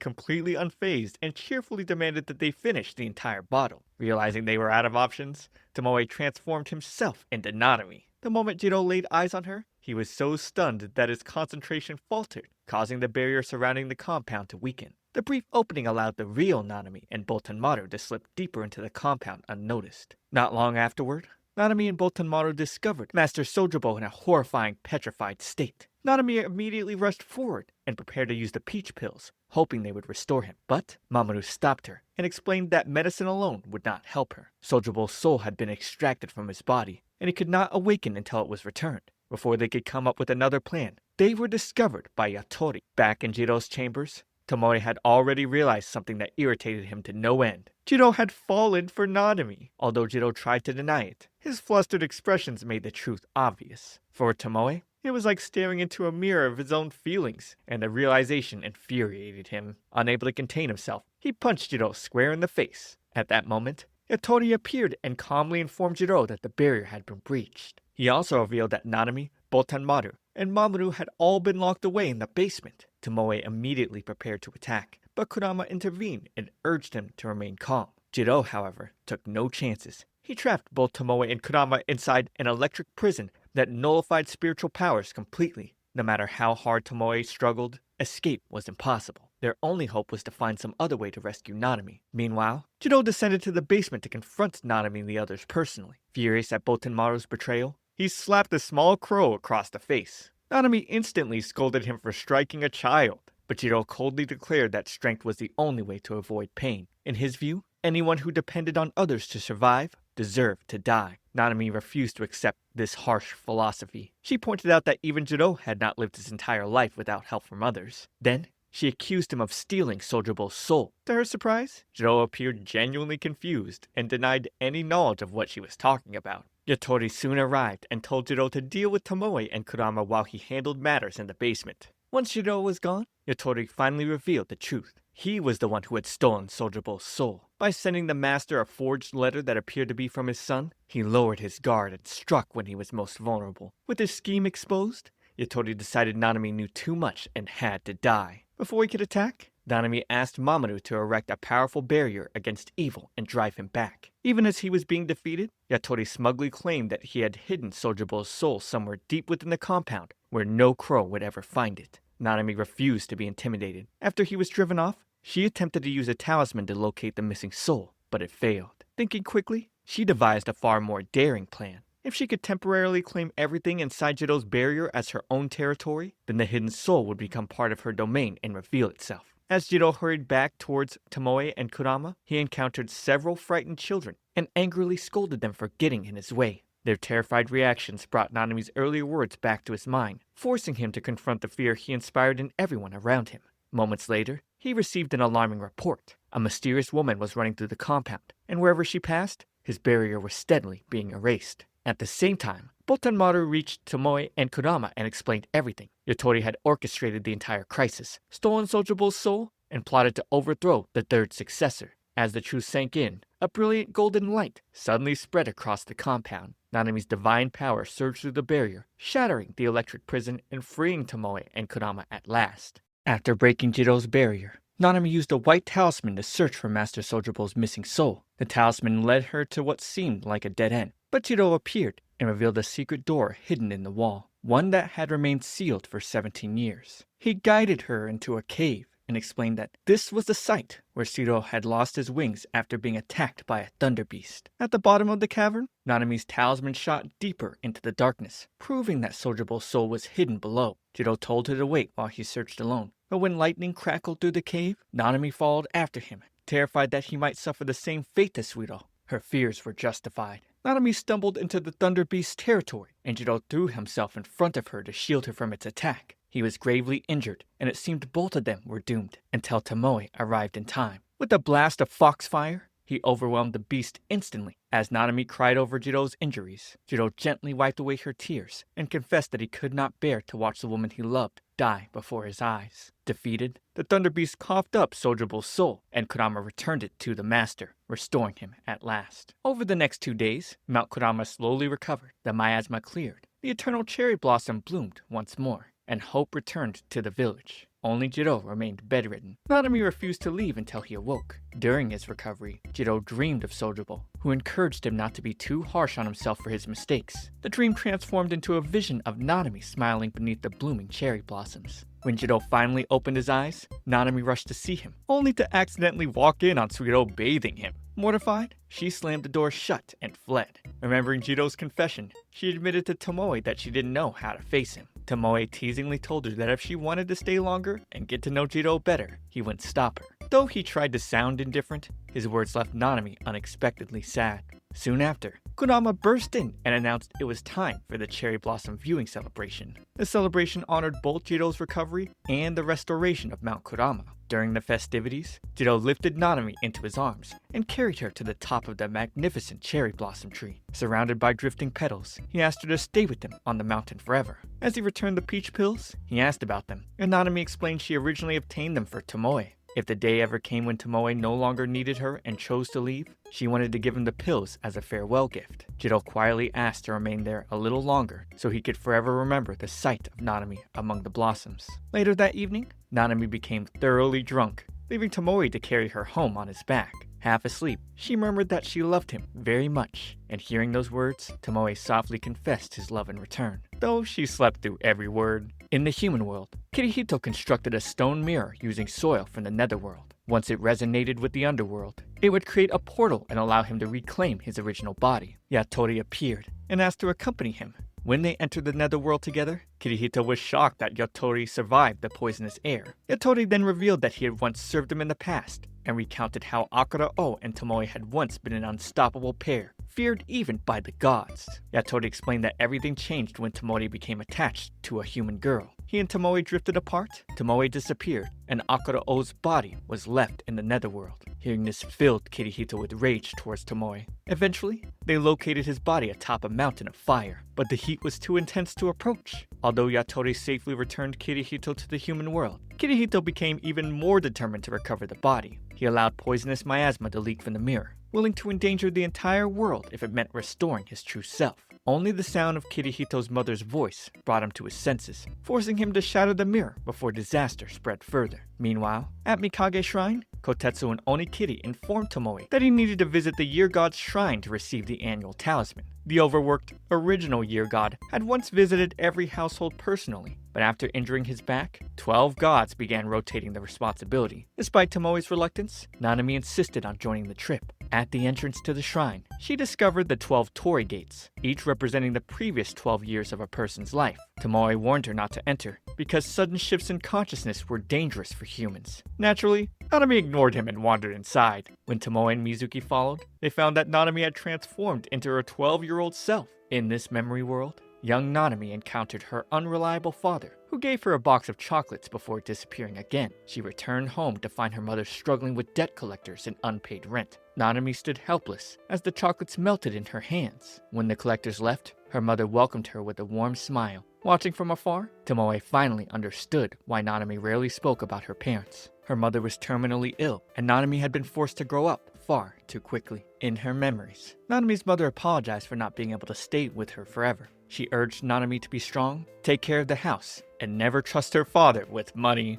completely unfazed and cheerfully demanded that they finish the entire bottle. Realizing they were out of options, Tomoe transformed himself into Nanami. The moment Jiro laid eyes on her, he was so stunned that his concentration faltered, causing the barrier surrounding the compound to weaken. The brief opening allowed the real Nanami and Botenmaru to slip deeper into the compound unnoticed. Not long afterward, Nanami and Botenmaru discovered Master Shoujo in a horrifying, petrified state. Nanami immediately rushed forward and prepared to use the peach pills, hoping they would restore him. But Mamoru stopped her and explained that medicine alone would not help her. Shoujo's soul had been extracted from his body, and he could not awaken until it was returned. Before they could come up with another plan, they were discovered by Yatori. Back in Jiro's chambers, Tomoe had already realized something that irritated him to no end. Jiro had fallen for Nanami. Although Jiro tried to deny it, his flustered expressions made the truth obvious. For Tomoe, it was like staring into a mirror of his own feelings, and the realization infuriated him. Unable to contain himself, he punched Jiro square in the face. At that moment, Yatori appeared and calmly informed Jiro that the barrier had been breached. He also revealed that Nanami, Botenmaru, and Mamoru had all been locked away in the basement. Tomoe immediately prepared to attack, but Kurama intervened and urged him to remain calm. Jiro, however, took no chances. He trapped both Tomoe and Kurama inside an electric prison that nullified spiritual powers completely. No matter how hard Tomoe struggled, escape was impossible. Their only hope was to find some other way to rescue Nanami. Meanwhile, Jiro descended to the basement to confront Nanami and the others personally. Furious at Botenmaru's betrayal, he slapped the small crow across the face. Nanami instantly scolded him for striking a child, but Jiro coldly declared that strength was the only way to avoid pain. In his view, anyone who depended on others to survive deserved to die. Nanami refused to accept this harsh philosophy. She pointed out that even Jiro had not lived his entire life without help from others. Then, she accused him of stealing Shoujo's soul. To her surprise, Jiro appeared genuinely confused and denied any knowledge of what she was talking about. Yatori soon arrived and told Jiro to deal with Tomoe and Kurama while he handled matters in the basement. Once Jiro was gone, Yatori finally revealed the truth. He was the one who had stolen Shoujo's soul. By sending the master a forged letter that appeared to be from his son, he lowered his guard and struck when he was most vulnerable. With his scheme exposed, Yatori decided Nanami knew too much and had to die. Before he could attack, Nanami asked Mamoru to erect a powerful barrier against evil and drive him back. Even as he was being defeated, Yatori smugly claimed that he had hidden Shoujo's soul somewhere deep within the compound where no crow would ever find it. Nanami refused to be intimidated. After he was driven off, she attempted to use a talisman to locate the missing soul, but it failed. Thinking quickly, she devised a far more daring plan. If she could temporarily claim everything inside Jiro's barrier as her own territory, then the hidden soul would become part of her domain and reveal itself. As Jiro hurried back towards Tomoe and Kurama, he encountered several frightened children and angrily scolded them for getting in his way. Their terrified reactions brought Nanami's earlier words back to his mind, forcing him to confront the fear he inspired in everyone around him. Moments later, he received an alarming report. A mysterious woman was running through the compound, and wherever she passed, his barrier was steadily being erased. At the same time, Botenmaru reached Tomoe and Kurama and explained everything. Yatori had orchestrated the entire crisis, stolen Shoujo's soul, and plotted to overthrow the third successor. As the truth sank in, a brilliant golden light suddenly spread across the compound. Nanami's divine power surged through the barrier, shattering the electric prison and freeing Tomoe and Kurama at last. After breaking Jiro's barrier, Nanami used a white talisman to search for Master Shoujo's missing soul. The talisman led her to what seemed like a dead end, but Jiro appeared and revealed a secret door hidden in the wall, one that had remained sealed for 17 years. He guided her into a cave and explained that this was the site where Shiro had lost his wings after being attacked by a thunder beast. At the bottom of the cavern, Nanami's talisman shot deeper into the darkness, proving that Shoujo's soul was hidden below. Jiro told her to wait while he searched alone, but when lightning crackled through the cave, Nanami followed after him, terrified that he might suffer the same fate as Shiro. Her fears were justified. Nanami stumbled into the thunder beast's territory, and Jiro threw himself in front of her to shield her from its attack. He was gravely injured, and it seemed both of them were doomed, until Tomoe arrived in time. With a blast of foxfire, he overwhelmed the beast instantly. As Nanami cried over Jiro's injuries, Jiro gently wiped away her tears and confessed that he could not bear to watch the woman he loved die before his eyes. Defeated, the thunder beast coughed up Shoujo's soul, and Kurama returned it to the master, restoring him at last. Over the next 2 days, Mount Kurama slowly recovered, the miasma cleared, the eternal cherry blossom bloomed once more, and hope returned to the village. Only Jiro remained bedridden. Nanami refused to leave until he awoke. During his recovery, Jiro dreamed of Shoujo, who encouraged him not to be too harsh on himself for his mistakes. The dream transformed into a vision of Nanami smiling beneath the blooming cherry blossoms. When Jiro finally opened his eyes, Nanami rushed to see him, only to accidentally walk in on Shiro bathing him. Mortified, she slammed the door shut and fled. Remembering Jiro's confession, she admitted to Tomoe that she didn't know how to face him. Tomoe teasingly told her that if she wanted to stay longer and get to know Jiro better, he wouldn't stop her. Though he tried to sound indifferent, his words left Nanami unexpectedly sad. Soon after, Kurama burst in and announced it was time for the cherry blossom viewing celebration. The celebration honored both Jiro's recovery and the restoration of Mount Kurama. During the festivities, Jiro lifted Nanami into his arms and carried her to the top of the magnificent cherry blossom tree. Surrounded by drifting petals, he asked her to stay with him on the mountain forever. As he returned the peach pills, he asked about them, and Nanami explained she originally obtained them for Tomoe. If the day ever came when Tomoe no longer needed her and chose to leave, she wanted to give him the pills as a farewell gift. Jiro quietly asked to remain there a little longer so he could forever remember the sight of Nanami among the blossoms. Later that evening, Nanami became thoroughly drunk, leaving Tomoe to carry her home on his back. Half asleep, she murmured that she loved him very much, and hearing those words, Tomoe softly confessed his love in return, though she slept through every word. In the human world, Kirihito constructed a stone mirror using soil from the netherworld. Once it resonated with the underworld, it would create a portal and allow him to reclaim his original body. Yatori appeared and asked to accompany him. When they entered the netherworld together, Kirihito was shocked that Yatori survived the poisonous air. Yatori then revealed that he had once served him in the past, and recounted how Akira-o and Tomoe had once been an unstoppable pair, feared even by the gods. Yatori explained that everything changed when Tomoe became attached to a human girl. He and Tomoe drifted apart, Tomoe disappeared, and Akira-o's body was left in the netherworld. Hearing this filled Kirihito with rage towards Tomoe. Eventually, they located his body atop a mountain of fire, but the heat was too intense to approach. Although Yatori safely returned Kirihito to the human world, Kirihito became even more determined to recover the body. He allowed poisonous miasma to leak from the mirror, willing to endanger the entire world if it meant restoring his true self. Only the sound of Kirihito's mother's voice brought him to his senses, forcing him to shatter the mirror before disaster spread further. Meanwhile, at Mikage Shrine, Kotetsu and Onikiri informed Tomoe that he needed to visit the Year God's shrine to receive the annual talisman. The overworked, original Year God had once visited every household personally, but after injuring his back, 12 gods began rotating the responsibility. Despite Tomoe's reluctance, Nanami insisted on joining the trip. At the entrance to the shrine, she discovered the 12 Torii gates, each representing the previous 12 years of a person's life. Tomoe warned her not to enter, because sudden shifts in consciousness were dangerous for humans. Naturally, Nanami ignored him and wandered inside. When Tomoe and Mizuki followed, they found that Nanami had transformed into her 12-year-old self. In this memory world, young Nanami encountered her unreliable father, who gave her a box of chocolates before disappearing again. She returned home to find her mother struggling with debt collectors and unpaid rent. Nanami stood helpless as the chocolates melted in her hands. When the collectors left, her mother welcomed her with a warm smile. Watching from afar, Tomoe finally understood why Nanami rarely spoke about her parents. Her mother was terminally ill, and Nanami had been forced to grow up far too quickly. In her memories, Nanami's mother apologized for not being able to stay with her forever. She urged Nanami to be strong, take care of the house, and never trust her father with money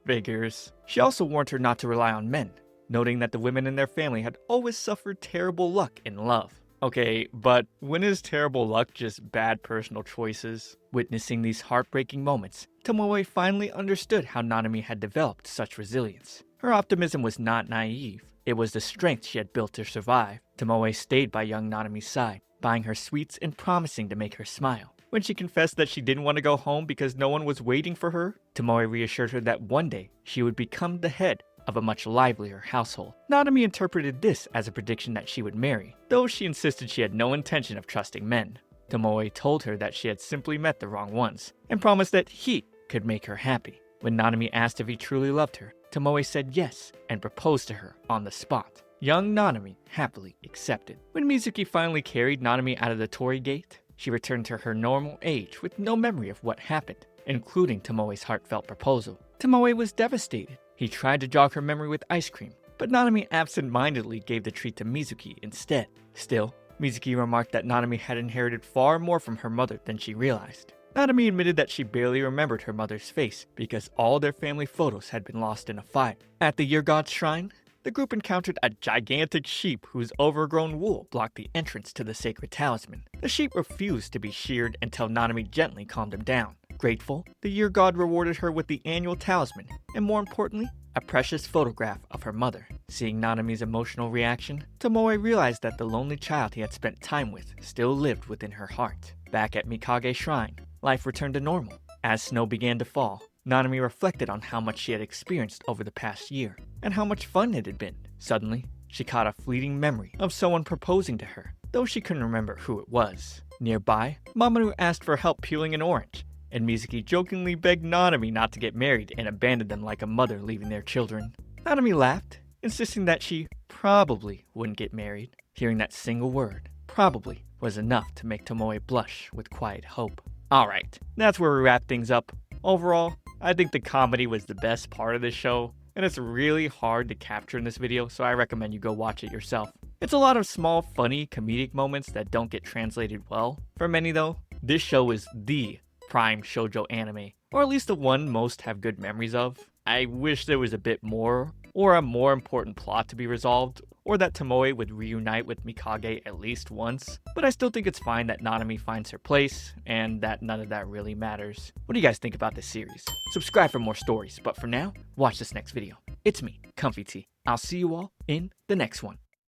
figures. She also warned her not to rely on men, noting that the women in their family had always suffered terrible luck in love. Okay, but when is terrible luck just bad personal choices? Witnessing these heartbreaking moments, Tomoe finally understood how Nanami had developed such resilience. Her optimism was not naive. It was the strength she had built to survive. Tomoe stayed by young Nanami's side, buying her sweets and promising to make her smile. When she confessed that she didn't want to go home because no one was waiting for her, Tomoe reassured her that one day she would become the head of a much livelier household. Nanami interpreted this as a prediction that she would marry, though she insisted she had no intention of trusting men. Tomoe told her that she had simply met the wrong ones, and promised that he could make her happy. When Nanami asked if he truly loved her, Tomoe said yes, and proposed to her on the spot. Young Nanami happily accepted. When Mizuki finally carried Nanami out of the Torii gate, she returned to her normal age with no memory of what happened, including Tomoe's heartfelt proposal. Tomoe was devastated. He tried to jog her memory with ice cream, but Nanami absent-mindedly gave the treat to Mizuki instead. Still, Mizuki remarked that Nanami had inherited far more from her mother than she realized. Nanami admitted that she barely remembered her mother's face because all their family photos had been lost in a fire. At the Year God's shrine, the group encountered a gigantic sheep whose overgrown wool blocked the entrance to the sacred talisman. The sheep refused to be sheared until Nanami gently calmed him down. Grateful, the Year God rewarded her with the annual talisman, and more importantly, a precious photograph of her mother. Seeing Nanami's emotional reaction, Tomoe realized that the lonely child he had spent time with still lived within her heart. Back at Mikage Shrine, life returned to normal. As snow began to fall, Nanami reflected on how much she had experienced over the past year, and how much fun it had been. Suddenly, she caught a fleeting memory of someone proposing to her, though she couldn't remember who it was. Nearby, Mamoru asked for help peeling an orange, and Mizuki jokingly begged Nanami not to get married and abandon them like a mother leaving their children. Nanami laughed, insisting that she probably wouldn't get married. Hearing that single word, probably, was enough to make Tomoe blush with quiet hope. Alright, that's where we wrap things up. Overall, I think the comedy was the best part of this show, and it's really hard to capture in this video, so I recommend you go watch it yourself. It's a lot of small, funny, comedic moments that don't get translated well. For many though, this show is the prime shoujo anime, or at least the one most have good memories of. I wish there was a bit more, or a more important plot to be resolved, or that Tomoe would reunite with Mikage at least once, but I still think it's fine that Nanami finds her place, and that none of that really matters. What do you guys think about this series? Subscribe for more stories, but for now, watch this next video. It's me, Comfy T. I'll see you all in the next one.